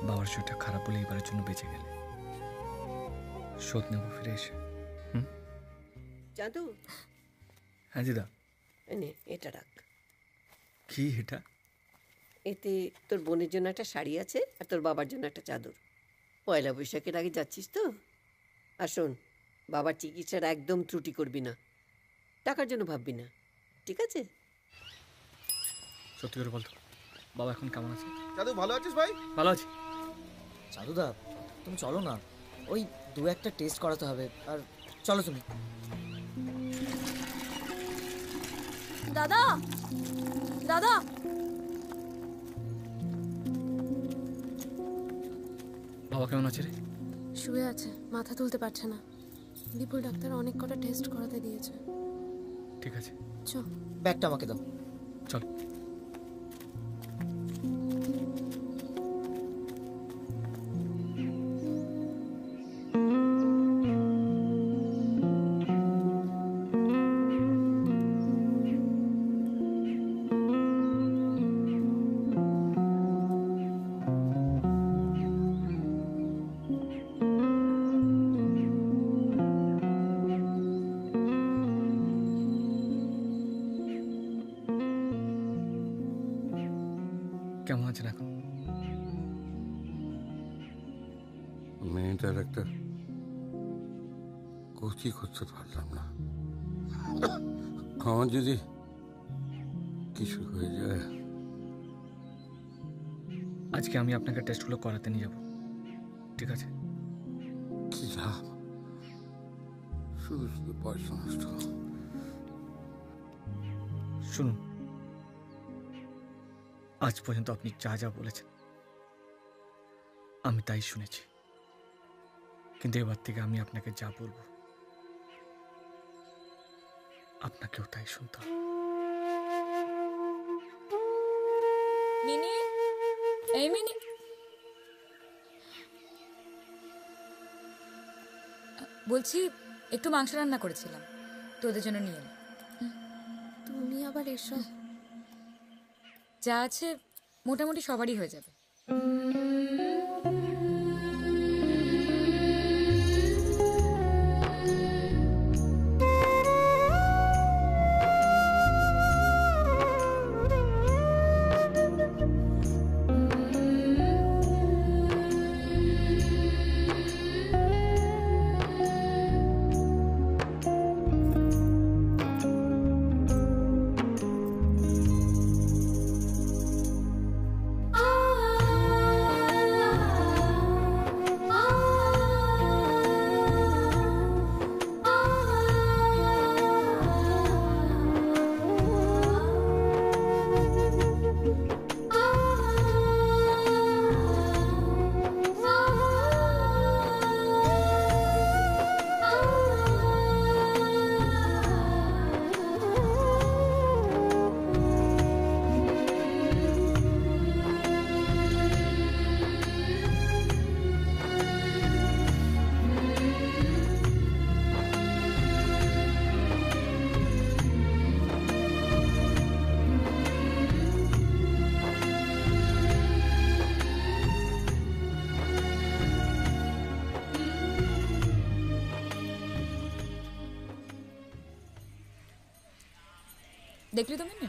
Speaker 6: বাবার শরীরটা খারাপ বলে এবারের জন্য বেঁচে গেলে শোধ নেব ফিরে এসে।
Speaker 3: জাদু।
Speaker 6: হ্যাঁ দিদা।
Speaker 3: নে, এটা রাখ।
Speaker 6: কি এটা?
Speaker 3: এতে তোর বোনের জন্য একটা শাড়ি আছে, আর তোর বাবার জন্য একটা চাদর। পয়লা বৈশাখের আগে যাচ্ছিস তো। আর শোন, বাবার চিকিৎসার একদম ত্রুটি করবি না, টাকার জন্য ভাববি না, ঠিক আছে?
Speaker 6: সত্যি করে বলতো, বাবা এখন কেমন আছে?
Speaker 18: দাদু ভালো আছিস ভাই?
Speaker 6: ভালো আছি।
Speaker 19: চাঁদুদা, তুমি চলো না, ওই দু একটা টেস্ট করাতে হবে। আর চলো তুমি।
Speaker 11: দাদা, দাদা,
Speaker 6: বাবা কেমন আছে রে?
Speaker 11: শুয়ে আছে, মাথা তুলতে পারছে না। বিপুল ডাক্তার অনেক কটা টেস্ট করাতে দিয়েছে।
Speaker 6: ঠিক আছে,
Speaker 11: চল।
Speaker 19: ব্যাগটা আমাকে দাও।
Speaker 6: চল। কেমন আছেন এখন?
Speaker 8: মেয়েটার একটা ক্ষতি করতে পারলাম না। আমার যদি কিছু হয়ে যায়।
Speaker 6: আজকে আমি আপনাকে টেস্টগুলো করাতে নিয়ে যাব, ঠিক আছে?
Speaker 8: কি লাভ? শুধু শুধু পয়সা নষ্ট।
Speaker 6: শুনুন, আজ পর্যন্ত আপনি যা যা বলেছেন আমি তাই শুনেছি, কিন্তু এবার থেকে আমি আপনাকে যা বলবো আপনাকেও তাই শুনতে হবে।
Speaker 16: মিনি, এই মিনি, বলছি একটু মাংস রান্না করেছিলাম, তোদের জন্য নিয়ে এলাম।
Speaker 11: তুমি আবার এসব?
Speaker 16: যা আছে মোটামুটি সবারই হয়ে যাবে। দেখলি তো মিন্নি,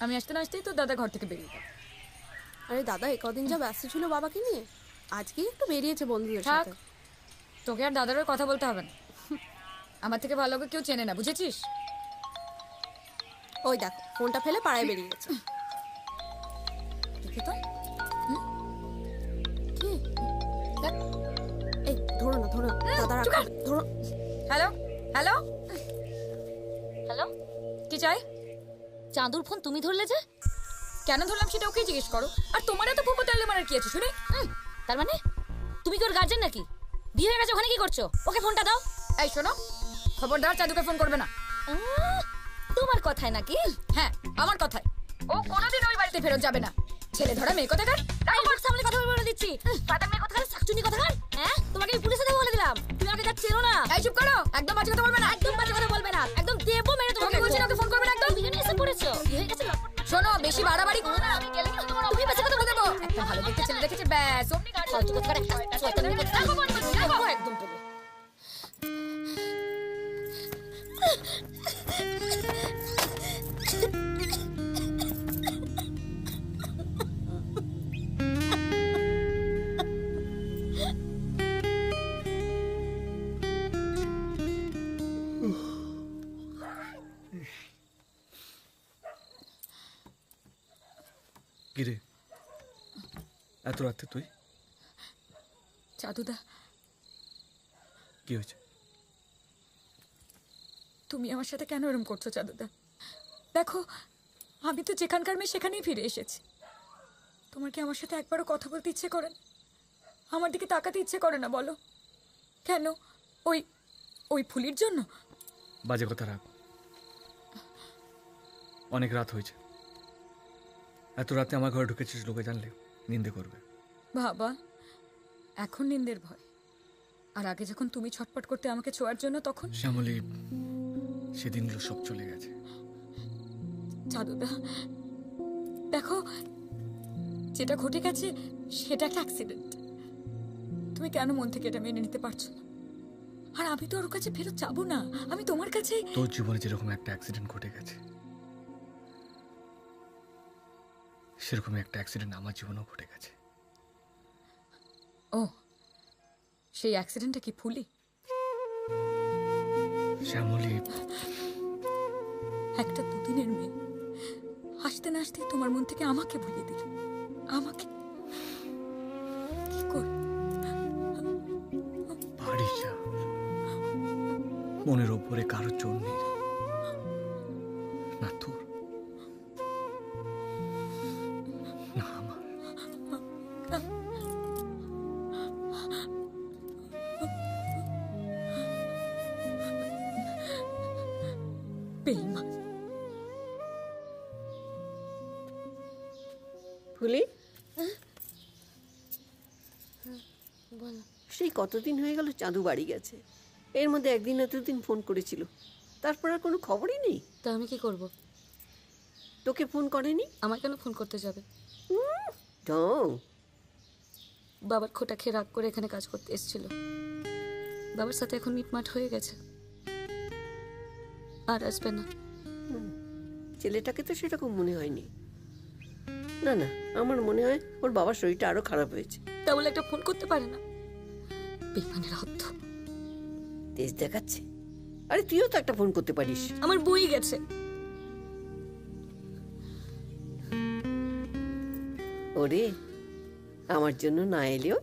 Speaker 16: আমি আসতে না আসতেই তো দাদা ঘর থেকে বেরিয়ে গেল।
Speaker 11: আরে দাদা কদিন যা ব্যস্ত ছিল বাবাকে নিয়ে, আজকেই একটু বেরিয়েছে বন্ধুদের
Speaker 16: থাক,
Speaker 11: সাথে।
Speaker 16: তোকে আর দাদারও কথা বলতে হবে না। আমার থেকে ভালো করে কেউ চেনে না, বুঝেছিস?
Speaker 11: ওই দেখো ফোনটা ফেলে পাড়ায় বেরিয়ে গেছে।
Speaker 16: দেখি তো।
Speaker 11: কি? এই ধরো না, ধরো দাদা, ধরো।
Speaker 16: হ্যালো হ্যালো
Speaker 5: হ্যালো,
Speaker 16: কি চাই?
Speaker 5: চাঁদুর ফোন তুমি ধরলে যে?
Speaker 16: কেন ধরলাম সেটা ওকেই জিজ্ঞেস করো। আর তোমার এত পুপো তাইলে মারার কি আছে শুনি?
Speaker 5: তার মানে তুমি কি ওর গার্জেন নাকি? বিয়ে হয়ে গেছে, ওখানে কি করছো? ওকে ফোনটা দাও।
Speaker 16: এই শোনো, খবরদার চাঁদুকে ফোন করবে না।
Speaker 5: তোমার কথায় নাকি?
Speaker 16: হ্যাঁ, আমার কথায়। ও কোনোদিন ওই বাড়িতে ফেরত যাবে না। ছেলে ধরা মেয়ে কোথাকার?
Speaker 5: আমার সামনে কথা বলে দিচ্ছি। ফাটা মেয়ে কোথাকার, শাকচুনি কোথাকার? হ্যাঁ, তোমাকে আমি পুলিশে দেবো বলে দিলাম। তুমি আমাকে যা চেনো না।
Speaker 16: এই চুপ করো, একদম বাজে কথা বলবে না।
Speaker 5: একদম বাজে কথা বলবে না, একদম দেবো মেরে তোমাকে।
Speaker 16: বলছি না, ওকে ফোন করবে না একদম।
Speaker 5: তুমি কেন এসে পড়েছো? বিয়ে হয়ে গেছে।
Speaker 16: শোনো, বেশি বাড়াবাড়ি করো না। আমি গেলে কিন্তু তোমার তুমি বেঁচে কথা বলে দেবো। একটা ভালো দেখতে ছেলে দেখেছে, ব্যাস অমনি গাড়ি
Speaker 5: ফালতু কথা করে শয়তানি কথা।
Speaker 16: দেখো একদম পেলে।
Speaker 6: কিরে, এত রাতে তুই?
Speaker 16: চাঁদুদা,
Speaker 6: কি হয়েছে?
Speaker 16: তুমি আমার সাথে কেন এরম করছো চাঁদুদা? দেখো, আমি তো যেখানকার মেয়ে সেখানেই ফিরে এসেছি। তোমার কি আমার সাথে একবারও কথা বলতে ইচ্ছে করে না? আমার দিকে তাকাতে ইচ্ছে করে না বলো? কেন? ওই ওই ফুলির জন্য?
Speaker 6: বাজে কথা রাখ, অনেক রাত হয়েছে। এত রাতে আমার ঘরে ঢুকেছিস, লোকে জানলে নিন্দে করবে।
Speaker 16: বাবা, এখন নিন্দের ভয়, আর আগে যখন তুমি ছটপট করতে আমাকে ছোঁয়ার জন্য, তখন
Speaker 6: শ্যামলী, সেদিনগুলো সব চলে গেছে।
Speaker 16: চাঁদুদা দেখো, যেটা ঘটে গেছে সেটা একটা অ্যাক্সিডেন্ট। তুমি কেন মন থেকে এটা মেনে নিতে পারছো না? আর আমি তো ওর কাছে ফেরত যাবো না, আমি তোমার কাছে।
Speaker 6: তোর জীবনে যেরকম একটা অ্যাক্সিডেন্ট ঘটে গেছে, সেরকম একটা অ্যাক্সিডেন্ট আমার জীবনেও ঘটে গেছে।
Speaker 16: ও, সেই অ্যাক্সিডেন্টটা কি ফুলি?
Speaker 6: শ্যামলী,
Speaker 16: একটা দুদিনের মেয়ে হাসতে না আসতেই তোমার মন থেকে আমাকে ভুলিয়ে দিল। আমাকে কি করে?
Speaker 6: বাড়ি যা, মনের ওপরে কারো জোর নেই, না তোর না আমার।
Speaker 16: বেঈমান।
Speaker 3: ফুলি,
Speaker 11: বলো।
Speaker 3: সেই কতদিন হয়ে গেল চাঁদু বাড়ি গেছে। এর মধ্যে একদিন না দুদিন ফোন করেছিল, তারপর আর কোনো খবরই নেই।
Speaker 5: তা আমি কি করব?
Speaker 3: তোকে ফোন করেনি?
Speaker 5: আমার কেন ফোন করতে যাবে? বাবার খোটা খেয়ে রাগ করে এখানে কাজ করতে এসেছিল। বাবার সাথে এখন মিটমাট হয়ে গেছে, আর আসবে না।
Speaker 3: ছেলেটাকে তো সেরকম মনে হয়নি। না না, আমার মনে হয় ওর বাবার শরীরটা আরো খারাপ হয়েছে।
Speaker 5: তা বলে একটা ফোন করতে পারে না? বেইমানের হদ্দ।
Speaker 3: তেজ দেখাচ্ছে। আরে তুইও তো একটা ফোন করতে পারিস।
Speaker 5: আমার বই গেছে।
Speaker 3: ওরে, আমার জন্য না এলেও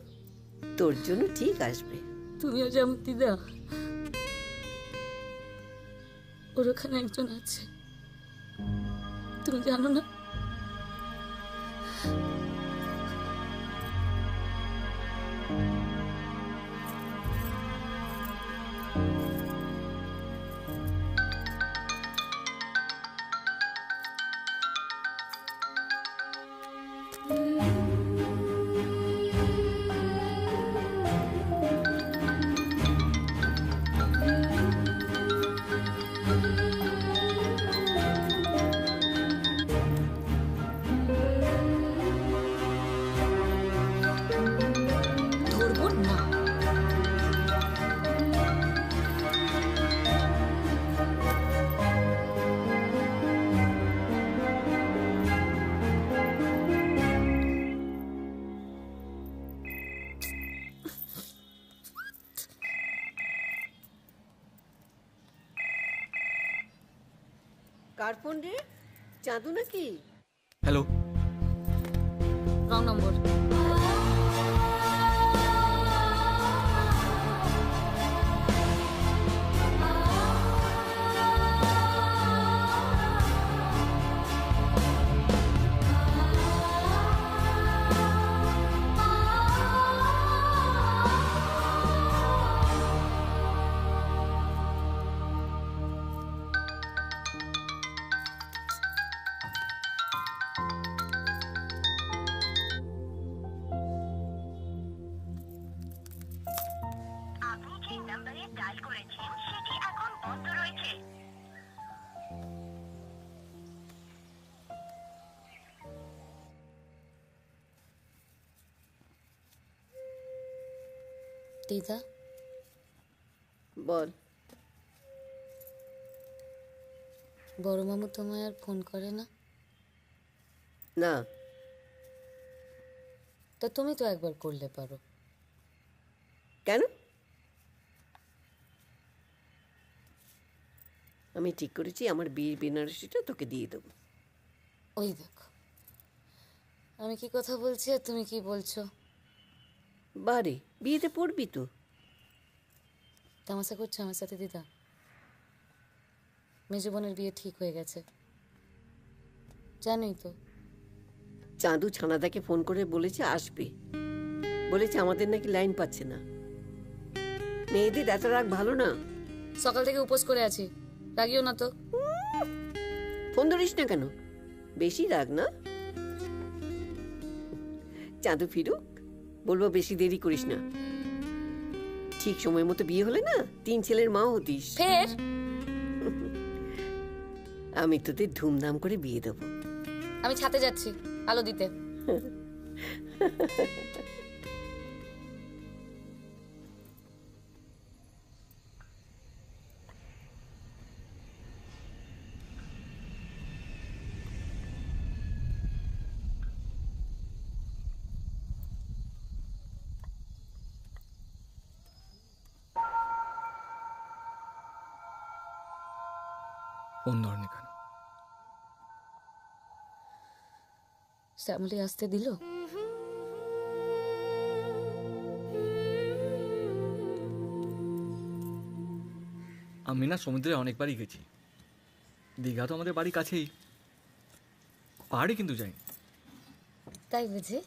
Speaker 3: তোর জন্য ঠিক আসবে।
Speaker 5: তুমিও যেমন দিদা, ওর ওখানে একজন আছে, তুমি জানো না?
Speaker 3: কার ফোন রে? চাঁদু নাকি?
Speaker 6: হ্যালো।
Speaker 5: রং নম্বর।
Speaker 11: দিদা
Speaker 3: বল।
Speaker 11: বড় মামু তোমায় আর ফোন করে না?
Speaker 3: না।
Speaker 11: তা তুমি তো একবার করলে পারো।
Speaker 3: কেন? আমি ঠিক করেছি আমার বিয়ের বেনারসিটা তোকে দিয়ে দেবো।
Speaker 11: ওই দেখো আমি কি কথা বলছি আর তুমি কি বলছো।
Speaker 3: বারে বিয়েতে পড়বি তো?
Speaker 11: তামাশা করছো আমার সাথে দিদা? মেজো বোনের বিয়ে ঠিক হয়ে গেছে জানোই তো।
Speaker 3: চাঁদু ছানাদাকে ফোন করে বলেছে আসবে, বলেছে আমাদের নাকি লাইন পাচ্ছে না। মেয়েদের এত রাগ ভালো না।
Speaker 11: সকাল থেকে উপোস করে আছি, রাগিও না তো।
Speaker 3: ফোন ধরিস না কেন? বেশি রাগ না। চাঁদু ফিরুক, বলবো বেশি দেরি করিস না। ঠিক সময় মতো বিয়ে হলে না 3 ছেলের মাও হতিস।
Speaker 11: ফের
Speaker 3: আমি তোদের ধুমধাম করে বিয়ে দেবো।
Speaker 11: আমি ছাতে যাচ্ছি আলো দিতে।
Speaker 6: ফোন ধরনি কেন?
Speaker 11: শ্যামলি আসতে দিল?
Speaker 6: আমি না সমুদ্রে অনেকবারই গেছি। দীঘা তো আমাদের বাড়ি কাছেই, পাহাড়ে কিন্তু যাই।
Speaker 11: তাই বুঝি?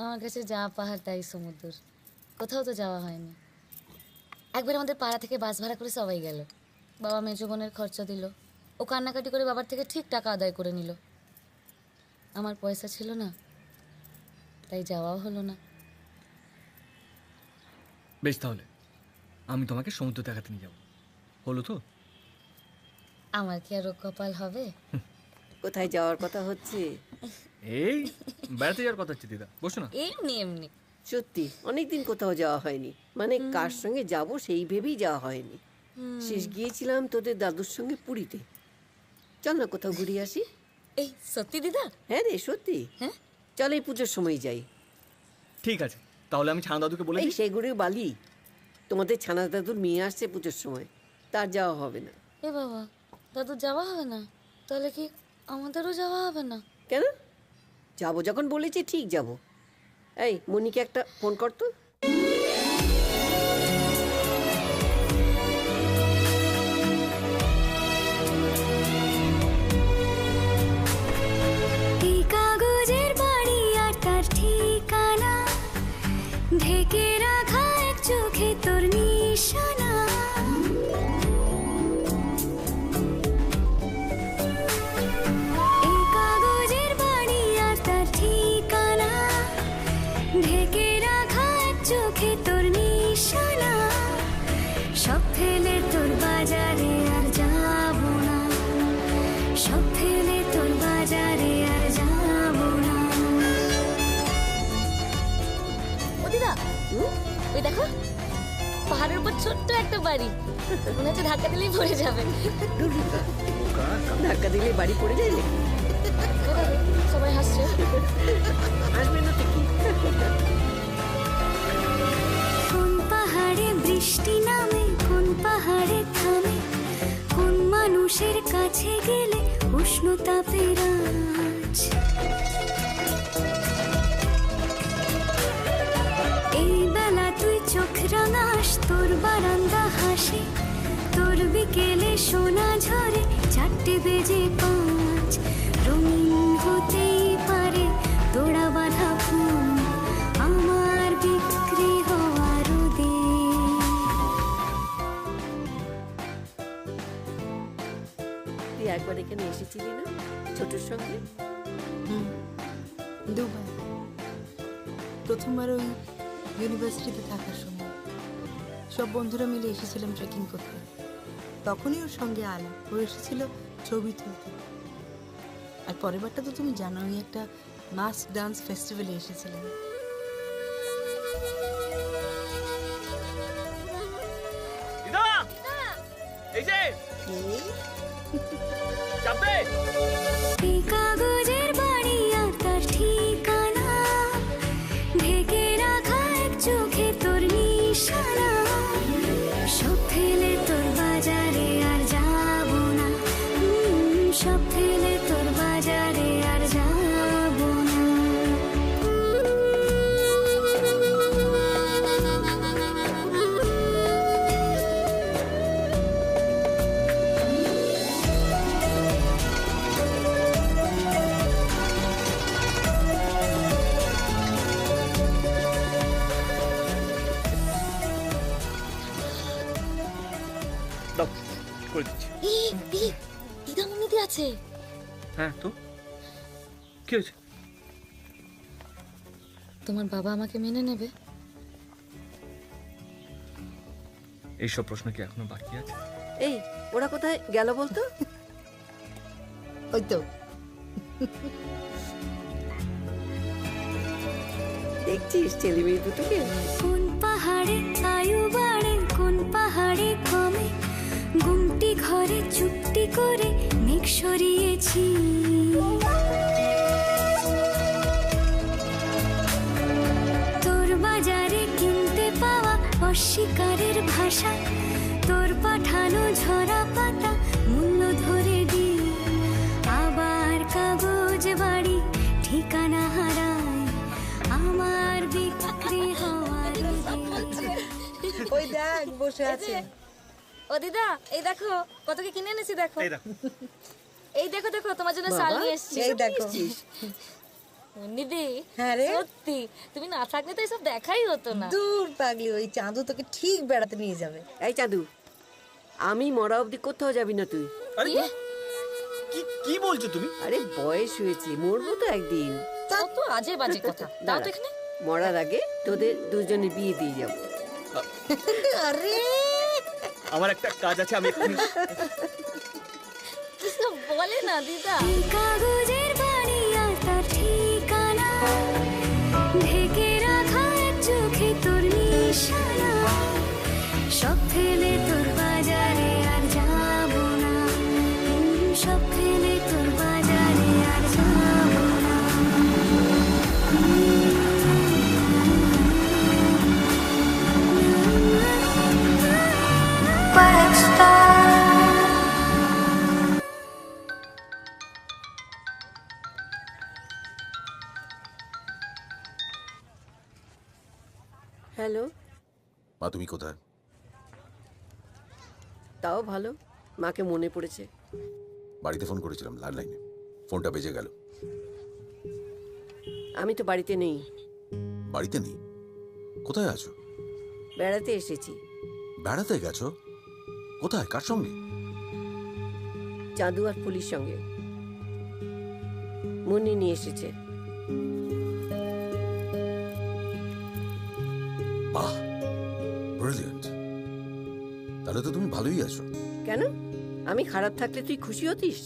Speaker 11: আমার কাছে যা পাহাড় তাই সমুদ্র, কোথাও তো যাওয়া হয়নি। একবার আমাদের পাড়া থেকে বাস ভাড়া করে সবাই গেল। বাবা মেজো বোনের খরচা দিল, ও কান্নাকাটি করে বাবার থেকে ঠিক টাকা আদায় করে নিল। আমার পয়সা ছিল না, তাই যাওয়াও হলো না।
Speaker 6: বেশ, তাহলে আমি তোমাকে সমুদ্র দেখাতে নিয়ে যাবো, হলো তো?
Speaker 11: আমার কি আর কপাল হবে?
Speaker 3: কোথায় যাওয়ার কথা হচ্ছে?
Speaker 6: এই বেড়াতে যাওয়ার কথা হচ্ছে দিদা, বসো না।
Speaker 11: এমনি এমনি।
Speaker 3: সত্যি অনেকদিন কোথাও যাওয়া হয়নি, মানে কার সঙ্গে যাব সেই ভেবেই যাওয়া হয়নি। শেষ গিয়েছিলাম তোদের দাদুর সঙ্গে পুরীতে। চল না কোথাও ঘুরে আসি।
Speaker 11: এই সত্যি দিদা?
Speaker 3: হ্যাঁ রে সত্যি।
Speaker 11: হ্যাঁ
Speaker 3: চল এই পুজোর সময় যাই।
Speaker 6: ঠিক আছে, তাহলে আমি ছানা দাদুকে বলে
Speaker 3: এই সেগুড়ে বালি, তোমাদের ছানা দাদুর মেয়ে আসছে পুজোর সময়, তার যাওয়া হবে না।
Speaker 11: এ বাবা, দাদু যাওয়া হবে না? তাহলে কি আমাদেরও যাওয়া হবে না?
Speaker 3: কেন? যাবো যখন বলেছি ঠিক যাব। এই মনিকে একটা ফোন কর তো।
Speaker 5: কাগজের বাড়ি আর তার ঠিকানা, ঢেকে রাখা এক চোখে তোর নিশানা। এই কাগজের বাড়ি আর তার ঠিকানা, ঢেকে রাখা এক চোখে তোর নিশানা। সব ফেলে তোর বাজারে আর যাব না, সব ফেলে তোর বাজারে আর যাব না।
Speaker 11: ও দিদা, ওই দেখো পাহাড়ের উপর ছোট্ট একটা বাড়ি, মনে হচ্ছে ধাক্কা দিলেই পড়ে যাবে।
Speaker 3: ধাক্কা দিলে বাড়ি পড়ে যায় নাকি?
Speaker 11: সবাই হাসছে।
Speaker 3: আসবে না তো কি?
Speaker 5: কোন পাহাড়ে বৃষ্টি নামে, কোন পাহাড়ে থামে, কোন মানুষ
Speaker 20: মানুষের কাছে গেলে উষ্ণতাপের আঁচ। এই বেলা তুই চোখ রাঙাস, তোর বারান্দা হাসে, তোর বিকেলে সোনা ঝরে 4:05। রঙিন হতেই পারে তোড়া বাঁধা ফুল, আমার বিক্রি হওয়ার দিন।
Speaker 3: তুই একবার এখানে এসেছিলি না ছোটুর সঙ্গে?
Speaker 12: দুবার। প্রথমবার ওই ইউনিভার্সিটিতে থাকার সময় সব বন্ধুরা মিলে এসেছিলাম ট্রেকিং করতে। তখনই ওর সঙ্গে আলাপ, ও এসেছিল ছবি তুলতে। আর পরের বারটা তো তুমি জানো, ওই একটা মাস ডান্স ফেস্টিভ্যালে এসেছিলাম।
Speaker 6: এই যে চাপবে
Speaker 20: এই কাগজের বাড়ি আর তার ঠিকানা, ঢেকে রাখা এক চোখে তোর নিশানা। সব ফেলে তোর বাজারে আর যাব না, সব ফেলে তোর বাজারে আর যাব না।
Speaker 6: দাও করে দিচ্ছি।
Speaker 5: দিদামণিদি আছে।
Speaker 6: হ্যাঁ তো কি হয়েছে?
Speaker 5: তোমার বাবা আমাকে মেনে নেবে?
Speaker 6: এইসব প্রশ্ন কি এখনো বাকি আছে?
Speaker 3: এই ওরা কোথায় গেল বলতো?
Speaker 12: ওই তো
Speaker 3: দেখছিস ছেলে মেয়ে দুটোকে?
Speaker 20: কোন পাহাড়ে আয়ু বাড়ে, কোন পাহাড়ে কমে, গুমটি ঘরে চুপটি করে মেঘ সরিয়েছি। তোর বাজারে কিনতে পাওয়া অস্বীকারের ভাষা, তোর পাঠানো ঝরা পাতা মূল্য ধরে দি। আবার কাগজ বাড়ি ঠিকানা হারায়, আমার বিক্রি হওয়ার দিন।
Speaker 12: ওই দেখ বসে আছে।
Speaker 5: ও দিদা, এই দেখো কত কি কিনে এনেছি দেখো।
Speaker 6: এই দেখো,
Speaker 5: এই দেখো দেখো তোমার জন্য শাল নিয়ে এসেছি।
Speaker 12: এই দেখো।
Speaker 5: দিদি
Speaker 12: হ্যাঁ রে,
Speaker 5: সত্যি তুমি না থাকলে তো এসব দেখাই হতো না।
Speaker 12: দূর পাগলি, ওই চাঁদু তোকে ঠিক বেড়াতে নিয়ে যাবে।
Speaker 3: এই চাঁদু, আমি মরা অবধি কোথাও যাবি না তুই।
Speaker 6: কি কি বলছো তুমি?
Speaker 3: আরে বয়স হয়েছে, মরবো তো একদিন।
Speaker 5: কত আজে বাজে কথা। দাও তো এখানে।
Speaker 3: মরার আগে তোদের দুজনে বিয়ে দিয়ে যাবো।
Speaker 12: আরে
Speaker 6: আমার একটা কাজ আছে, আমি এক্ষুনি।
Speaker 5: কিছু বলে না দিদা।
Speaker 20: কাগজের বাড়ি আর তার ঠিকানা, ঢেকে রাখা এক চোখে তোর নিশানা। সব ফেলে তোর বাজারে আর যাব না, সব ফেলে তোর বাজারে আর যাব না।
Speaker 3: হ্যালো,
Speaker 15: মা তুমি কোথায়?
Speaker 3: তাও ভালো, মাকে মনে পড়েছে।
Speaker 15: বাড়িতে ফোন করেছিলাম, ল্যান্ডলাইনে ফোনটা বেজে গেল।
Speaker 3: আমি তো বাড়িতে নেই।
Speaker 15: বাড়িতে নেই? কোথায় আছো?
Speaker 3: বেড়াতে এসেছি।
Speaker 15: বেড়াতে গেছো? কোথায়, কার সঙ্গে?
Speaker 3: চাঁদু আর পুলিশ সঙ্গে। মুন্নি নিয়ে এসেছে।
Speaker 15: বাহ, ব্রিলিয়েন্ট। তাহলে তো তুমি ভালোই আছো।
Speaker 3: কেন, আমি খারাপ থাকলে তুই খুশি হতিস?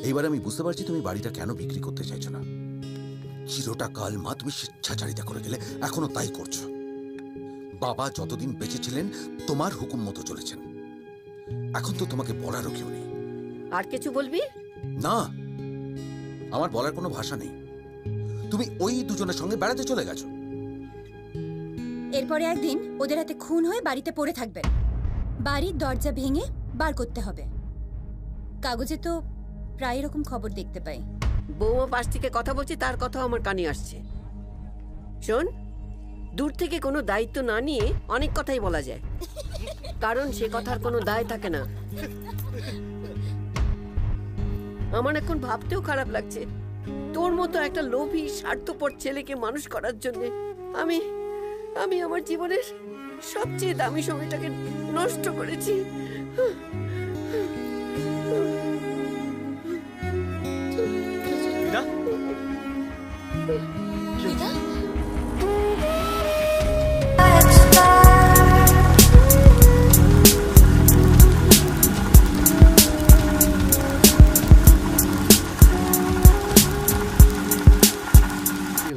Speaker 15: এইবার আমি বুঝতে পারছি তুমি বাড়িটা কেন বিক্রি করতে চাইছো না। চিরটা কাল মা তুমি স্বেচ্ছাচারিতা করে গেলে, এখনো তাই করছো। বাবা যতদিন বেঁচে ছিলেন তোমার হুকুম মতো চলেছেন, এখন তো তোমাকে বলারও কেউ নেই।
Speaker 3: আর কিছু বলবি?
Speaker 15: না, আমার বলার কোনো ভাষা নেই। তুমি ওই দুজনের সঙ্গে বেড়াতে চলে গেছো।
Speaker 10: এরপরে একদিন ওদের হাতে খুন হয়ে বাড়িতে পড়ে থাকবে, বাড়ির দরজা ভেঙে বার করতে হবে। কাগজে তো প্রায় এরকম খবর দেখতে পাই।
Speaker 3: বৌমা পাশ থেকে কথা বলছে, তার কথাও আমার কানে আসছে। শোন, দূর থেকে কোনো দায়িত্ব না নিয়ে অনেক কথাই বলা যায়, কারণ সে কথার কোনো দায় থাকে না। আমার এখন ভাবতেও খারাপ লাগছে, তোর মতো একটা লোভী স্বার্থপর ছেলেকে মানুষ করার জন্য আমি আমি আমার জীবনের সবচেয়ে দামি সময়টাকে নষ্ট করেছি।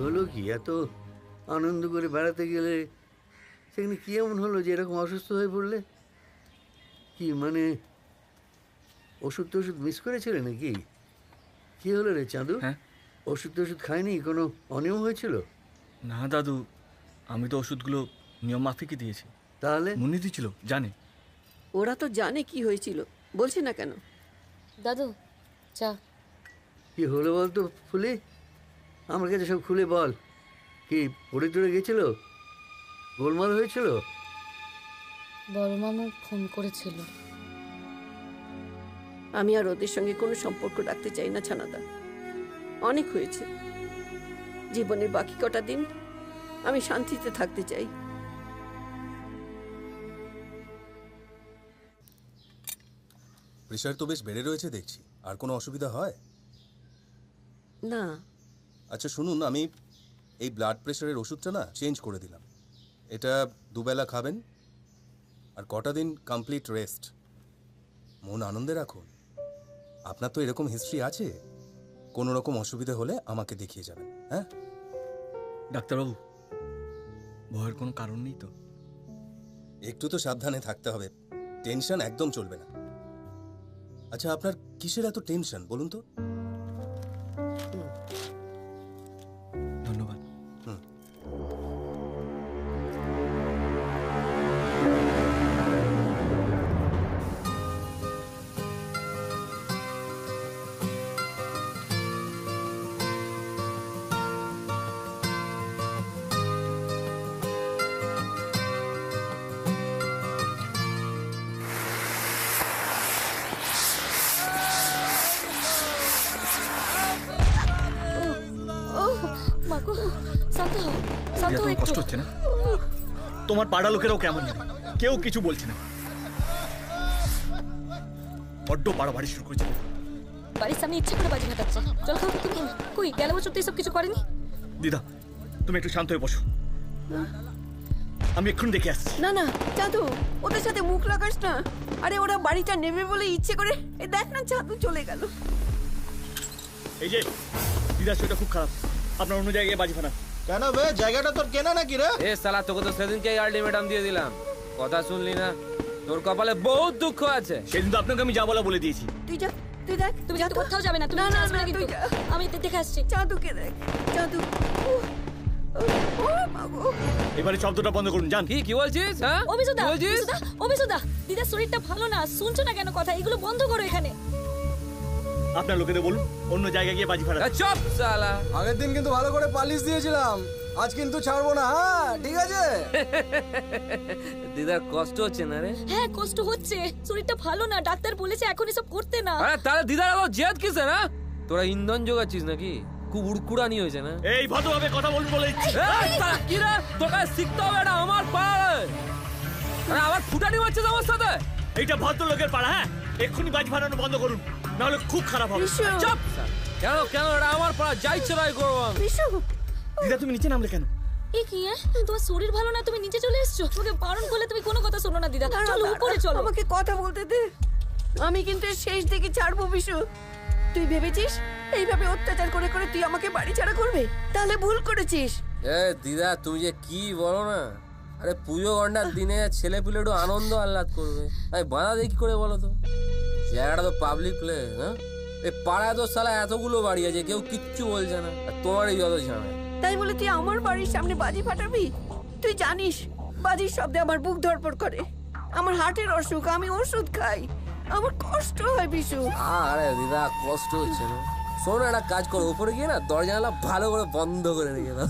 Speaker 2: হলো কি, এত আনন্দ করে বেড়াতে গেলে সেখানে কি এমন হলো যে এরকম অসুস্থ হয়ে পড়লে? কি মানে ওষুধ টষুধ মিস করেছিলে নাকি? কি হলো রে চাঁদু? ওষুধ টষুধ খায়নি? কোনো অনিয়ম হয়েছিল?
Speaker 6: না দাদু, আমি তো ওষুধগুলো নিয়ম মাফিকই দিয়েছি।
Speaker 2: তাহলে
Speaker 6: মুনি দিয়েছিল, জানে।
Speaker 3: ওরা তো জানে কি হয়েছিল, বলছে না কেন?
Speaker 11: দাদু চা।
Speaker 2: কি হলো বল তো ফুলি, আমার কাছে সব খুলে বল। কি পড়ে টড়ে গেছিল? গোলমাল হয়েছিল?
Speaker 11: বড় মামু ফোন করেছিল।
Speaker 3: আমি আর ওদের সঙ্গে কোনো সম্পর্ক রাখতে চাই না ছানাদা, অনেক হয়েছে। জীবনের বাকি কটা দিন আমি শান্তিতে থাকতে চাই।
Speaker 9: প্রেশার তো বেশ বেড়ে রয়েছে দেখছি, আর কোনো অসুবিধা হয়
Speaker 3: না?
Speaker 9: আচ্ছা শুনুন, আমি এই ব্লাড প্রেশারের ওষুধটা না চেঞ্জ করে দিলাম। এটা দুবেলা খাবেন, আর কটা দিন কমপ্লিট রেস্ট। মন আনন্দে রাখুন। আপনার তো এরকম হিস্ট্রি আছে, কোনো রকম অসুবিধা হলে আমাকে দেখিয়ে যাবেন। হ্যাঁ
Speaker 6: ডাক্তারবাবু, ভয়ের কোনো কারণ নেই তো?
Speaker 9: একটু তো সাবধানে থাকতে হবে, টেনশন একদম চলবে না। আচ্ছা আপনার কিসের এত টেনশন বলুন তো?
Speaker 6: ধন্যবাদ। কষ্ট হচ্ছে না? তোমার পাড়া লোকেরাও কেমন জানে, কেউ কিছু বলছে না। বড্ড বাড়াবাড়ি শুরু করেছে।
Speaker 16: বাড়ির সামনে ইচ্ছে করে বাজি ফাটাচ্ছে। চল খাও। তুমি কই গেল বছর তো এসব কিছু করেনি।
Speaker 6: দিদা, তুমি একটু শান্ত হয়ে বসো, আমি এক্ষুনি দেখে আসছি।
Speaker 3: না না চাঁদু, ওদের সাথে মুখ লাগাস না। আরে ওরা বাড়িটা নেবে বলে ইচ্ছে করে, এই দেখ না চাঁদু চলে গেল।
Speaker 6: এই যে দিদার শরীরটা খুব খারাপ, আপনার অন্য জায়গায় বাজি ফাটান।
Speaker 18: কেন বে, জায়গাটা তোর কেনা নাকি রে?
Speaker 13: এ শালা, তোকে তো সেদিনকে আলটিমেটাম দিয়ে দিলাম, কথা শুনলি না? তোর কপালে বহুত দুঃখ আছে।
Speaker 6: সেদিন তো আপনাকে আমি যা বলা বলে দিয়েছি।
Speaker 3: তুই যা, তুই দেখ।
Speaker 16: তুমি কিন্তু কোথাও যাবে না। তুমি
Speaker 3: না না
Speaker 16: আসবে
Speaker 3: না,
Speaker 16: কিন্তু
Speaker 3: তুই যা।
Speaker 16: আমি দেখে আসছি।
Speaker 3: চাঁদুকে দেখ, চাঁদু। ও মাগো,
Speaker 6: এবারে শব্দটা বন্ধ করুন, জান।
Speaker 13: কি বলছিস? হ্যাঁ
Speaker 16: অভিষেদা, অভিষেদা, দিদার শরীরটা ভালো না, শুনছো না কেন কথা? এগুলো বন্ধ করো এখানে।
Speaker 6: আপনার লোকেদের বলুন অন্য জায়গায় গিয়ে বাজি ফাটান।
Speaker 13: চুপ শালা।
Speaker 18: আগের দিন কিন্তু ভালো করে পালিশ দিয়েছিলাম, আজ কিন্তু ছাড়বো না। হ্যাঁ ঠিক আছে?
Speaker 13: দিদার কষ্ট হচ্ছে না রে?
Speaker 16: হ্যাঁ কষ্ট হচ্ছে, শরীরটা ভালো না, ডাক্তার বলেছে এখন এসব করতে না।
Speaker 13: আরে তাহলে দিদার আবার জেদ কিসে? না তোরা ইন্ধন জোগাচ্ছিস নাকি? খুব উড়কুড়ানি হয়েছে না?
Speaker 6: এই ভদ্রভাবে কথা বলুন বলে দিচ্ছি।
Speaker 13: কি রে, তোকে শিখতে হবে না আমার পাড়ায়। আরে আবার ফুটানি মারছিস আমার সাথে?
Speaker 6: এইটা ভদ্রলোকের পাড়া, হ্যাঁ? এক্ষুনি বাজি ফাটানো বন্ধ করুন, নাহলে খুব খারাপ হবে।
Speaker 13: চুপ। কেন কেন এটা আমার পাড়া, যাই চড়াই করবো আমি।
Speaker 6: দিদা তুমি নিচে নামলে কেন?
Speaker 16: এ কি? তোমার শরীর ভালো না, তুমি নিচে চলে এসছো? তোকে বারণ করলে তুমি কোনো কথা শোনো না দিদা। চলো উপরে চলো।
Speaker 3: আমাকে কথা বলতে দে, আমি কিন্তু শেষ দিকে ছাড়বো বিশু। তুই ভেবেছিস এইভাবে অত্যাচার করে করে তুই আমাকে বাড়ি ছাড়া করবে? তাহলে ভুল করেছিস।
Speaker 13: এ দিদা, তুমি যে কি বলো না। আরে পুজো ঘন্টার দিনে ছেলে পিলে একটু আনন্দ আহ্লাদ করবে, তাই বাধা দিয়ে কি করে বলো তো? জায়গাটা তো পাবলিক প্লেস। হ্যাঁ, এই পাড়ায় তো শালা এতগুলো বাড়ি আছে, কেউ কিচ্ছু বলছে না, আর তোমারই যত ঝামেলা।
Speaker 3: তাই বলে তুই আমার বাড়ির সামনে বাজি ফাটাবি? তুই জানিস বাজির শব্দে আমার বুক ধড়ফড় করে, আমার হার্টের অসুখ, আমি ওষুধ খাই, আমার কষ্ট হয় বিশু।
Speaker 13: আরে দিদা কষ্ট হচ্ছে না, শোনো একটা কাজ করো, উপরে গিয়ে না দরজা জানালা ভালো করে বন্ধ করে রেখে দাও।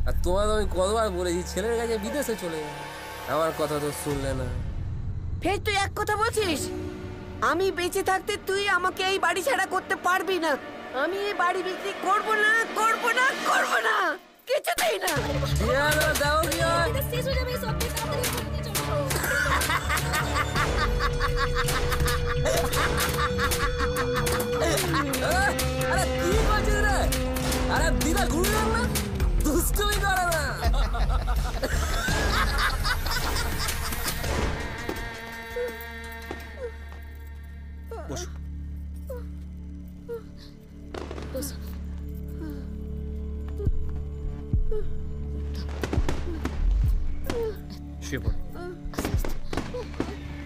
Speaker 13: আর তোমাকে আমি কতবার বলেছি ছেলের কাছে বিদেশে চলে যাবে, আমার কথা তো শুনলে না।
Speaker 3: ফের তুই এক কথা বলছিস? আমি বেঁচে থাকতে তুই আমাকে এই বাড়ি ছাড়া করতে পারবি না। আমি এই বাড়ি বিক্রি করব না, করব না, করব না, কিছুতেই না।
Speaker 13: দাও দিয়া
Speaker 5: শেষ হয়ে যাবে সব কিছু, তাড়াতাড়ি করে নিয়ে চলো।
Speaker 13: আরে কি করছিস রে? আরে দিদা ঘুরে যান না, দুষ্টুমি করে না।
Speaker 6: বসো।
Speaker 5: বসো।
Speaker 6: শুয়ে পড়ো।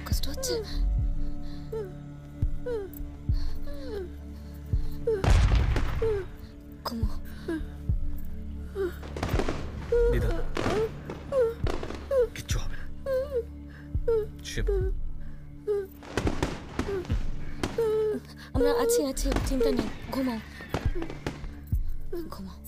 Speaker 5: কষ্ট হচ্ছে? ঘুমো।
Speaker 6: দিদা কিচ্ছু হবে না, শুয়ে পড়ো।
Speaker 5: আমরা আছি আছি, চিন্তা নেই, ঘুমাও ঘুমাও।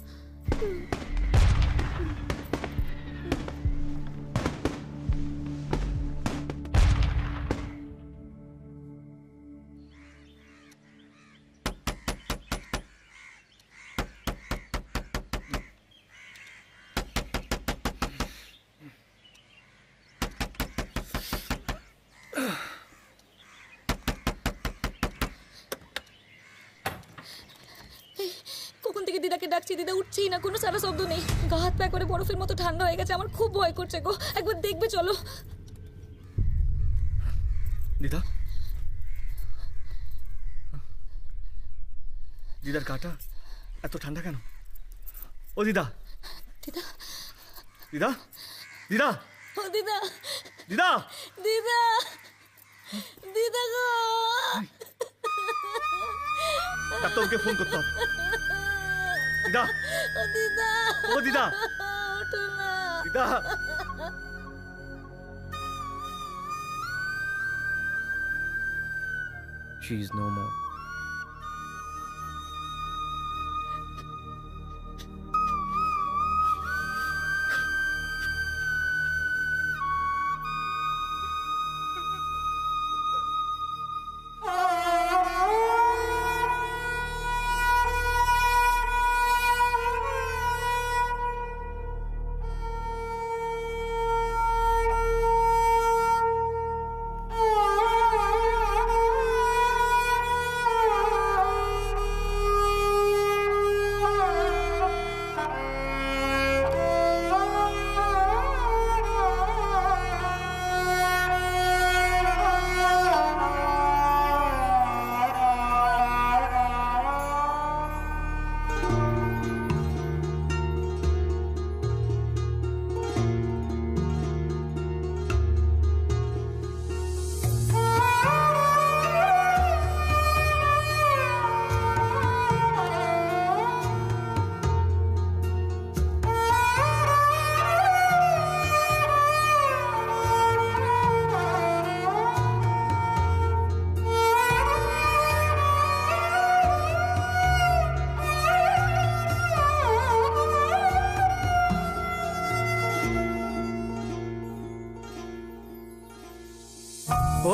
Speaker 5: কখন থেকে দিদাকে ডাকছি, দিদা উঠছেই না, কোনো সারা শব্দ নেই। গা হাত পা করে বরফের মতো ঠান্ডা হয়ে গেছে, আমার খুব ভয় করছে গো। একবার দেখবে চলো।
Speaker 6: দিদা, দিদার কাটা এত ঠান্ডা কেন? ও দিদা,
Speaker 5: দিদা,
Speaker 6: দিদা, দিদা,
Speaker 5: ও দিদা,
Speaker 6: দিদা,
Speaker 5: দিদা, দিদা গো।
Speaker 6: ডাক্তারকে ফোন করতে হবে। দিদা,
Speaker 5: ও দিদা,
Speaker 6: ও দিদা,
Speaker 5: ওঠো না
Speaker 6: দিদা। She is no more.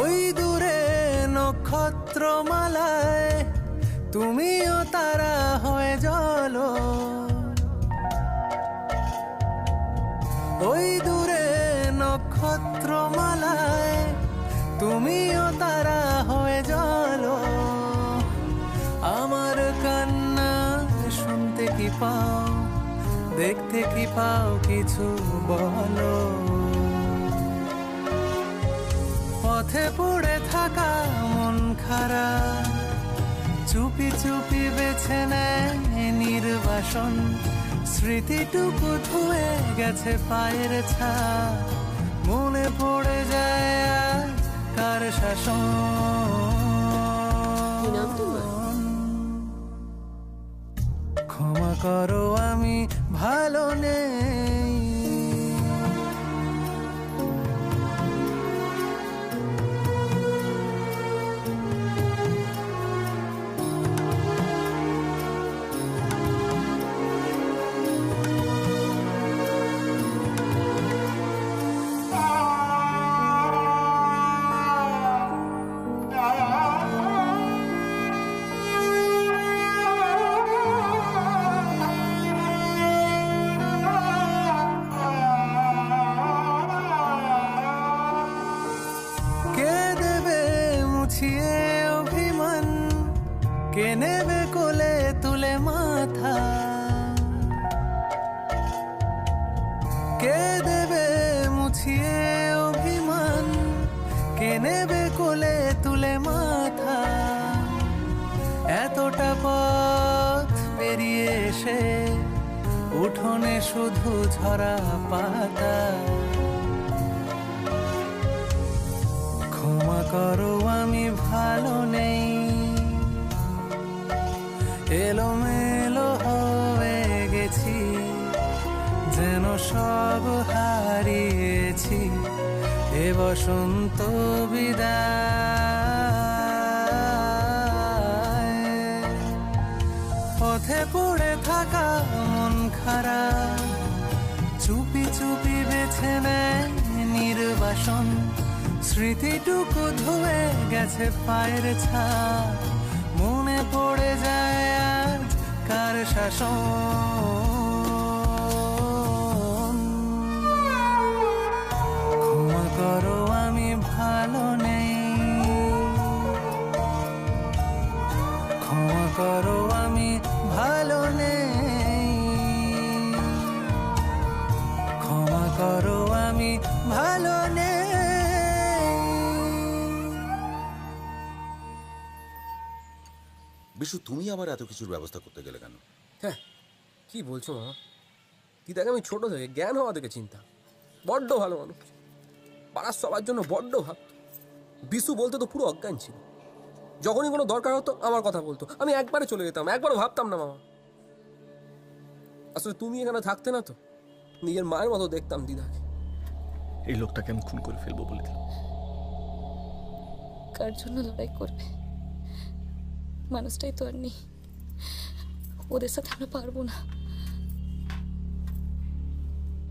Speaker 1: ওই দূরে নক্ষত্রমালায় তুমিও তারা হয়ে জ্বলো, ওই দূরে নক্ষত্রমালায় তুমিও তারা হয়ে জ্বলো। আমার কান্না শুনতে কি পাও, দেখতে কি পাও, কিছু বলো। পথে পড়ে থাকা মন খারাপ চুপি চুপি বেছে নেয় নির্বাসন, স্মৃতিটুকু ধুয়ে গেছে পায়ের ছাপ, মনে পড়ে যায় আর কার শাসন। ক্ষমা করো আমি ভালো নেই,
Speaker 21: কে নেবে কোলে তুলে মাথা, কে দেবে মুছিয়ে অভিমান, কে নেবে কোলে তুলে মাথা। এতটা পথ পেরিয়ে এসে উঠোনে শুধু ঝরা পাতা। ক্ষমা করো আমি ভালো নেই, এলোমেলো হয়ে গেছি, যেন সব হারিয়েছি। এ বসন্ত বিদায়, পথে পড়ে থাকা মন খারাপ চুপি চুপি বেছে নেয় নির্বাসন। স্মৃতিটুকু ধুয়ে গেছে পায়ের ছাপ, মনে পড়ে যায় আজ কার শাসন। ক্ষমা করো আমি ভালো নেই, ক্ষমা করো আমি ভালো নেই, ক্ষমা করো আমি ভালো নেই।
Speaker 15: বিশু, তুমি আবার এত কিছুর ব্যবস্থা করতে গেলে কেন?
Speaker 13: হ্যাঁ, কি বলছো মামা? দিদাকে আমি ছোট থেকে জ্ঞান হওয়া থেকে চিন্তা, বড্ড ভালো মানুষ, পাড়ার সবার জন্য বড্ড ভাবত। বিশু বলতে তো পুরো অজ্ঞান ছিল, যখনই কোনো দরকার হতো আমার কথা বলতো, আমি একবারে চলে যেতাম, একবারও ভাবতাম না মামা। আসলে তুমি এখানে থাকতে না তো নিজের মায়ের মতো দেখতাম দিদাকে।
Speaker 6: এই লোকটাকে আমি খুন করে ফেলবো বলে দিলাম।
Speaker 16: কার জন্য লড়াই করবে? মানুষটাই তো আর নেই, ওদের সাথে আমরা পারবো না।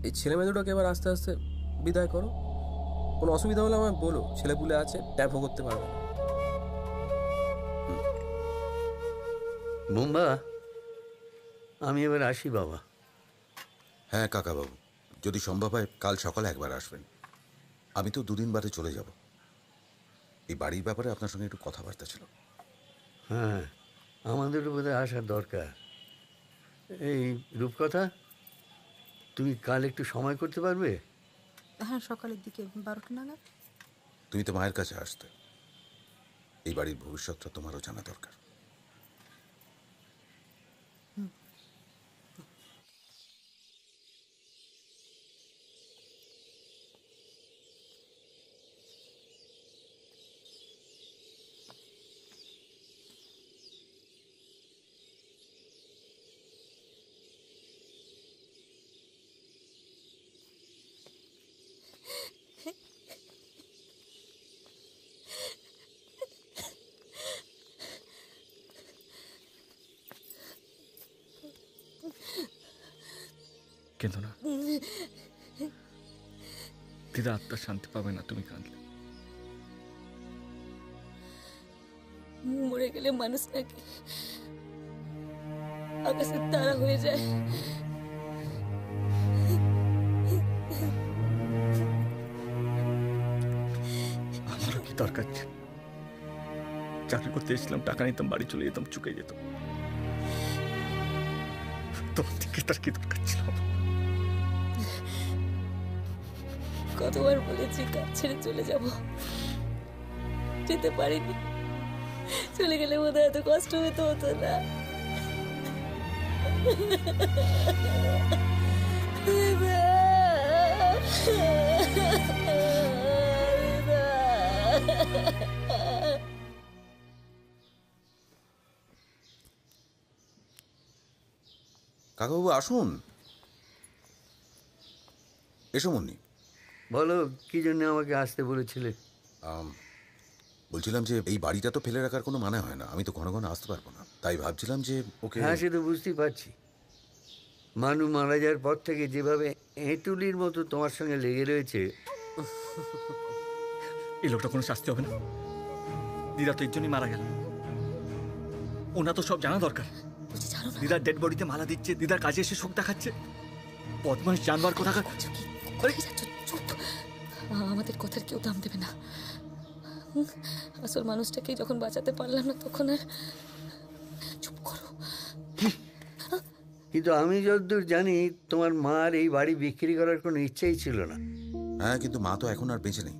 Speaker 13: এই ছেলে মেয়ে দুটোকে এবার আস্তে আস্তে বিদায় করো, কোনো অসুবিধা হলে আমায় বলো, ছেলেপুলে আছে ট্যাপও করতে পারবে।
Speaker 2: বোম্বা, আমি এবার আসি বাবা।
Speaker 15: হ্যাঁ কাকাবাবু, যদি সম্ভব হয় কাল সকালে একবার আসবেন। আমি তো দুদিন বাদে চলে যাব। এই বাড়ির ব্যাপারে আপনার সঙ্গে একটু কথাবার্তা ছিল।
Speaker 2: হ্যাঁ, আমাদেরও বোধহয় আসার দরকার। এই রূপকথা, তুমি কাল একটু সময় করতে পারবে?
Speaker 12: হ্যাঁ, সকালের দিকে 12টা নাগাদ।
Speaker 15: তুমি তো মায়ের কাছে আসতে, এই বাড়ির ভবিষ্যৎটা তোমারও জানা দরকার।
Speaker 6: কিন্তু না, দিদা আত্মার শান্তি পাবে না তুমি কাঁদলে।
Speaker 16: মরে গেলে মানুষ নাকি আকাশের তারা হয়ে যায়?
Speaker 6: আমারও কি দরকার ছিল? চাকরি করতে এসেছিলাম, টাকা নিতাম, বাড়ি চলে যেতাম, চুকে যেতাম। তোমার থেকে তার কি দরকার ছিল?
Speaker 16: কতবার বলেছি কাজ ছেড়ে চলে যাব, যেতে পারিনি। চলে গেলে বোধহয় এত কষ্ট হতো হতো না।
Speaker 15: কাকাবাবু আসুন, এসো মুন্নি।
Speaker 2: বলো, কি জন্য আমাকে আসতে বলেছিলে?
Speaker 15: বলছিলাম যে এই বাড়িটা তো ফেলে রাখার কোনো মানে হয় না, আমি তো ঘন ঘন আসতে পারবো না, তাই ভাবছিলাম যে ওকে।
Speaker 2: হ্যাঁ, সে তো বুঝতেই পারছি। মানু মারা যাওয়ার পর থেকে যেভাবে এঁটুলির মতো তোমার সঙ্গে লেগে রয়েছে।
Speaker 6: এই লোকটা কোনো শাস্তি হবে না? দিদা তো এর জন্যই মারা গেল। ওনা তো সব জানা দরকার। দিদার ডেড বডিতে মালা দিচ্ছে, দিদার কাজে এসে শোক দেখাচ্ছে। বদমাস জানবার কথা।
Speaker 16: আমাদের কথার কেউ দাম দেবে না। আসল মানুষটাকে যখন বাঁচাতে পারলাম না, তখন আর
Speaker 2: কিন্তু আমি যতদূর জানি তোমার মার এই বাড়ি বিক্রি করার কোনো ইচ্ছাই ছিল না।
Speaker 15: হ্যাঁ, কিন্তু মা তো এখন আর বেঁচে নেই।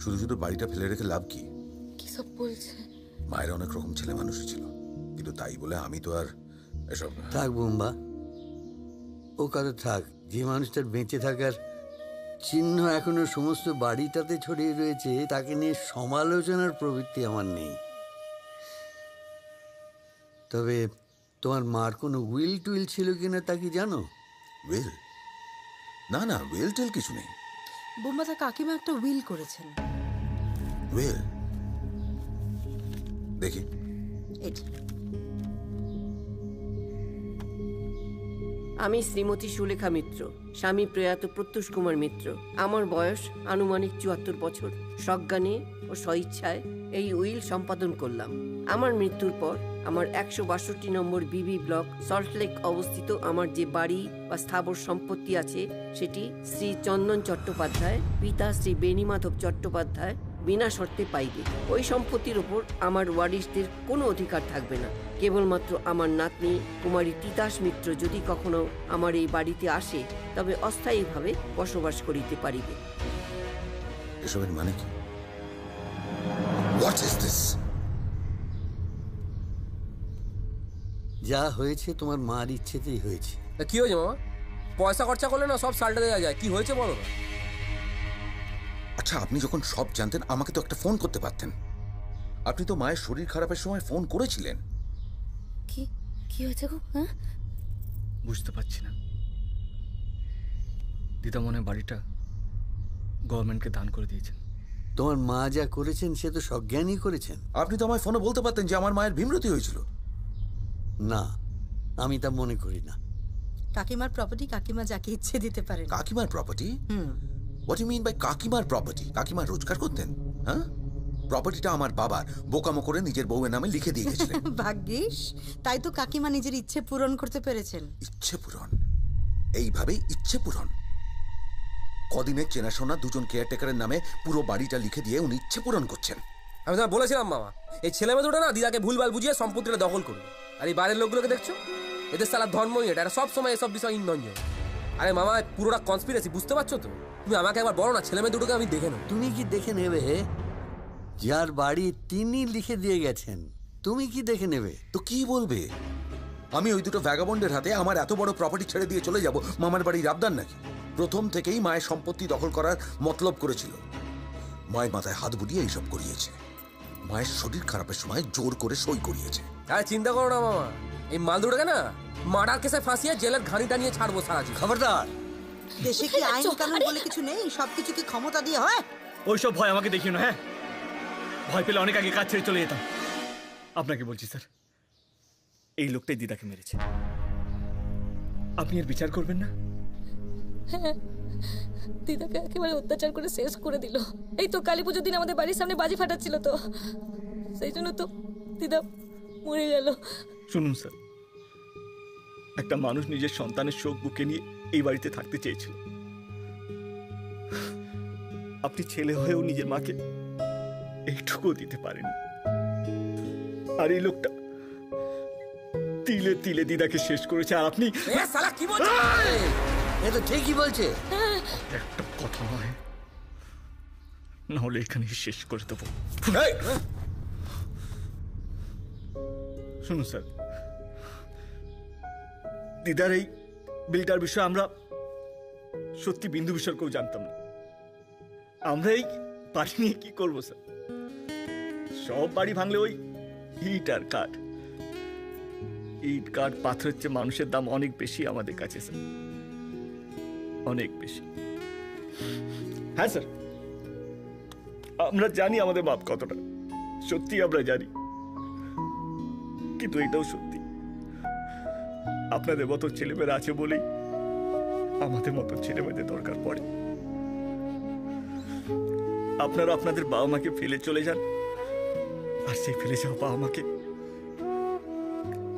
Speaker 15: শুধু শুধু বাড়িটা ফেলে রেখে লাভ কি?
Speaker 11: কি সব বলছে?
Speaker 15: মায়ের অনেক রকম ছেলে মানুষই ছিল, কিন্তু তাই বলে আমি তো আর এসব।
Speaker 2: থাক বুম্বা, ও কথা থাক। যে মানুষটার বেঁচে থাকার চিহ্ন এখনো সমস্ত বাড়িটাতে ছড়িয়ে রয়েছে, তাকে নিয়ে সমালোচনার প্রবৃত্তি আমার নেই। তবে তোমার মার কোনো উইল টুইল ছিল কিনা তা কি জানো?
Speaker 15: উইল? না না, উইল টিল কিছু নেই।
Speaker 12: বোম্বাদা কাকিমা একটা উইল করেছেন।
Speaker 15: উইল দেখি।
Speaker 3: আমি শ্রীমতী সুলেখা মিত্র, স্বামী প্রয়াত প্রত্যুষ কুমার মিত্র। আমার বয়স আনুমানিক ৭৪ বছর। সজ্ঞানে ও স্বইচ্ছায় এই উইল সম্পাদন করলাম। আমার মৃত্যুর পর আমার ১৬২ নম্বর বিবি ব্লক সল্টলেক অবস্থিত আমার যে বাড়ি বা স্থাবর সম্পত্তি আছে, সেটি শ্রী চন্দন চট্টোপাধ্যায় পিতা শ্রী বেণীমাধব চট্টোপাধ্যায় বিনা শর্তে পাইবে। ওই সম্পত্তির ওপর আমার ওয়ারিশদের কোনো অধিকার থাকবে না। কেবলমাত্র আমার নাতনি কুমারী তিতাস মিত্র যদি কখনো আমার এই বাড়িতে আসে, তবে অস্থায়ীভাবে বসবাস করিতে পারিবে।
Speaker 15: এসবের মানে কি? What is this?
Speaker 2: যা হয়েছে তোমার মার ইচ্ছেতেই হয়েছে।
Speaker 13: কি হয়েছে মামা? পয়সা খরচা করলে না সব সালটা দেওয়া যায়। কি হয়েছে বলো না।
Speaker 15: আচ্ছা, আপনি যখন সব জানতেন আমাকে তো একটা ফোন করতে পারতেন। আপনি তো মায়ের শরীর খারাপের সময় ফোন করেছিলেন।
Speaker 11: কি কি হয়েছে গো? হ্যাঁ,
Speaker 6: বুঝতে পারছি না। দিদা মনে হয় বাড়িটা গভর্নমেন্টকে দান করে দিয়েছেন।
Speaker 2: তোমার মা যা করেছেন সে তো সজ্ঞানই করেছেন।
Speaker 15: আপনি তো আমায় ফোনে বলতে পারতেন যে আমার মায়ের ভীমরতি হয়েছিল।
Speaker 2: না, আমি তা মনে করি না।
Speaker 12: কাকিমার প্রপার্টি কাকিমা যাকে ইচ্ছে দিতে পারেন।
Speaker 15: কাকিমার property? What you mean by কাকিমার প্রপার্টি? কাকিমা রোজগার করতেন? হ্যাঁ, প্রপার্টিটা আমার বাবার বোকামো করে নিজের বউয়ের নামে লিখে দিয়ে গেছিলেন।
Speaker 12: ভাগ্যিস, তাই তো কাকিমা নিজের ইচ্ছে পূরণ করতে পেরেছেন।
Speaker 15: ইচ্ছে পূরণ? এইভাবেই ইচ্ছে পূরণ? কদিনের চেনাশোনা দুজন কেয়ারটেকারের নামে পুরো বাড়িটা লিখে দিয়ে উনি ইচ্ছে পূরণ করছেন।
Speaker 13: আমি তোমার বলেছিলাম মামা, এই ছেলে মেয়ে দুটো না দিদাকে ভুলভাল বুঝিয়ে সম্পত্তিটা দখল করবে। আর এই বাইরের লোকগুলোকে দেখছো, এদের সালা ধর্মই এটা, সব সময় এসব বিষয় ইন্ধন। আরে মামা, পুরোটা কনস্পিরেসি, বুঝতে পারছো তো? তুমি আমাকে একবার বলো না, ছেলে মেয়ে দুটোকে আমি দেখে নেব।
Speaker 2: তুমি কি দেখে নেবে? যার বাড়ি তিনি লিখে দিয়ে গেছেন, তুমি কি দেখে নেবে?
Speaker 15: তো কি বলবে? আমি ওই দুটো ভ্যাগাবন্ডের হাতে আমার এত বড় প্রপার্টি ছেড়ে দিয়ে চলে যাব মামার বাড়ির আবদার নাকি? প্রথম থেকেই মায়ের সম্পত্তি দখল করার মতলব করেছিল। মায়ের মাথায় হাত বুলিয়ে এইসব করিয়েছে। মায়ের শরীর খারাপের সময় জোর করে সই করিয়েছে।
Speaker 13: আরে চিন্তা করো না মামা, এই মাল দুটোকে না মার্ডার কেসে ফাঁসিয়ে জেলের ঘানিটা নিয়ে ছাড়বো সারা জীবন।
Speaker 2: খবরদার!
Speaker 12: দেশে কি আইন কানুন বলে কিছু নেই? সবকিছু কি ক্ষমতা দিয়ে হয়?
Speaker 6: ওইসব ভয় আমাকে দেখিও না। হ্যাঁ, ভয় পেলে অনেক আগে কাজ ছেড়ে চলে যেতাম। আপনাকে বলছি স্যার, এই লোকটাই দিদাকে মেরেছে। আপনি এর বিচার করবেন না?
Speaker 16: হ্যাঁ, দিদাকে একেবারে অত্যাচার করে শেষ করে দিল। এই তো কালী পুজোর দিন আমাদের বাড়ির সামনে বাজি ফাটাচ্ছিল, তো সেই জন্য তো দিদা মরে গেল।
Speaker 6: শুনুন স্যার, একটা মানুষ নিজের সন্তানের শোক বুকে নিয়ে এই বাড়িতে থাকতে চেয়েছিল। আপনি ছেলে হয়েও নিজের মাকে এইটুকু দিতে পারেন। আর এই লোকটা তিলে তিলে দিদাকে শেষ করেছে। আর আপনি
Speaker 13: কি বলছেন?
Speaker 2: এ তো ঠিকই বলছে।
Speaker 6: একটা কথা নয়, না হলে এখানে শেষ করে দেবো। শুনুন স্যার, দিদার এই বিলটার বিষয়ে আমরা সত্যি বিন্দু বিসর্গও জানতাম না। আমরা এই বাড়ি নিয়ে কি করবো স্যার? সব বাড়ি ভাঙলে ওই ইট আর কাঠ। ইট কাঠ পাথরের চেয়ে মানুষের দাম অনেক বেশি আমাদের কাছে স্যার, অনেক বেশি। হ্যাঁ স্যার, আমরা জানি আমাদের বাপ কতটা, সত্যি আমরা জানি। কিন্তু এটাও সত্যি, আপনাদের মতো ছেলেমেয়েরা আছে বলেই আমাদের মতো ছেলেমেয়েদের দরকার পড়ে। আপনারা আপনাদের বাবা মাকে ফেলে চলে যান, আর সেই ফেলে যাওয়া বাবা মাকে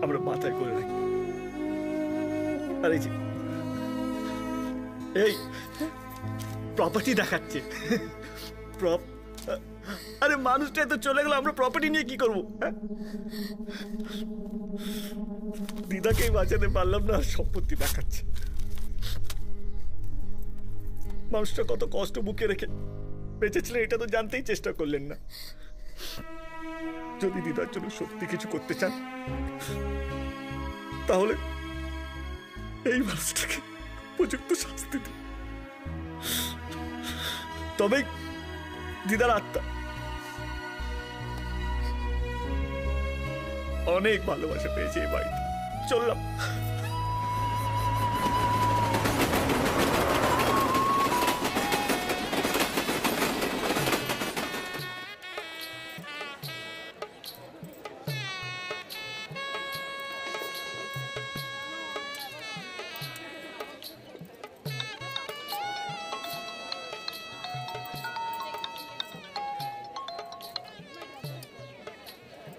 Speaker 6: আমরা মাথায় করে রাখি। আর এই যে এই প্রপার্টি দেখাচ্ছে, আরে মানুষটাই তো চলে গেল, আমরা প্রপার্টি নিয়ে কি করবো? দিদাকেই বাঁচাতে পারলাম না, আর সম্পত্তি দেখাচ্ছে। মানুষটা কত কষ্ট বুকে রেখে বেঁচেছিলেন এটা তো জানতেই চেষ্টা করলেন না। যদি দিদার জন্য সত্যি কিছু করতে চান তাহলে এই মানুষটাকে উপযুক্ত শাস্তি দিন, তবেই দিদার আত্মা অনেক ভালোবাসা পেয়েছে এই বাড়িতে। চললাম।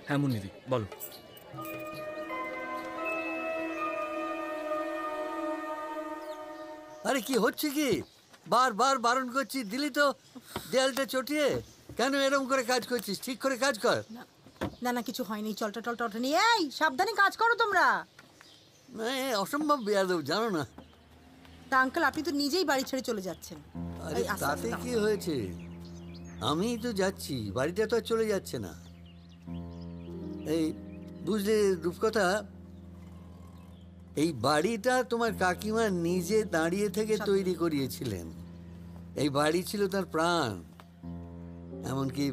Speaker 6: হ্যাঁ মুন্নিদি বলো।
Speaker 2: আরে কি হচ্ছে কি? বারবার বারণ করছি, দিলি তো দেয়ালটা চটিয়ে। কেন এরকম করে কাজ করছিস? ঠিক করে কাজ কর।
Speaker 7: না না কিছু হয়নি, চলটা টলটা ওঠেনি। এই সাবধানে কাজ করো তোমরা।
Speaker 2: অসম্ভব বেয়াদব, জানো না।
Speaker 7: তা আঙ্কেল আপনি তো নিজেই বাড়ি ছেড়ে চলে যাচ্ছেন।
Speaker 2: আরে তাতে কি হয়েছে? আমি তো যাচ্ছি, বাড়িটা তো আর চলে যাচ্ছে না। এই বুঝলে রূপকথা, এই বাড়িটা তোমার কাকিমা নিজে দাঁড়িয়ে থেকে তৈরি করিয়েছিলেন। এই বাড়ি ছিল তার প্রাণ। এমনকি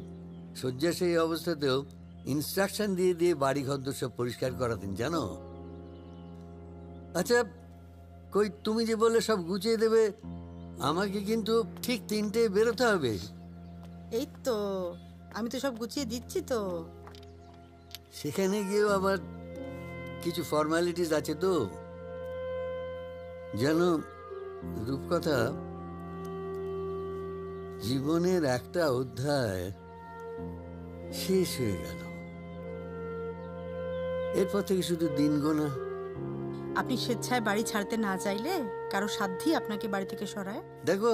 Speaker 2: শয্যাশায়ী অবস্থাতেও ইনস্ট্রাকশন দিয়ে দিয়ে বাড়ি ঘর সব পরিষ্কার করাতেন, জানো। আচ্ছা কই, তুমি যে বললে সব গুছিয়ে দেবে, আমাকে কিন্তু ঠিক 3টে বেরোতে হবে।
Speaker 7: এই তো আমি তো সব গুছিয়ে দিচ্ছি তো।
Speaker 2: সেখানে গিয়েও আবার কিছু ফর্মালিটিস আছে তো, জানো রূপকথা। জীবনের একটা অধ্যায় শেষ হয়ে গেল, এরপর থেকে শুধু দিন গোনা।
Speaker 7: আপনি স্বেচ্ছায় বাড়ি ছাড়তে না চাইলে কারো সাধ্যই আপনাকে বাড়ি থেকে সরায়?
Speaker 2: দেখো,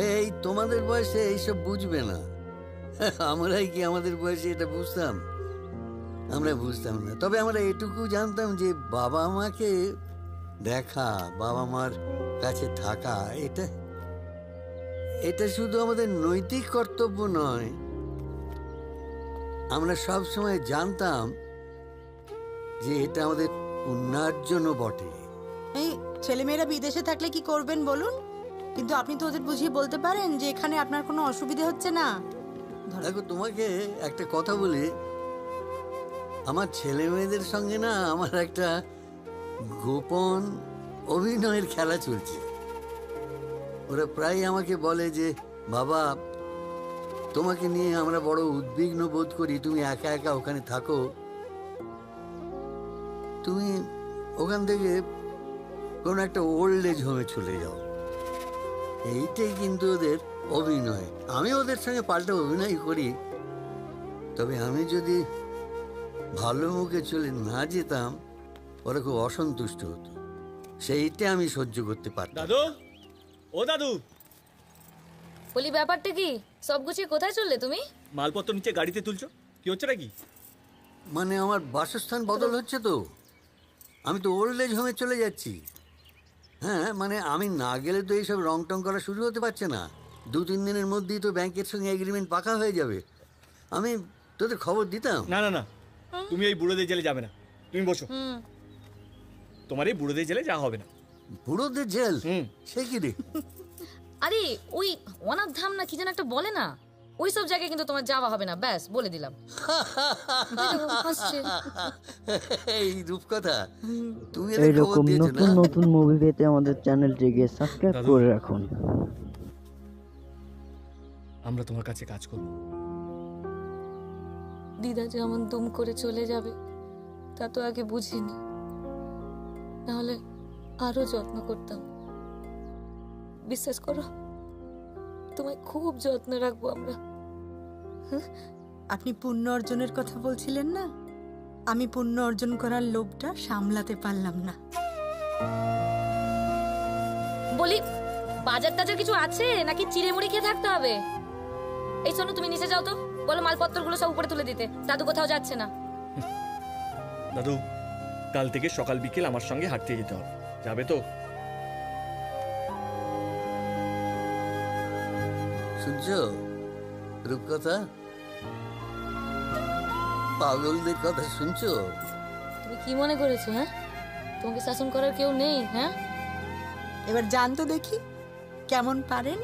Speaker 2: এই তোমাদের বয়সে এইসব বুঝবে না। আমরাই কি আমাদের বয়সে এটা বুঝতাম? আমরা বুঝতাম না। তবে আমরা এটুকু জানতাম যে বাবা মাকে দেখা, বাবা মার কাছে থাকা, এটা শুধু আমাদের নৈতিক কর্তব্য নয়, আমরা সব সময় জানতাম যে এটা আমাদের পুণ্যার্জনও বটে।
Speaker 7: এই ছেলেমেয়েরা বিদেশে থাকলে কি করবেন বলুন? কিন্তু আপনি তো ওদের বুঝিয়ে বলতে পারেন যে এখানে আপনার কোনো অসুবিধা হচ্ছে না।
Speaker 2: দেখো, তোমাকে একটা কথা বলি, আমার ছেলে মেয়েদের সঙ্গে না আমার একটা গোপন অভিনয়ের খেলা চলছে। ওরা প্রায় আমাকে বলে যে বাবা, তোমাকে নিয়ে আমরা বড় উদ্বিগ্ন বোধ করি, তুমি একা একা ওখানে থাকো, তুমি ওখান থেকে কোনো একটা ওল্ড এজ হোমে চলে যাও। এইটাই কিন্তু ওদের অভিনয়। আমি ওদের সঙ্গে পাল্টা অভিনয় করি, তবে আমি যদি ভালো মুখে চলে না যেতাম ওরা খুব অসন্তুষ্ট হতো। সেইটা আমি সহ্য করতে পারতাম।
Speaker 6: দাদু, ও দাদু,
Speaker 5: বলি ব্যাপারটা কি? সব গুছিয়ে কোথায় চললে তুমি?
Speaker 6: মালপত্র নিচে গাড়িতে তুলছো, কি হচ্ছে নাকি?
Speaker 2: মানে আমার বাসস্থান বদল হচ্ছে তো, আমি তো ওল্ড এজ হোমে চলে যাচ্ছি। হ্যাঁ, মানে আমি না গেলে তো এইসব রং টং করা শুরু হতে পারছে না। 2-3 দিনের মধ্যেই তো ব্যাংকের সঙ্গে এগ্রিমেন্ট পাকা হয়ে যাবে। আমি তোদের খবর দিতাম।
Speaker 6: না না না, তুমি এই বুড়োদের জেলে যাবে না, তুমি বসো। তোমার এই বুড়োদের জেলে যা হবে না।
Speaker 2: বুড়োদের জেল? সে কি রে?
Speaker 5: আরে ওই অনাথ ধাম না কি যেন একটা বলে না, ওই সব জায়গায় কিন্তু তোমার যাওয়া হবে না, ব্যাস বলে দিলাম।
Speaker 2: এই রূপকথা, তুমি
Speaker 4: এইরকম নতুন নতুন মুভি পেতে আমাদের চ্যানেলটিকে সাবস্ক্রাইব করে রাখুন।
Speaker 6: আমরা তোমার কাছে কাজ করব।
Speaker 5: দিদা যেমন দুম করে চলে যাবে তা তো আগে বুঝিনি, নাহলে আরো যত্ন করতাম। বিশ্বাস করো, তোমায় খুব যত্ন রাখবো আমরা।
Speaker 7: আপনি পুণ্য অর্জনের কথা বলছিলেন না, আমি পুণ্য অর্জন করার লোভটা সামলাতে পারলাম না।
Speaker 5: বলি বাজার টাজার কিছু আছে নাকি চিড়ে মুড়ি খেয়ে থাকতে হবে? এই শোনো, তুমি নিচে যাও তো, বলো মালপত্রগুলো সব উপরে তুলে দিতে, দাদু কোথাও যাচ্ছে না।
Speaker 6: দাদু কাল থেকে সকাল বিকেল আমার সঙ্গে হাঁটতে যেতে হবে, যাবে তো?
Speaker 2: শুনছো রূপকথা, পাগলদের কথা শুনছো?
Speaker 5: তুমি কি মনে করেছো? হ্যাঁ, তোমাকে শাসন করার কেউ নেই? হ্যাঁ,
Speaker 7: এবার জান তো দেখি কেমন পারেন।